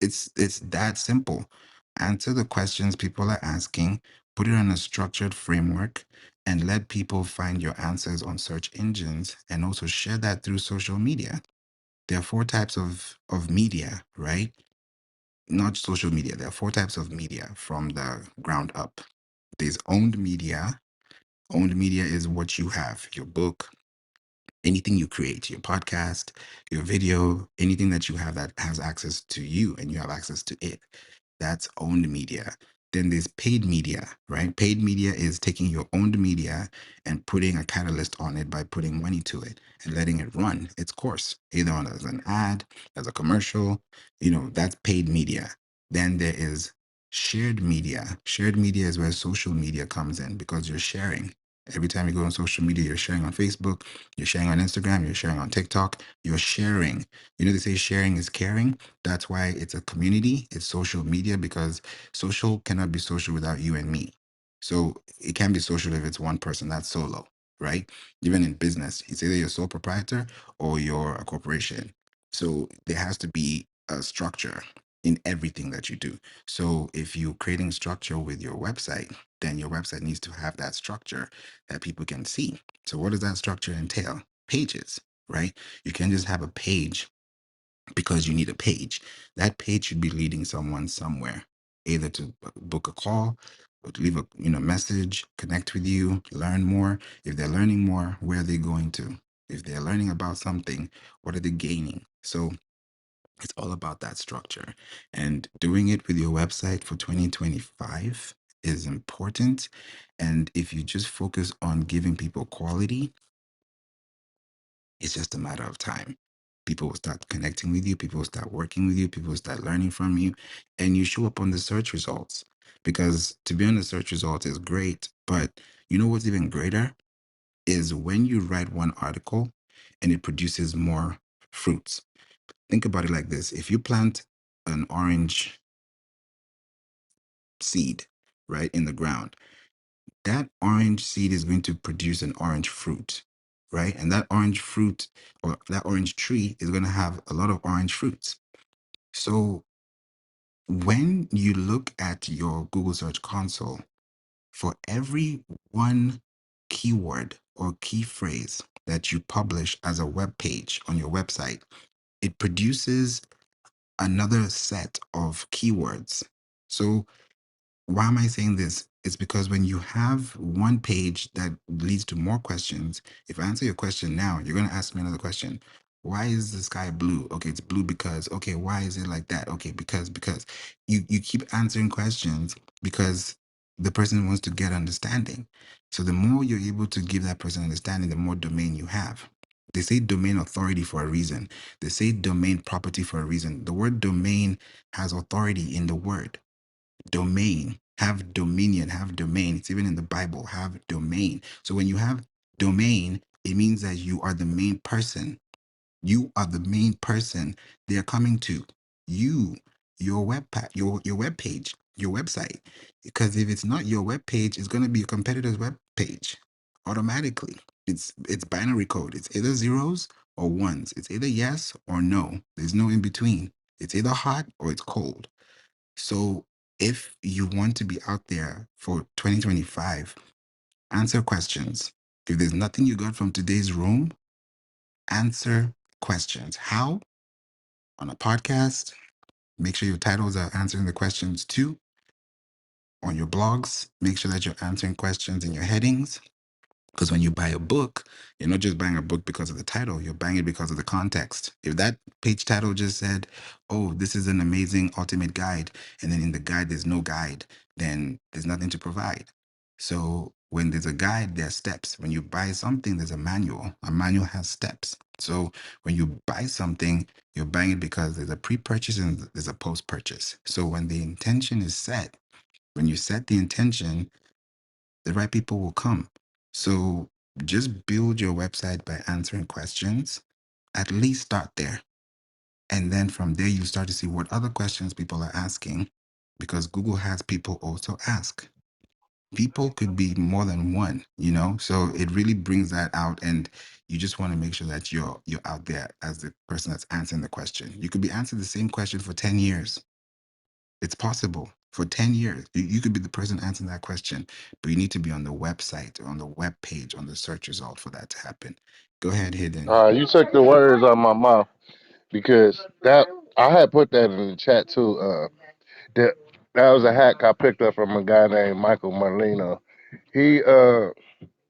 A: It's that simple. Answer the questions people are asking, put it on a structured framework, and let people find your answers on search engines, and also share that through social media. There are four types of media, right? Not social media. There are four types of media from the ground up. There's owned media. Owned media is what you have, your book, anything you create, your podcast, your video, anything that you have that has access to you and you have access to it. That's owned media. Then there's paid media, right? Paid media is taking your owned media and putting a catalyst on it by putting money to it and letting it run its course, either on as an ad, as a commercial, that's paid media. Then there is shared media. Shared media is where social media comes in because you're sharing. Every time you go on social media, you're sharing on Facebook, you're sharing on Instagram, you're sharing on TikTok, you're sharing. They say sharing is caring. That's why it's a community, it's social media, because social cannot be social without you and me. So it can be social if it's one person, that's solo, right? Even in business, it's either you're a sole proprietor or you're a corporation. So there has to be a structure in everything that you do. So if you're creating structure with your website, then your website needs to have that structure that people can see. So what does that structure entail? Pages, right? You can't just have a page because you need a page. That page should be leading someone somewhere, either to book a call, or to leave a message, connect with you, learn more. If they're learning more, where are they going to? If they're learning about something, what are they gaining? So it's all about that structure. And doing it with your website for 2025 is important. And if you just focus on giving people quality, it's just a matter of time. People will start connecting with you, people will start working with you, people will start learning from you, and you show up on the search results. Because to be on the search results is great, but you know what's even greater is when you write one article and it produces more fruits. Think about it like this: if you plant an orange seed right in the ground, that orange seed is going to produce an orange fruit, right? And that orange fruit or that orange tree is going to have a lot of orange fruits. So when you look at your Google Search Console, for every one keyword or key phrase that you publish as a web page on your website, it produces another set of keywords. So why am I saying this? It's because when you have one page that leads to more questions, if I answer your question now, you're going to ask me another question. Why is the sky blue? Okay, it's blue because, okay, why is it like that? Okay, because you keep answering questions because the person wants to get understanding. So the more you're able to give that person understanding, the more domain you have. They say domain authority for a reason. They say domain property for a reason. The word domain has authority in the word. Domain, have dominion, have domain. It's even in the Bible, have domain. So when you have domain, it means that you are the main person. You are the main person they're coming to. You, your your web page, your website. Because if it's not your web page, it's going to be a competitor's web page automatically. It's binary code. It's either zeros or ones. It's either yes or no. There's no in between. It's either hot or it's cold. So if you want to be out there for 2025, answer questions. If there's nothing you got from today's room, answer questions. How? On a podcast. Make sure your titles are answering the questions too. On your blogs, make sure that you're answering questions in your headings. Because when you buy a book, you're not just buying a book because of the title, you're buying it because of the context. If that page title just said, oh, this is an amazing ultimate guide, and then in the guide there's no guide, then there's nothing to provide. So when there's a guide, there are steps. When you buy something, there's a manual. A manual has steps. So when you buy something, you're buying it because there's a pre-purchase and there's a post-purchase. So when the intention is set, when you set the intention, the right people will come. So just build your website by answering questions. At least start there. And then from there, you start to see what other questions people are asking because Google has people also ask. People could be more than one. So it really brings that out. And you just want to make sure that you're out there as the person that's answering the question. You could be answering the same question for 10 years. It's possible for 10 years. You could be the person answering that question, but you need to be on the website, on the web page, on the search result for that to happen. Go ahead, Hidden.
I: You took the words out of my mouth. because that I had put that in the chat too. That that was a hack I picked up from a guy named Michael Merlino. He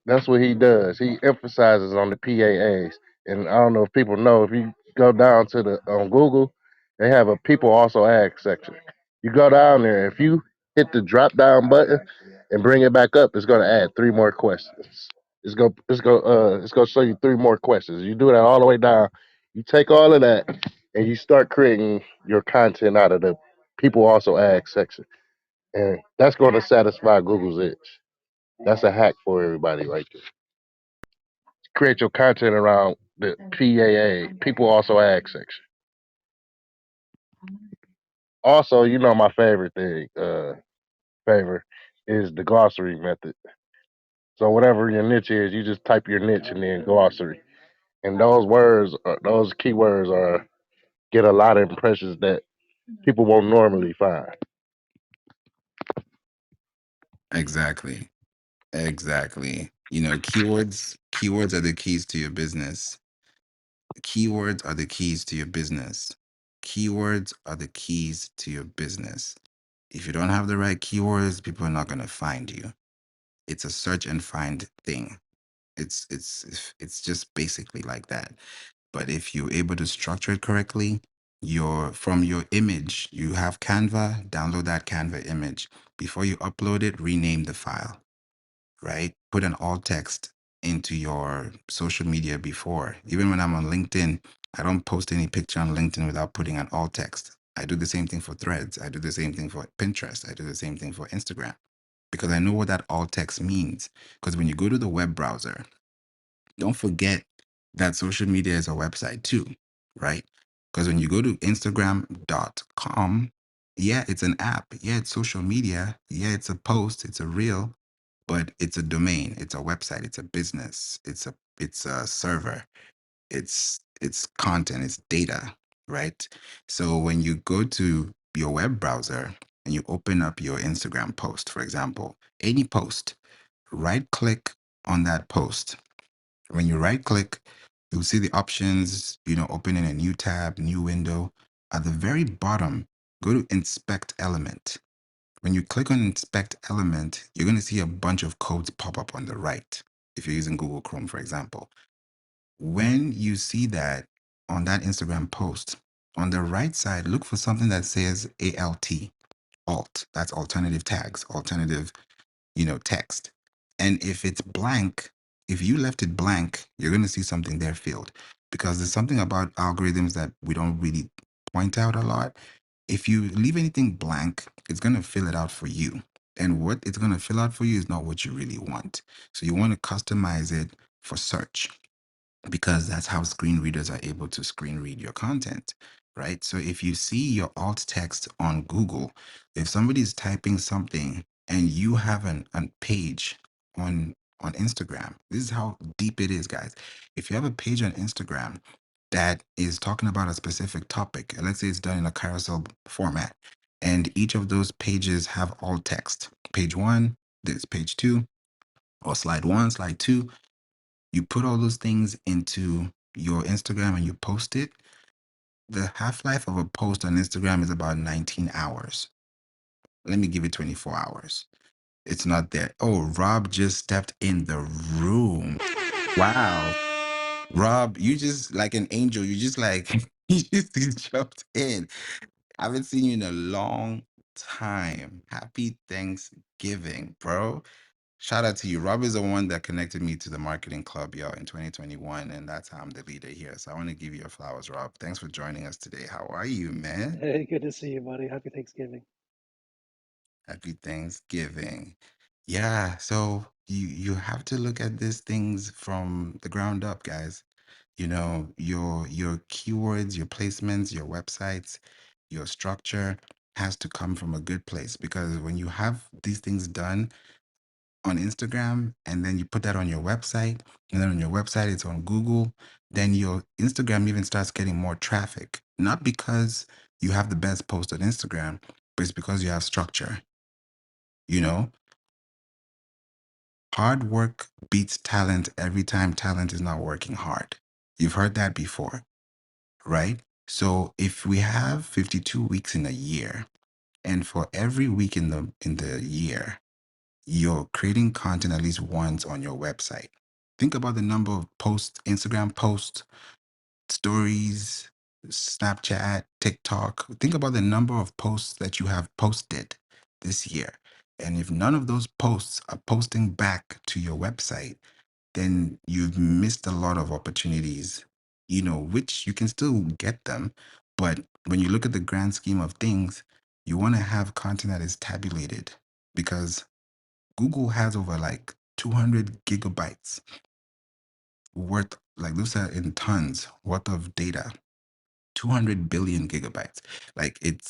I: That's what he does. He emphasizes on the PAAs. And I don't know if people know, if you go down to the on Google, they have a people also ask section. You go down there, if you hit the drop down button and bring it back up, it's gonna add three more questions. It's gonna show you three more questions. You do that all the way down. You take all of that and you start creating your content out of the people also ask section. And that's gonna satisfy Google's itch. That's a hack for everybody right there. Create your content around the PAA, people also ask section. Also, you know my favorite thing, favor, is the glossary method. So whatever your niche is, you just type your niche and then glossary. And those keywords are get a lot of impressions that people won't normally find.
A: Exactly. Exactly. You know, keywords are the keys to your business. Keywords are the keys to your business. Keywords are the keys to your business. If you don't have the right keywords, people are not going to find you. It's a search and find thing. It's just basically like that. But if you're able to structure it correctly, from your image, you have Canva, download that Canva image. Before you upload it, rename the file, right? Put an alt text into your social media before. Even when I'm on LinkedIn, I don't post any picture on LinkedIn without putting an alt text. I do the same thing for Threads. I do the same thing for Pinterest. I do the same thing for Instagram because I know what that alt text means. Because when you go to the web browser, don't forget that social media is a website too, right? Because when you go to Instagram.com, yeah, it's an app. Yeah, it's social media. Yeah, it's a post. It's a reel, but it's a domain. It's a website. It's a business. It's a server. It's content. It's data, right? So when you go to your web browser and you open up your Instagram post, for example, any post, right click on that post. When you right click, you'll see the options, open in a new tab, new window. At the very bottom, go to inspect element. When you click on inspect element, you're going to see a bunch of codes pop up on the right. If you're using Google Chrome, for example, when you see that on that Instagram post, on the right side, look for something that says alt. That's alternative tags, alternative text. And if it's blank, if you left it blank, you're going to see something there filled because there's something about algorithms that we don't really point out a lot. If you leave anything blank, it's going to fill it out for you. And what it's going to fill out for you is not what you really want. So you want to customize it for search because that's how screen readers are able to screen read your content, right? So if you see your alt text on Google, if somebody's typing something and you have a page on Instagram, this is how deep it is, guys. If you have a page on Instagram that is talking about a specific topic, and let's say it's done in a carousel format, and each of those pages have alt text. Page one, this page two, or slide one, slide two, you put all those things into your Instagram and you post it. The half life of a post on Instagram is about 19 hours. Let me give it 24 hours. It's not there. Oh, Rob just stepped in the room. Wow. Rob, you just like an angel. You just like, you just jumped in. I haven't seen you in a long time. Happy Thanksgiving, bro. Shout out to you. Rob is the one that connected me to the marketing club, yo, in 2021. And that's how I'm the leader here. So I want to give you your flowers, Rob. Thanks for joining us today. How are you, man?
J: Hey, good to see you, buddy. Happy Thanksgiving.
A: Happy Thanksgiving. Yeah, so you have to look at these things from the ground up, guys. Your keywords, your placements, your websites, your structure has to come from a good place because when you have these things done on Instagram and then you put that on your website and then on your website it's on Google, then your Instagram even starts getting more traffic. Not because you have the best post on Instagram, but it's because you have structure. You know, hard work beats talent every time talent is not working hard. You've heard that before, right? So if we have 52 weeks in a year, and for every week in the year, you're creating content at least once on your website. Think about the number of posts, Instagram posts, stories, Snapchat, TikTok. Think about the number of posts that you have posted this year. And if none of those posts are posting back to your website, then you've missed a lot of opportunities, which you can still get them. But when you look at the grand scheme of things, you want to have content that is tabulated because Google has over like 200 gigabytes worth, like those are in tons worth of data. 200 billion gigabytes. Like it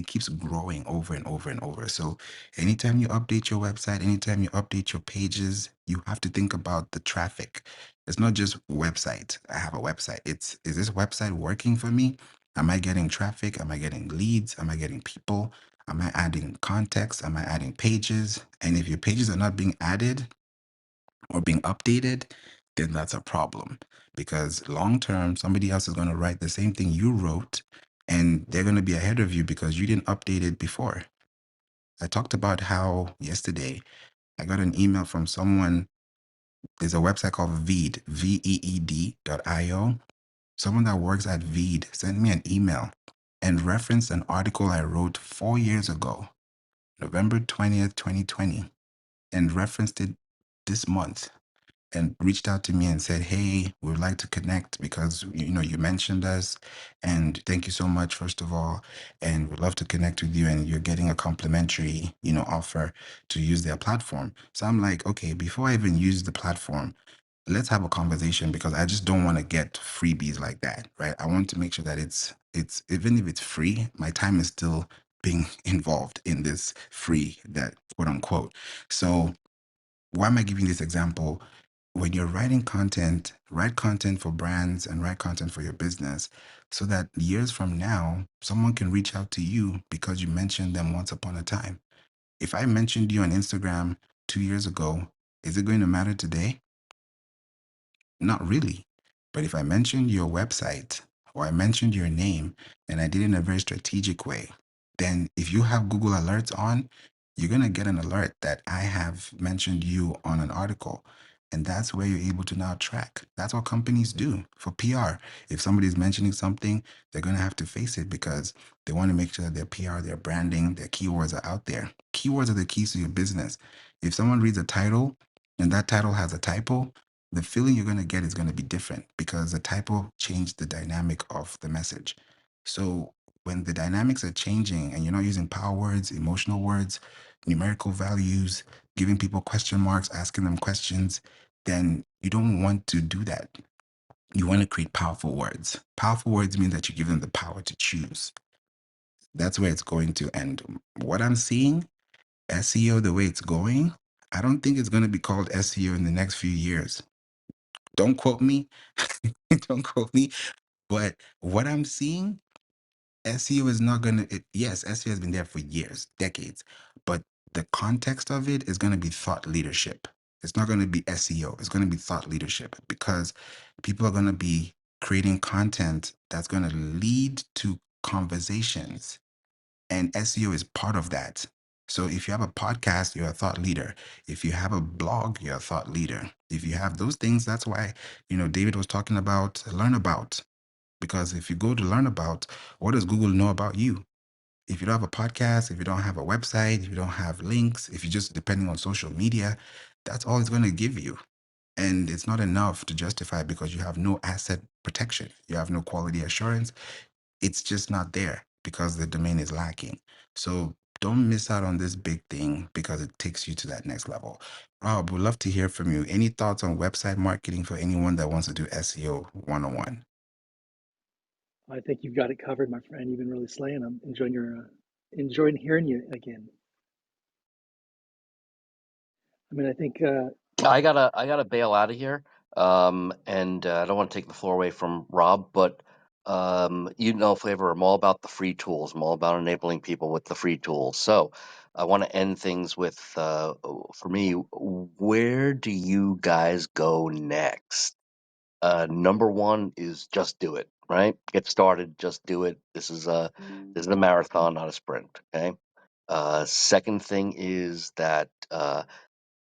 A: keeps growing over and over and over. So anytime you update your website, anytime you update your pages, you have to think about the traffic. It's not just website. I have a website. Is this website working for me? Am I getting traffic? Am I getting leads? Am I getting people? Am I adding context? Am I adding pages? And if your pages are not being added, or being updated, then that's a problem. Because long term, somebody else is going to write the same thing you wrote and they're going to be ahead of you because you didn't update it before. I talked about how yesterday I got an email from someone. There's a website called Veed, VEED.io. Someone that works at Veed sent me an email and referenced an article I wrote 4 years ago, November 20th, 2020, and referenced it this month and reached out to me and said, "Hey, we would like to connect because you mentioned us, and thank you so much first of all, and we'd love to connect with you. And you're getting a complimentary offer to use their platform." So I'm like, okay, before I even use the platform, let's have a conversation because I just don't want to get freebies like that, right? I want to make sure that it's even if it's free, my time is still being involved in this free, that quote unquote. So why am I giving this example? When you're writing content, write content for brands and write content for your business so that years from now, someone can reach out to you because you mentioned them once upon a time. If I mentioned you on Instagram 2 years ago, is it going to matter today? Not really. But if I mentioned your website or I mentioned your name and I did it in a very strategic way, then if you have Google Alerts on, you're going to get an alert that I have mentioned you on an article. And that's where you're able to now track. That's what companies do for PR. If somebody's mentioning something, they're going to have to face it because they want to make sure that their PR, their branding, their keywords are out there. Keywords are the keys to your business. If someone reads a title and that title has a typo, the feeling you're going to get is going to be different because the typo changed the dynamic of the message. So when the dynamics are changing and you're not using power words, emotional words, numerical values, giving people question marks, asking them questions, then you don't want to do that. You want to create powerful words. Powerful words mean that you give them the power to choose. That's where it's going to end. What I'm seeing, SEO, the way it's going, I don't think it's going to be called SEO in the next few years. Don't quote me. Don't quote me. But what I'm seeing, SEO is not going to, yes, SEO has been there for years, decades, but the context of it is going to be thought leadership. It's not going to be SEO. It's going to be thought leadership because people are going to be creating content that's going to lead to conversations, and SEO is part of that. So if you have a podcast, you're a thought leader. If you have a blog, you're a thought leader. If you have those things, that's why, David was talking about learn about. Because if you go to learn about, what does Google know about you? If you don't have a podcast, if you don't have a website, if you don't have links, if you're just depending on social media, that's all it's going to give you. And it's not enough to justify because you have no asset protection. You have no quality assurance. It's just not there because the domain is lacking. So don't miss out on this big thing because it takes you to that next level. Rob, would love to hear from you. Any thoughts on website marketing for anyone that wants to do SEO 101?
J: I think you've got it covered, my friend. You've been really slaying. I'm enjoying enjoying hearing you again. I mean, I think
G: I gotta bail out of here. And I don't want to take the floor away from Rob, but Flavor, I'm all about the free tools. I'm all about enabling people with the free tools. So I want to end things with, for me, where do you guys go next? Number one is just do it. right? Get started, just do it. This is a marathon, not a sprint. Okay. Second thing is that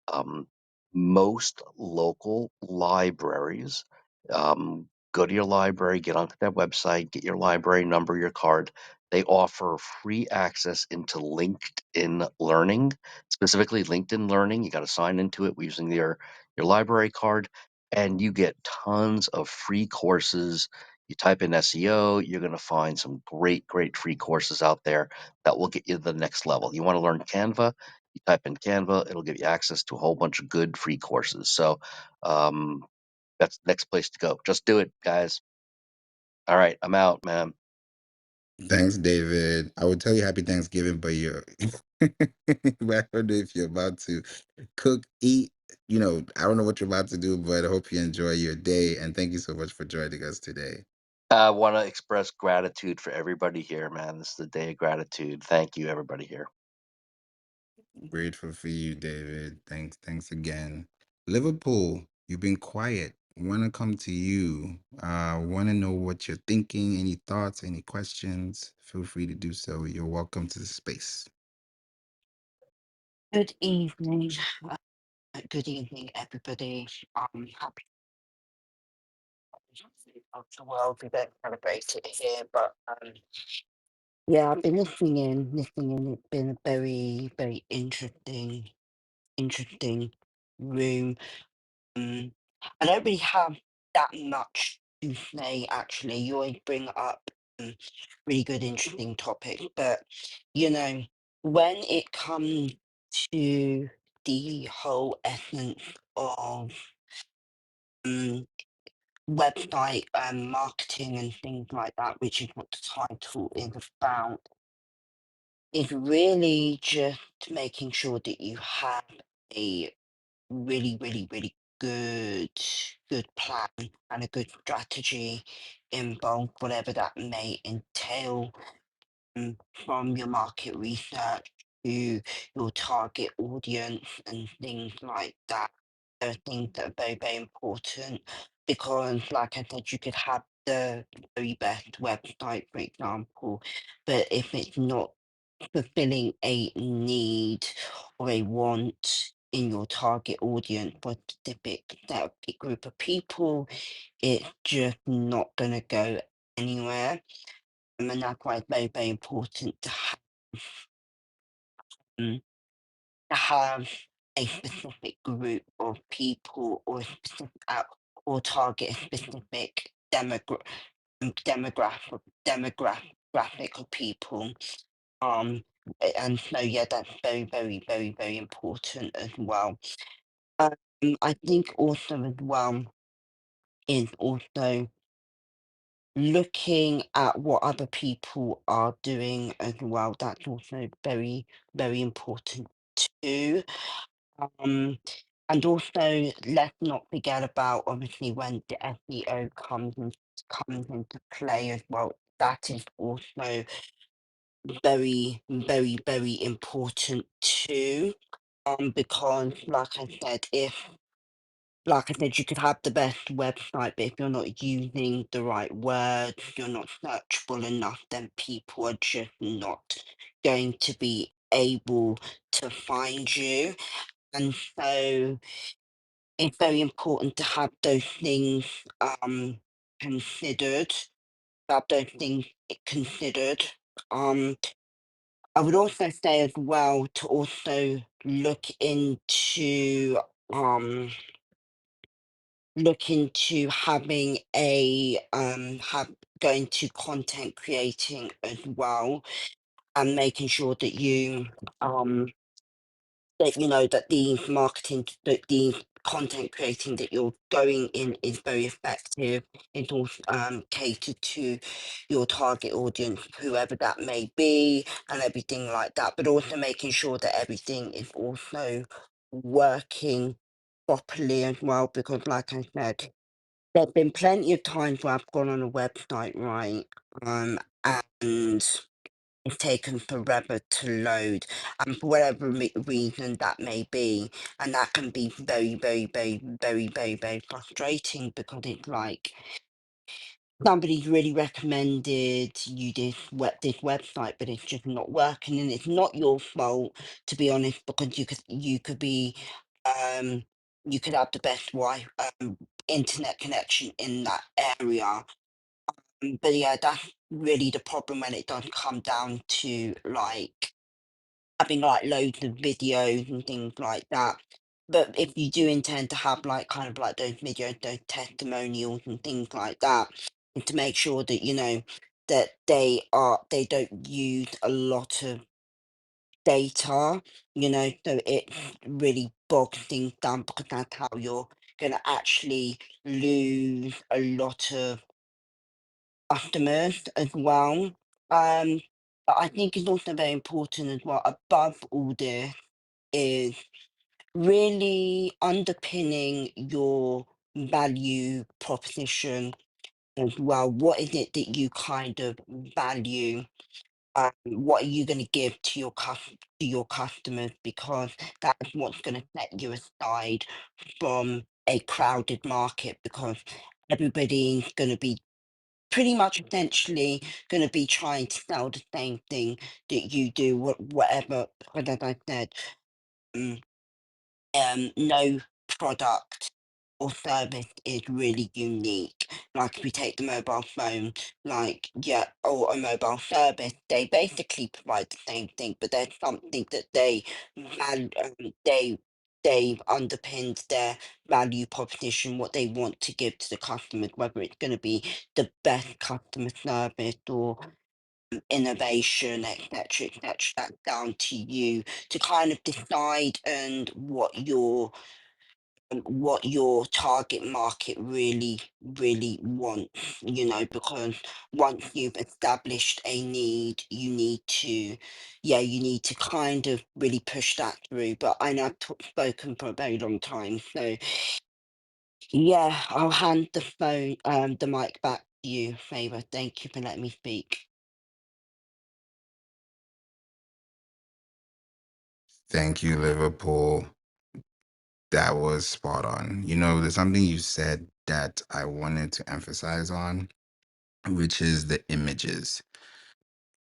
G: um, most local libraries, go to your library, get onto their website, get your library number, your card. They offer free access into LinkedIn Learning, specifically LinkedIn Learning. You got to sign into it using your library card, and you get tons of free courses. You type in SEO, you're going to find some great free courses out there that will get you to the next level. You want to learn Canva? You type in Canva, it'll give you access to a whole bunch of good free courses. So um, that's the next place to go. Just do it, guys. All right, I'm out, man.
A: Thanks, David. I would tell you happy Thanksgiving, but you're but I don't know if you're about to cook, eat. I don't know what you're about to do, but I hope you enjoy your day. And thank you so much for joining us today.
G: I want to express gratitude for everybody here, man. This is the day of gratitude. Thank you, everybody here.
A: Grateful for you, David. Thanks again. Liverpool, you've been quiet. Want to come to you. Want to know what you're thinking. Any thoughts? Any questions? Feel free to do so. You're welcome to the space.
K: Good evening. Good evening, everybody. Happy of the world. We don't celebrate it here, but yeah, I've been listening in. It's been a very interesting room. I don't really have that much to say, actually. You always bring up really good, interesting topics, but when it comes to the whole essence of um, website marketing and things like that, which is what the title is about, is really just making sure that you have a really good plan and a good strategy involved, whatever that may entail, from your market research to your target audience and things like that. There are things that are very important because, like I said, you could have the very best website, for example, but if it's not fulfilling a need or a want in your target audience for a specific group of people, it's just not going to go anywhere. And that's why it's very important um, to have a specific group of people or a specific or target a specific demographic of people. And so yeah, that's very important as well. I think also as well is also looking at what other people are doing as well. That's also very important too. Um, and also let's not forget about obviously when the SEO comes into play as well. That is also very important too. Because like I said, you could have the best website, but if you're not using the right words, you're not searchable enough, then people are just not going to be able to find you. And so it's very important to have those things considered. Have those things considered. I would also say as well to also um look into having a have going to content creating as well, and making sure that that the content creating that you're going in is very effective. It also catered to your target audience, whoever that may be, and everything like that, but also making sure that everything is also working properly as well, because like I said, there've been plenty of times where I've gone on a website, right, and it's taken forever to load, and for whatever reason that may be, and that can be very frustrating, because it's like somebody's really recommended you this website, but it's just not working, and it's not your fault, to be honest, because you could be you could have the best internet connection in that area. But yeah, that's really the problem when it does come down to like having like loads of videos and things like that. But if you do intend to have like kind of like those videos, those testimonials and things like that, and to make sure that you know that they don't use a lot of data, you know, so it really bogs things down, because that's how you're gonna actually lose a lot of customers as well. Um, but I think it's also very important as well, above all this, is really underpinning your value proposition as well. What is it that you kind of value? What are you going to give to your customers? Because that's what's going to set you aside from a crowded market. Because everybody's going to be pretty much essentially going to be trying to sell the same thing that you do, whatever. But as I said, um, no product or service is really unique. Like if we take the mobile phone, like yeah, or a mobile service, they basically provide the same thing, but there's something that they've underpinned their value proposition, what they want to give to the customers, whether it's going to be the best customer service or innovation, etc., etc. That's down to you to kind of decide and what your target market really wants, you know, because once you've established a need, you need to kind of really push that through. But I know I've spoken for a very long time, so yeah, I'll hand the mic back to you, Favour. Thank you for letting me speak.
A: Thank you, Liverpool. That was spot on. You know, there's something you said that I wanted to emphasize on, which is the images.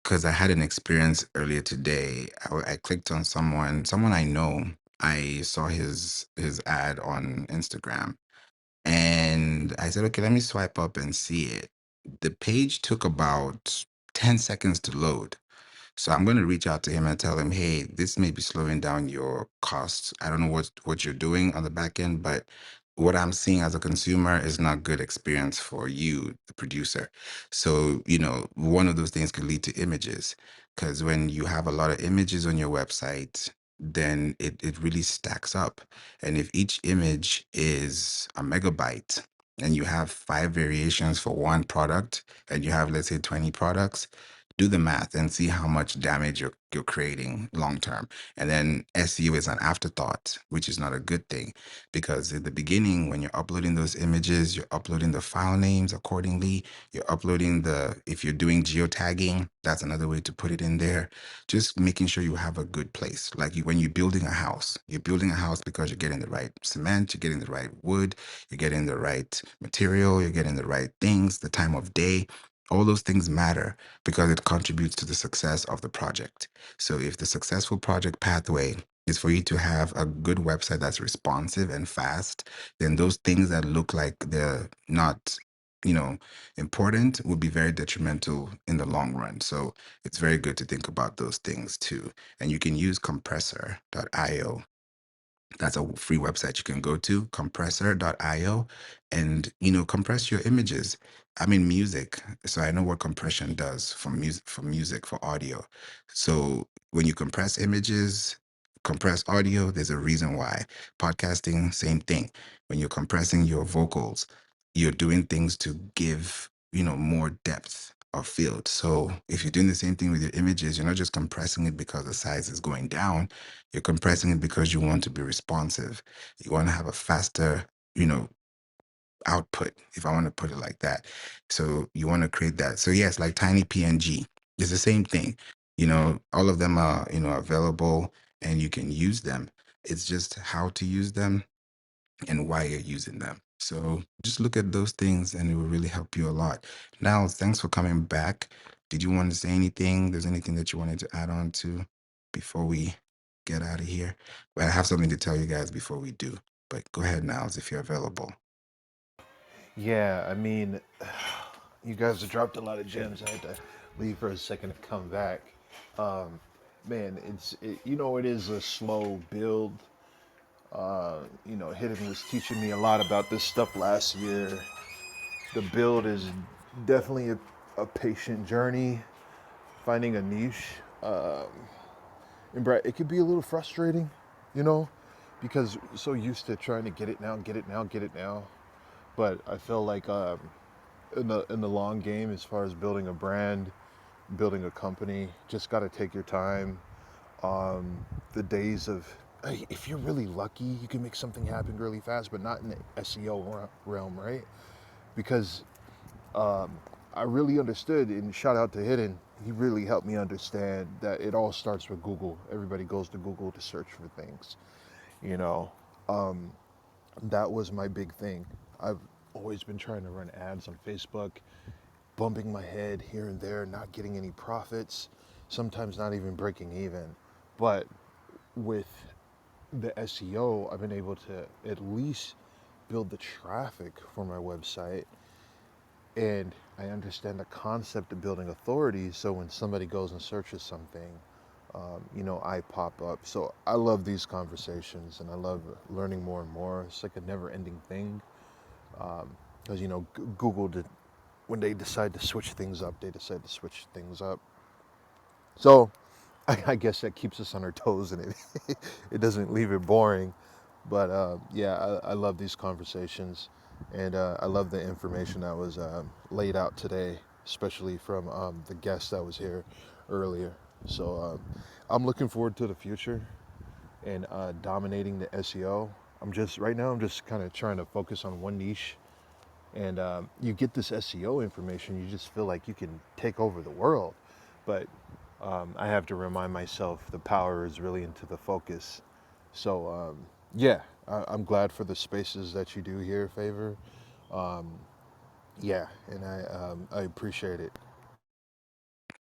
A: Because I had an experience earlier today. I clicked on someone I know. I saw his ad on Instagram, and I said, okay, let me swipe up and see it. The page took about 10 seconds to load. So I'm going to reach out to him and tell him, hey, this may be slowing down your costs. I don't know what you're doing on the back end, but what I'm seeing as a consumer is not good experience for you, the producer. So, you know, one of those things could lead to images, because when you have a lot of images on your website, then it really stacks up. And if each image is a megabyte and you have 5 variations for one product and you have, let's say, 20 products, do the math and see how much damage you're creating long term. And then SEO is an afterthought, which is not a good thing, because at the beginning, when you're uploading those images, you're uploading the file names accordingly. You're uploading if you're doing geotagging, that's another way to put it in there. Just making sure you have a good place. Like when you're building a house, because you're getting the right cement, you're getting the right wood, you're getting the right material, you're getting the right things, the time of day. All those things matter because it contributes to the success of the project. So if the successful project pathway is for you to have a good website that's responsive and fast, then those things that look like they're not, you know, important would be very detrimental in the long run. So it's very good to think about those things too. And you can use compressor.io. That's a free website you can go to, compressor.io, and compress your images. I'm in music, so I know what compression does for audio. So when you compress images, compress audio, there's a reason why. Podcasting, same thing. When you're compressing your vocals, you're doing things to give more depth of field. So if you're doing the same thing with your images, you're not just compressing it because the size is going down. You're compressing it because you want to be responsive. You want to have a faster, output, if I want to put it like that. So you want to create that. So yes, like tiny PNG, it's the same thing. All of them are, available and you can use them. It's just how to use them and why you're using them. So just look at those things and it will really help you a lot. Now, thanks for coming back. Did you want to say anything? There's anything that you wanted to add on to before we get out of here? But I have something to tell you guys before we do. But go ahead, Niles, if you're available.
L: Yeah, I mean, you guys have dropped a lot of gems. I had to leave for a second to come back. Um, Man, it is a slow build. Hidden was teaching me a lot about this stuff last year. The build is definitely a patient journey, finding a niche. And Brett, it could be a little frustrating, you know, because we're so used to trying to get it now, get it now, get it now. But I feel like in the long game, as far as building a brand, building a company, just got to take your time. The days of hey, if you're really lucky, you can make something happen really fast, but not in the SEO realm, right? Because I really understood, and shout out to Hidden. He really helped me understand that it all starts with Google. Everybody goes to Google to search for things, you know. That was my big thing. I've always been trying to run ads on Facebook, bumping my head here and there, not getting any profits, sometimes not even breaking even. But with the SEO, I've been able to at least build the traffic for my website, and I understand the concept of building authority. So when somebody goes and searches something, I pop up. So I love these conversations, and I love learning more and more. It's like a never-ending thing, because Google did when they decide to switch things up, they decide to switch things up. So I guess that keeps us on our toes, and it doesn't leave it boring. But yeah, I love these conversations, and I love the information that was laid out today, especially from the guest that was here earlier. So I'm looking forward to the future and dominating the SEO. I'm just kind of trying to focus on one niche, and you get this SEO information, you just feel like you can take over the world. But I have to remind myself the power is really into the focus. So yeah, I'm glad for the spaces that you do here, Favor. Yeah, and I appreciate it.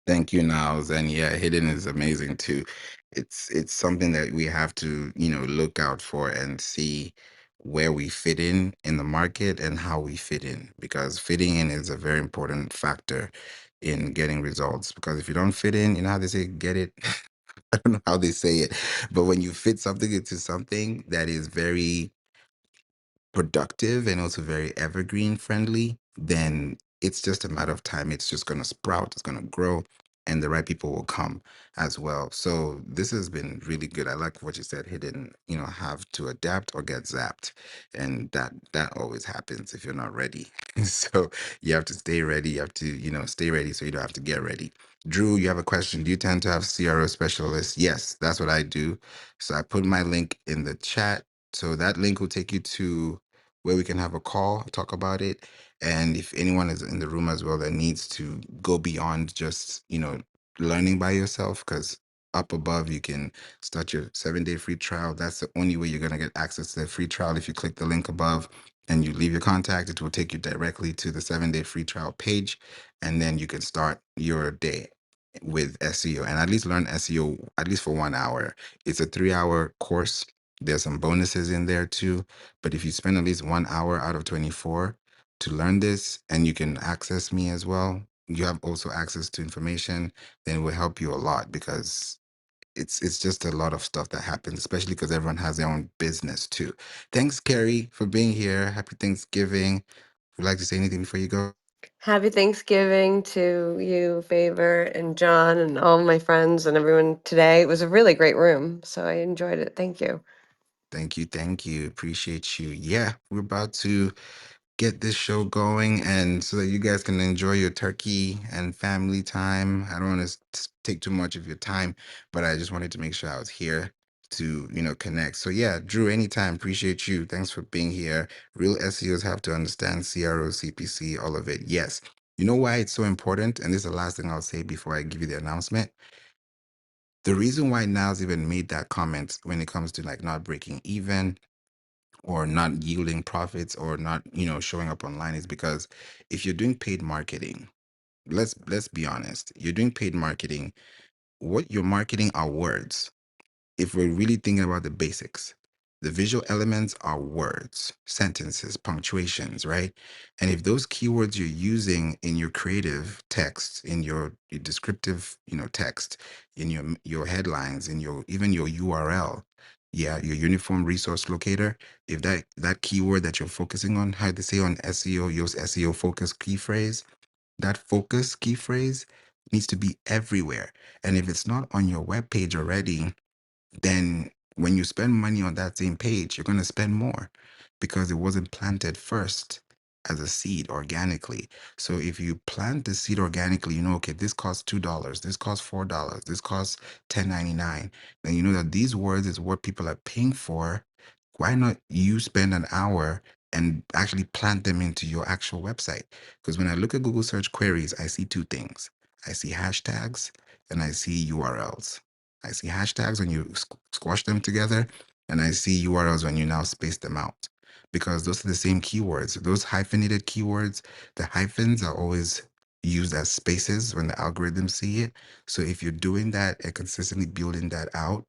A: Thank you, Niles. And yeah, hidden is amazing too. It's something that we have to, look out for and see where we fit in the market and how we fit in, because fitting in is a very important factor in getting results. Because if you don't fit in, you know how they say get it? I don't know how they say it, but when you fit something into something that is very productive and also very evergreen friendly, then it's just a matter of time. It's just going to sprout, it's going to grow, and the right people will come as well. So this has been really good. I like what you said, hidden, have to adapt or get zapped. And that always happens if you're not ready. So you have to stay ready. You have to, stay ready so you don't have to get ready. Drew, you have a question. Do you tend to have CRO specialists? Yes, that's what I do. So I put my link in the chat. So that link will take you to where we can have a call, talk about it. And if anyone is in the room as well that needs to go beyond just, learning by yourself, because up above you can start your 7-day free trial. That's the only way you're going to get access to the free trial. If you click the link above and you leave your contact, it will take you directly to the 7-day free trial page. And then you can start your day with SEO and at least learn SEO at least for 1 hour. It's a 3-hour course. There's some bonuses in there too. But if you spend at least 1 hour out of 24 to learn this, and you can access me as well, you have also access to information, then it will help you a lot, because it's just a lot of stuff that happens, especially because everyone has their own business too. Thanks, Carrie, for being here. Happy Thanksgiving. Would you like to say anything before you go?
B: Happy Thanksgiving to you, Favor, and John, and all my friends and everyone today. It was a really great room, so I enjoyed it. Thank you.
A: Thank you. Thank you. Appreciate you. Yeah, we're about to get this show going, and so that you guys can enjoy your turkey and family time. I don't want to take too much of your time, but I just wanted to make sure I was here to, connect. So yeah, Drew, anytime. Appreciate you. Thanks for being here. Real SEOs have to understand CRO, CPC, all of it. Yes. You know why it's so important? And this is the last thing I'll say before I give you the announcement. The reason why Niles even made that comment when it comes to like not breaking even or not yielding profits or not, showing up online is because if you're doing paid marketing, let's be honest, you're doing paid marketing, what you're marketing are words. If we're really thinking about the basics, the visual elements are words, sentences, punctuations, right? And if those keywords you're using in your creative text, in your descriptive, text, in your headlines, in your even your URL, yeah, your uniform resource locator, if that keyword that you're focusing on, how they say on SEO, use SEO focus key phrase, that focus key phrase needs to be everywhere. And if it's not on your web page already, then when you spend money on that same page, you're going to spend more because it wasn't planted first as a seed organically. So if you plant the seed organically, okay, this costs $2, this costs $4, this costs 10.99, then you know that these words is what people are paying for. Why not you spend an hour and actually plant them into your actual website? Because when I look at Google search queries, I see two things. I see hashtags and I see URLs. I see hashtags when you squash them together, and I see URLs when you now space them out. Because those are the same keywords. Those hyphenated keywords, the hyphens are always used as spaces when the algorithms see it. So if you're doing that and consistently building that out,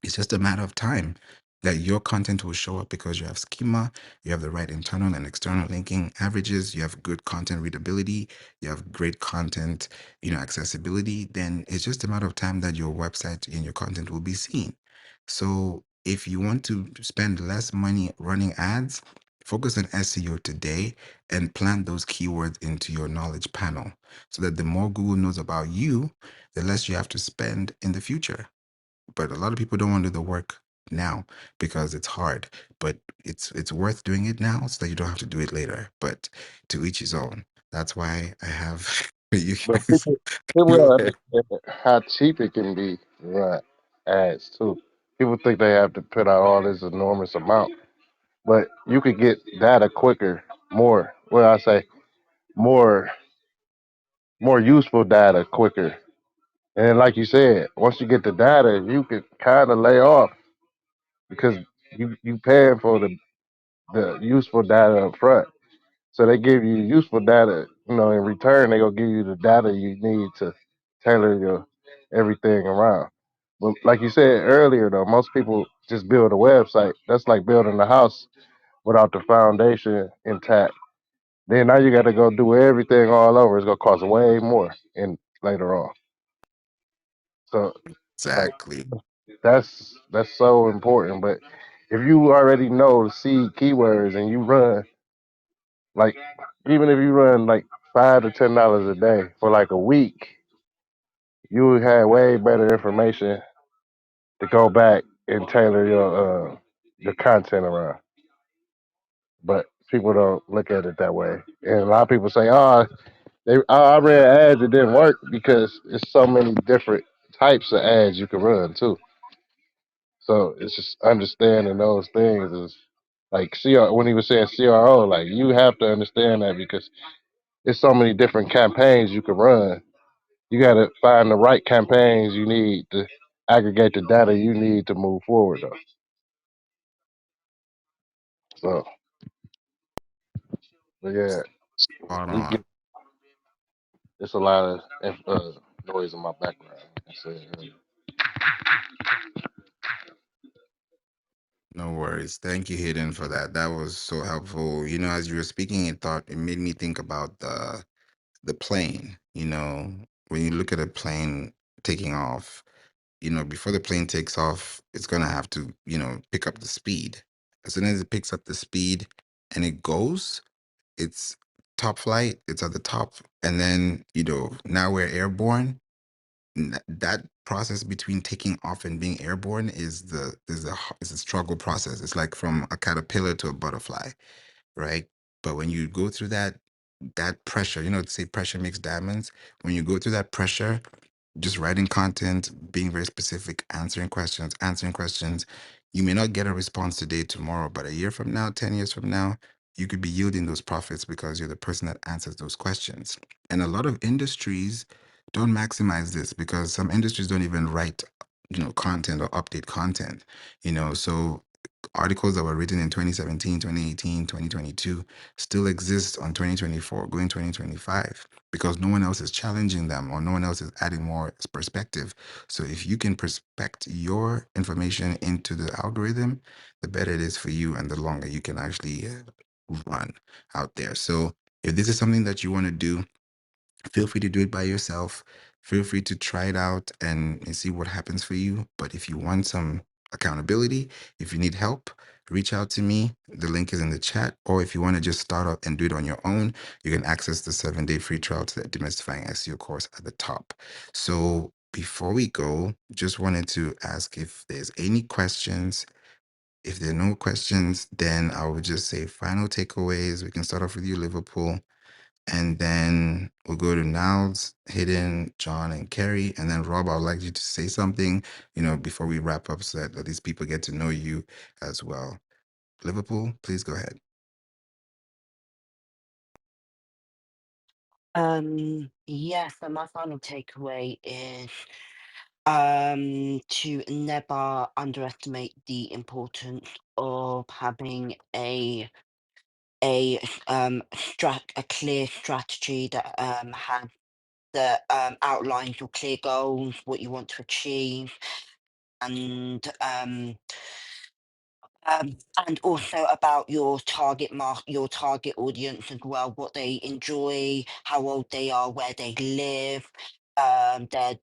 A: it's just a matter of time that your content will show up because you have schema, you have the right internal and external linking averages, you have good content readability, you have great content, accessibility. Then it's just a matter of time that your website and your content will be seen. So if you want to spend less money running ads, focus on SEO today and plant those keywords into your knowledge panel so that the more Google knows about you, the less you have to spend in the future. But a lot of people don't want to do the work now because it's hard, but it's worth doing it now so that you don't have to do it later. But to each his own. That's why I have you
I: But
A: guys
I: people
A: go
I: don't
A: ahead.
I: understand how cheap it can be to run ads too. People think they have to put out all this enormous amount, but you could get data quicker, more. Well, I say more, more useful data quicker. And like you said, once you get the data, you can kind of lay off because you paying for the useful data up front. So they give you useful data, in return they gonna give you the data you need to tailor your everything around. But like you said earlier though, most people just build a website. That's like building a house without the foundation intact. Then now you gotta go do everything all over. It's gonna cost way more and later on. So like
A: Exactly.
I: that's so important. But if you already know the seed keywords and you run like even if you run like $5 to $10 a day for like a week, you would have way better information to go back and tailor your content around. But people don't look at it that way, and a lot of people say, "Oh, I ran ads, it didn't work because there's so many different types of ads you can run too." So it's just understanding those things is like when he was saying CRO, like you have to understand that because there's so many different campaigns you can run. You got to find the right campaigns you need to aggregate the data you need to move forward. Though, so but yeah,
A: Spot
I: we
A: on.
I: get it's a lot of noise in my background. Like I said earlier.
A: No worries. Thank you, Hayden, for that. That was so helpful. As you were speaking, it made me think about the plane. When you look at a plane taking off, before the plane takes off, it's gonna have to, pick up the speed. As soon as it picks up the speed and it goes, it's top flight, it's at the top. And then, now we're airborne. That process between taking off and being airborne is a struggle process. It's like from a caterpillar to a butterfly, right? But when you go through that pressure, they say pressure makes diamonds. When you go through that pressure, just writing content, being very specific, answering questions. You may not get a response today, tomorrow, but a year from now, 10 years from now, you could be yielding those profits because you're the person that answers those questions. And a lot of industries don't maximize this because some industries don't even write, content or update content, so articles that were written in 2017, 2018, 2022 still exist on 2024, going 2025, because no one else is challenging them or no one else is adding more perspective. So if you can perspect your information into the algorithm, the better it is for you and the longer you can actually run out there. So if this is something that you want to do, feel free to do it by yourself. Feel free to try it out and see what happens for you. But if you want some accountability, if you need help, reach out to me. The link is in the chat. Or if you want to just start out and do it on your own, you can access the 7-day free trial to the Demystifying SEO course at the top. So before we go, just wanted to ask if there's any questions. If there are no questions, then I would just say final takeaways. We can start off with you, Liverpool. And then we'll go to Niles, Hidden, John, and Kerry. And then Rob, I would like you to say something, before we wrap up so that these people get to know you as well. Liverpool, please go ahead.
K: Yeah, so my final takeaway is to never underestimate the importance of having a clear strategy that has that outlines your clear goals, what you want to achieve, and and also about your target audience as well, what they enjoy, how old they are, where they live, their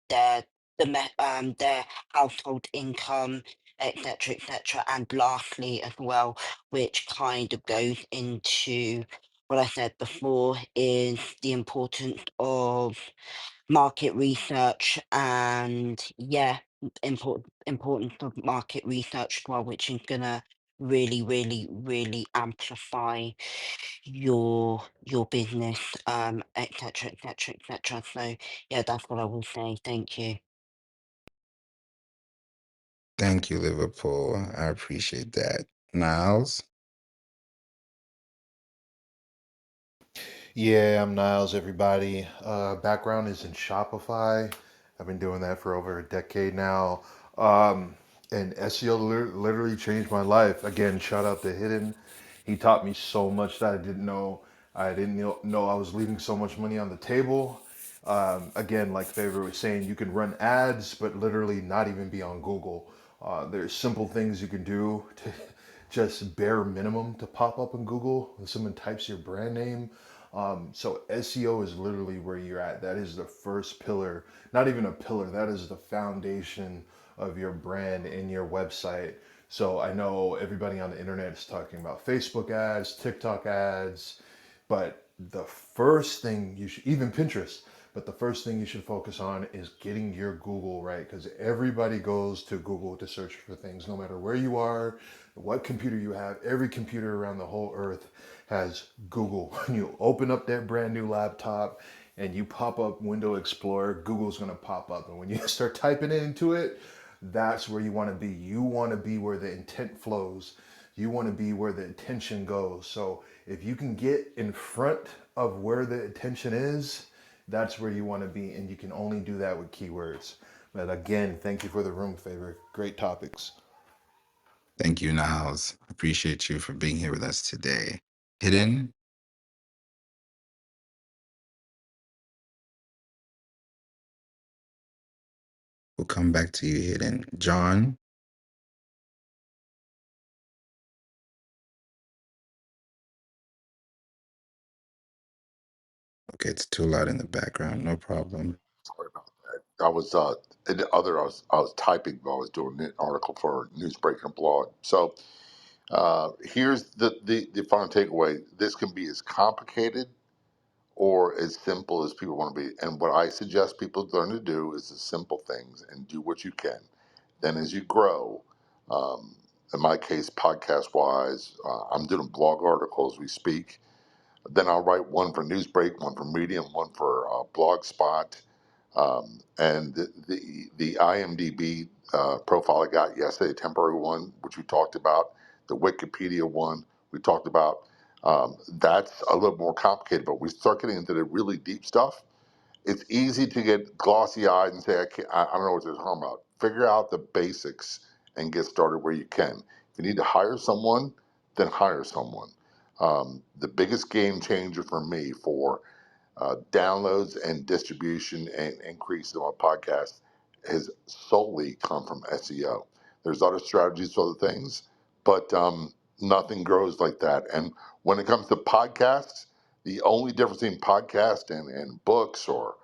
K: their household income, etc., etc. And lastly, as well, which kind of goes into what I said before, is the importance of market research and importance of market research as well, which is gonna really amplify your business, etc., etc., etc. So yeah, that's what I will say. Thank you.
A: Thank you, Liverpool. I appreciate that. Niles?
L: Yeah, I'm Niles, everybody. Background is in Shopify. I've been doing that for over a decade now. And SEO literally changed my life. Again, shout out to Hidden. He taught me so much that I didn't know. I didn't know I was leaving so much money on the table. Again, like Favour was saying, you can run ads, but literally not even be on Google. There's simple things you can do to just bare minimum to pop up in Google when someone types your brand name. So SEO is literally where you're at. That is the first pillar, not even a pillar, that is the foundation of your brand and your website. So I know everybody on the internet is talking about Facebook ads, TikTok ads, but the first thing you should, even Pinterest, but the first thing you should focus on is getting your Google right, because everybody goes to Google to search for things, no matter where you are, what computer you have. Every computer around the whole earth has Google. When you open up that brand new laptop and you pop up Window Explorer, Google's gonna pop up. And when you start typing it into it, that's where you wanna be. You wanna be where the intent flows. You wanna be where the attention goes. So if you can get in front of where the attention is, that's where you wanna be. And you can only do that with keywords. But again, thank you for the room, Favor. Great topics.
A: Thank you, Niles. Appreciate you for being here with us today. Hidden? We'll come back to you, Hidden. John? Okay, it's too loud in the background. No problem.
D: Sorry about that. I was in the other. I was typing while I was doing an article for a newsbreaker blog. So here's the final takeaway. This can be as complicated or as simple as people want to be. And what I suggest people learn to do is the simple things and do what you can. Then as you grow, um, in my case, podcast wise, I'm doing blog articles as we speak. Then I'll write one for Newsbreak, one for Medium, one for Blogspot, and the IMDb profile I got yesterday, a temporary one, which we talked about, the Wikipedia one we talked about. That's a little more complicated, but we start getting into the really deep stuff. It's easy to get glossy eyed and say, I don't know what they're talking about. Figure out the basics and get started where you can. If you need to hire someone, then hire someone. The biggest game changer for me for downloads and distribution and increase in my podcast has solely come from SEO. There's other strategies for other things, but nothing grows like that. And when it comes to podcasts, the only difference in podcast and books or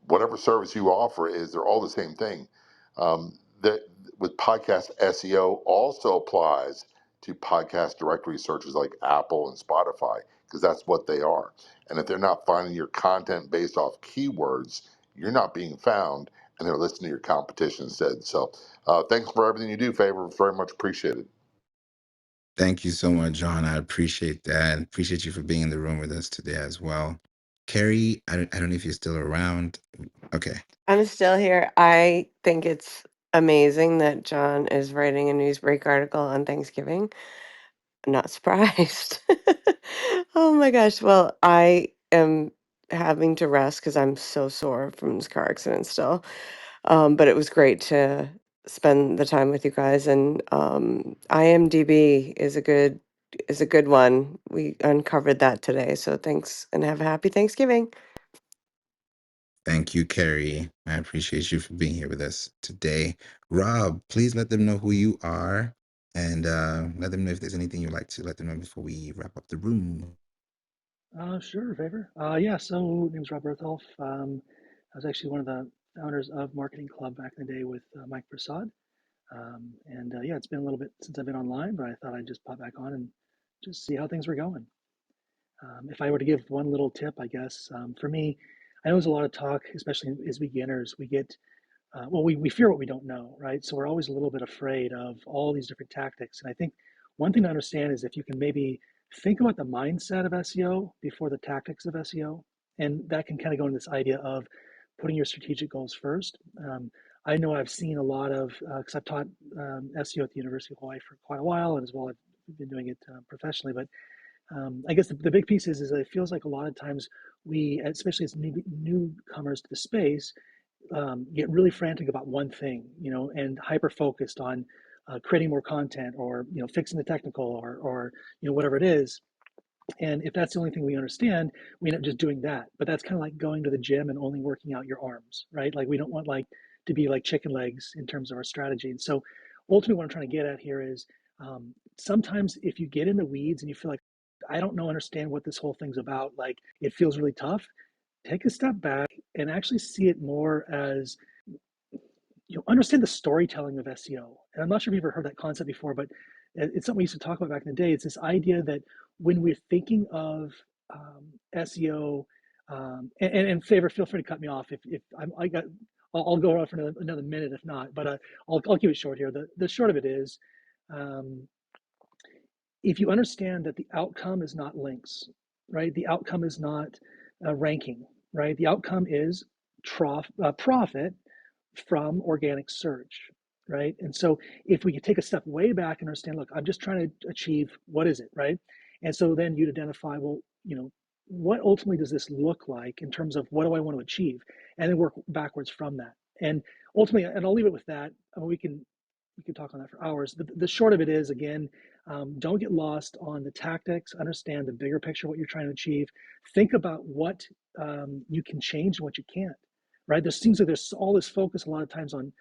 D: whatever service you offer is they're all the same thing. That with podcast SEO also applies to podcast directory searches like Apple and Spotify because that's what they are. And if they're not finding your content based off keywords, you're not being found, and they're listening to your competition instead. So, thanks for everything you do, Favor. Very much appreciated.
A: Thank you so much, John. I appreciate that. Appreciate you for being in the room with us today as well. Carrie, I don't know if you're still around. Okay.
B: I'm still here. I think it's amazing that John is writing a Newsbreak article on Thanksgiving. I'm not surprised. Oh my gosh. Well, I am having to rest because I'm so sore from this car accident still. But it was great to spend the time with you guys. And IMDb is a good one. We uncovered that today. So thanks and have a happy Thanksgiving.
A: Thank you, Carrie. I appreciate you for being here with us today. Rob, please let them know who you are and let them know if there's anything you'd like to let them know before we wrap up the room.
J: Sure, Favor. Yeah, so name's Rob Bertholf. I was actually one of the founders of Marketing Club back in the day with Mike Prasad. Yeah, it's been a little bit since I've been online, but I thought I'd just pop back on and just see how things were going. If I were to give one little tip, I guess, for me, I know there's a lot of talk, especially as beginners, we get we fear what we don't know, right? So we're always a little bit afraid of all these different tactics. And I think one thing to understand is if you can maybe think about the mindset of SEO before the tactics of SEO, and that can kind of go into this idea of putting your strategic goals first. I know I've seen a lot of, because I've taught SEO at the University of Hawaii for quite a while, and as well I've been doing it professionally. But I guess the big piece is that it feels like a lot of times we, especially as newcomers to the space, get really frantic about one thing, and hyper focused on creating more content or fixing the technical or whatever it is. And if that's the only thing we understand, we end up just doing that. But that's kind of like going to the gym and only working out your arms, right? Like we don't want like to be like chicken legs in terms of our strategy. And so ultimately what I'm trying to get at here is sometimes if you get in the weeds and you feel like I don't know, understand what this whole thing's about, like it feels really tough, take a step back and actually see it more as understand the storytelling of SEO. And I'm not sure if you've ever heard that concept before, but it's something we used to talk about back in the day. It's this idea that when we're thinking of SEO, and Favor, feel free to cut me off if I'll go on for another minute if not, but I'll keep it short here. The short of it is, um, if you understand that the outcome is not links, right? The outcome is not ranking, right? The outcome is profit from organic search, right? And so if we could take a step way back and understand, look, I'm just trying to achieve what is it, right? And so then you'd identify, well, what ultimately does this look like in terms of what do I want to achieve? And then work backwards from that. And ultimately, and I'll leave it with that. I mean, we can talk on that for hours. But the short of it is, again, don't get lost on the tactics. Understand the bigger picture, what you're trying to achieve. Think about what you can change and what you can't. Right? There seems like there's all this focus a lot of times on,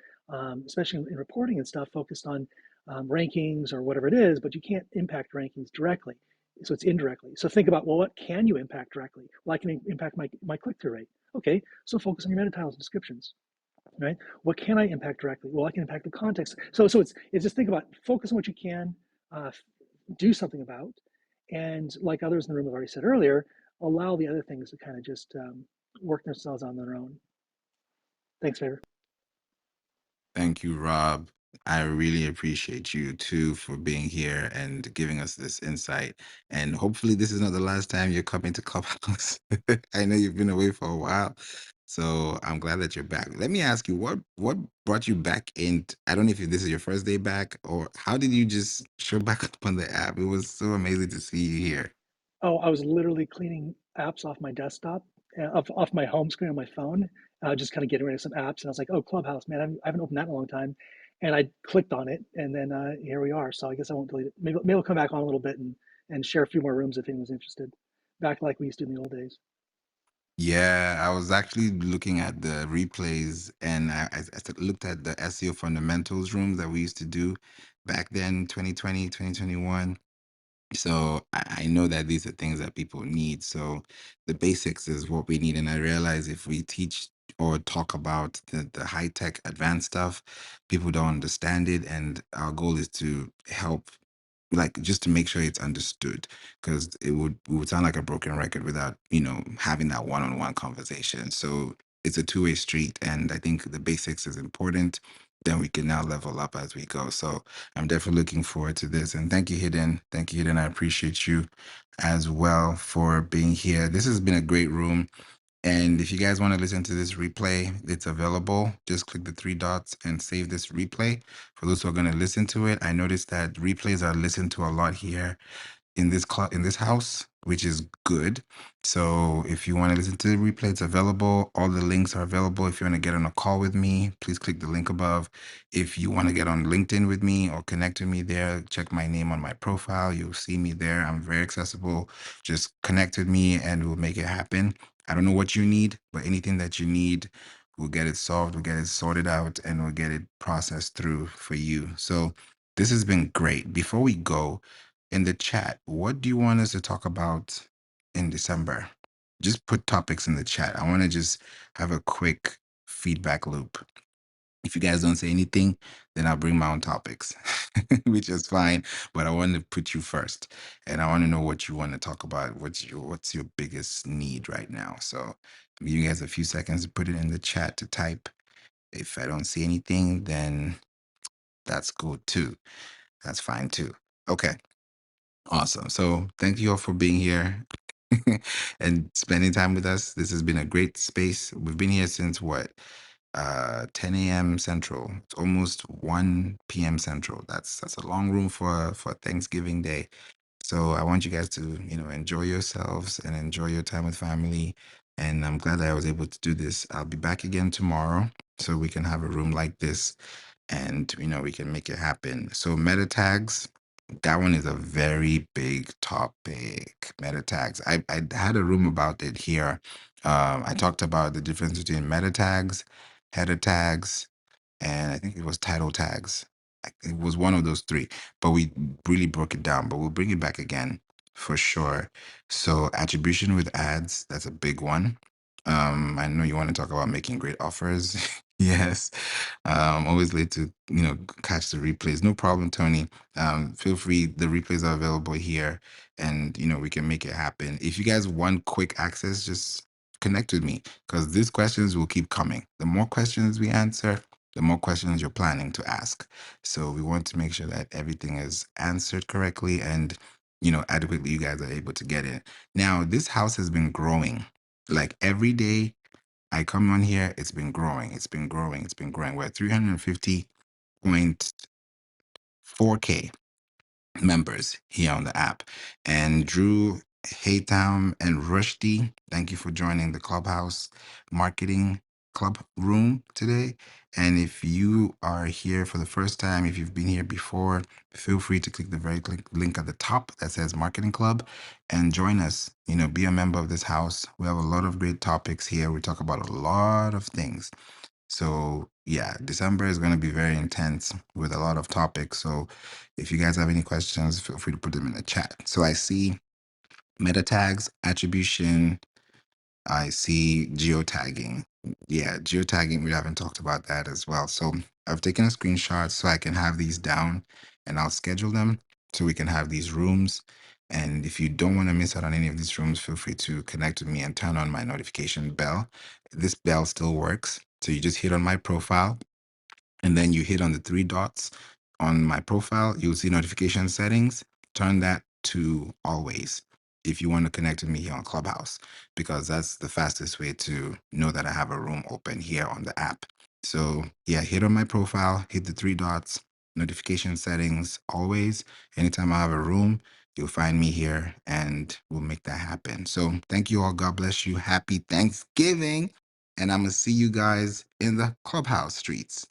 J: especially in reporting and stuff, focused on rankings or whatever it is, but you can't impact rankings directly. So it's indirectly. So think about, well, what can you impact directly? Well, I can impact my click-through rate. Okay, so focus on your meta titles and descriptions, right? What can I impact directly? Well, I can impact the context. So it's just think about focus on what you can do something about, and like others in the room have already said earlier, allow the other things to kind of just work themselves on their own. Thanks, Favor.
A: Thank you, Rob. I really appreciate you too for being here and giving us this insight. And hopefully, this is not the last time you're coming to Clubhouse. I know you've been away for a while, so I'm glad that you're back. Let me ask you, what brought you back in? I don't know if this is your first day back, or how did you just show back up on the app? It was so amazing to see you here.
J: Oh, I was literally cleaning apps off my desktop, off my home screen on my phone, just kind of getting rid of some apps. And I was like, oh, Clubhouse, man, I haven't opened that in a long time. and I clicked on it, and then here we are. So I guess I won't delete it. Maybe I'll come back on a little bit and share a few more rooms if anyone's interested, back like we used to in the old days.
A: Yeah, I was actually looking at the replays, and looked at the SEO fundamentals rooms that we used to do back then, 2020, 2021. So I know that these are things that people need. So the basics is what we need. And I realize if we teach or talk about the high tech advanced stuff, people don't understand it. And our goal is to help, like, just to make sure it's understood, because it would sound like a broken record without, having that one-on-one conversation. So it's a two-way street, and I think the basics is important. Then we can now level up as we go. So I'm definitely looking forward to this. And thank you, Hidden. Thank you, Hidden. I appreciate you as well for being here. This has been a great room. And if you guys want to listen to this replay, it's available. Just click the three dots and save this replay. For those who are going to listen to it, I noticed that replays are listened to a lot here in this in this house, which is good. So if you want to listen to the replay, it's available. All the links are available. If you want to get on a call with me, please click the link above. If you want to get on LinkedIn with me or connect with me there, check my name on my profile. You'll see me there. I'm very accessible. Just connect with me and we'll make it happen. I don't know what you need, but anything that you need, we'll get it solved, we'll get it sorted out, and we'll get it processed through for you. So this has been great. Before we go, in the chat, what do you want us to talk about in December? Just put topics in the chat. I want to just have a quick feedback loop. If you guys don't say anything, then I'll bring my own topics, which is fine. But I want to put you first, and I want to know what you want to talk about. What's your biggest need right now? So I'll give you guys a few seconds to put it in the chat to type. If I don't see anything, then that's cool too. That's fine too. Okay. Awesome. So thank you all for being here and spending time with us. This has been a great space. We've been here since what? 10 a.m. Central. It's almost 1 p.m. Central. That's a long room for Thanksgiving Day. So I want you guys to, enjoy yourselves and enjoy your time with family. And I'm glad that I was able to do this. I'll be back again tomorrow so we can have a room like this and we can make it happen. So meta tags, that one is a very big topic. Meta tags. I had a room about it here. I talked about the difference between meta tags, header tags, and I think it was title tags. It was one of those three, but we really broke it down. But we'll bring it back again for sure. So attribution with ads, that's a big one. I know you want to talk about making great offers. Yes. Always late to, catch the replays. No problem, Tony. Feel free. The replays are available here and, we can make it happen. If you guys want quick access, just connect with me because these questions will keep coming. The more questions we answer, the more questions you're planning to ask. So we want to make sure that everything is answered correctly and, adequately you guys are able to get it. Now, this house has been growing. Like every day I come on here, it's been growing. It's been growing. It's been growing. We're at 350.4K members here on the app. And Drew, Haytam, and Rushdie, thank you for joining the Clubhouse Marketing Club room today. And if you are here for the first time, if you've been here before, feel free to click the very link at the top that says Marketing Club and join us. Be a member of this house. We have a lot of great topics here. We talk about a lot of things. So yeah, December is going to be very intense with a lot of topics. So if you guys have any questions, feel free to put them in the chat. So I see meta tags, attribution. I see geotagging. Yeah, geotagging, we haven't talked about that as well. So I've taken a screenshot so I can have these down and I'll schedule them so we can have these rooms. And if you don't want to miss out on any of these rooms, feel free to connect with me and turn on my notification bell. This bell still works. So you just hit on my profile and then you hit on the three dots on my profile. You'll see notification settings. Turn that to always if you want to connect with me here on Clubhouse, because that's the fastest way to know that I have a room open here on the app. So yeah, hit on my profile, hit the three dots, notification settings, always. Anytime I have a room, you'll find me here and we'll make that happen. So thank you all. God bless you. Happy Thanksgiving. And I'm going to see you guys in the Clubhouse streets.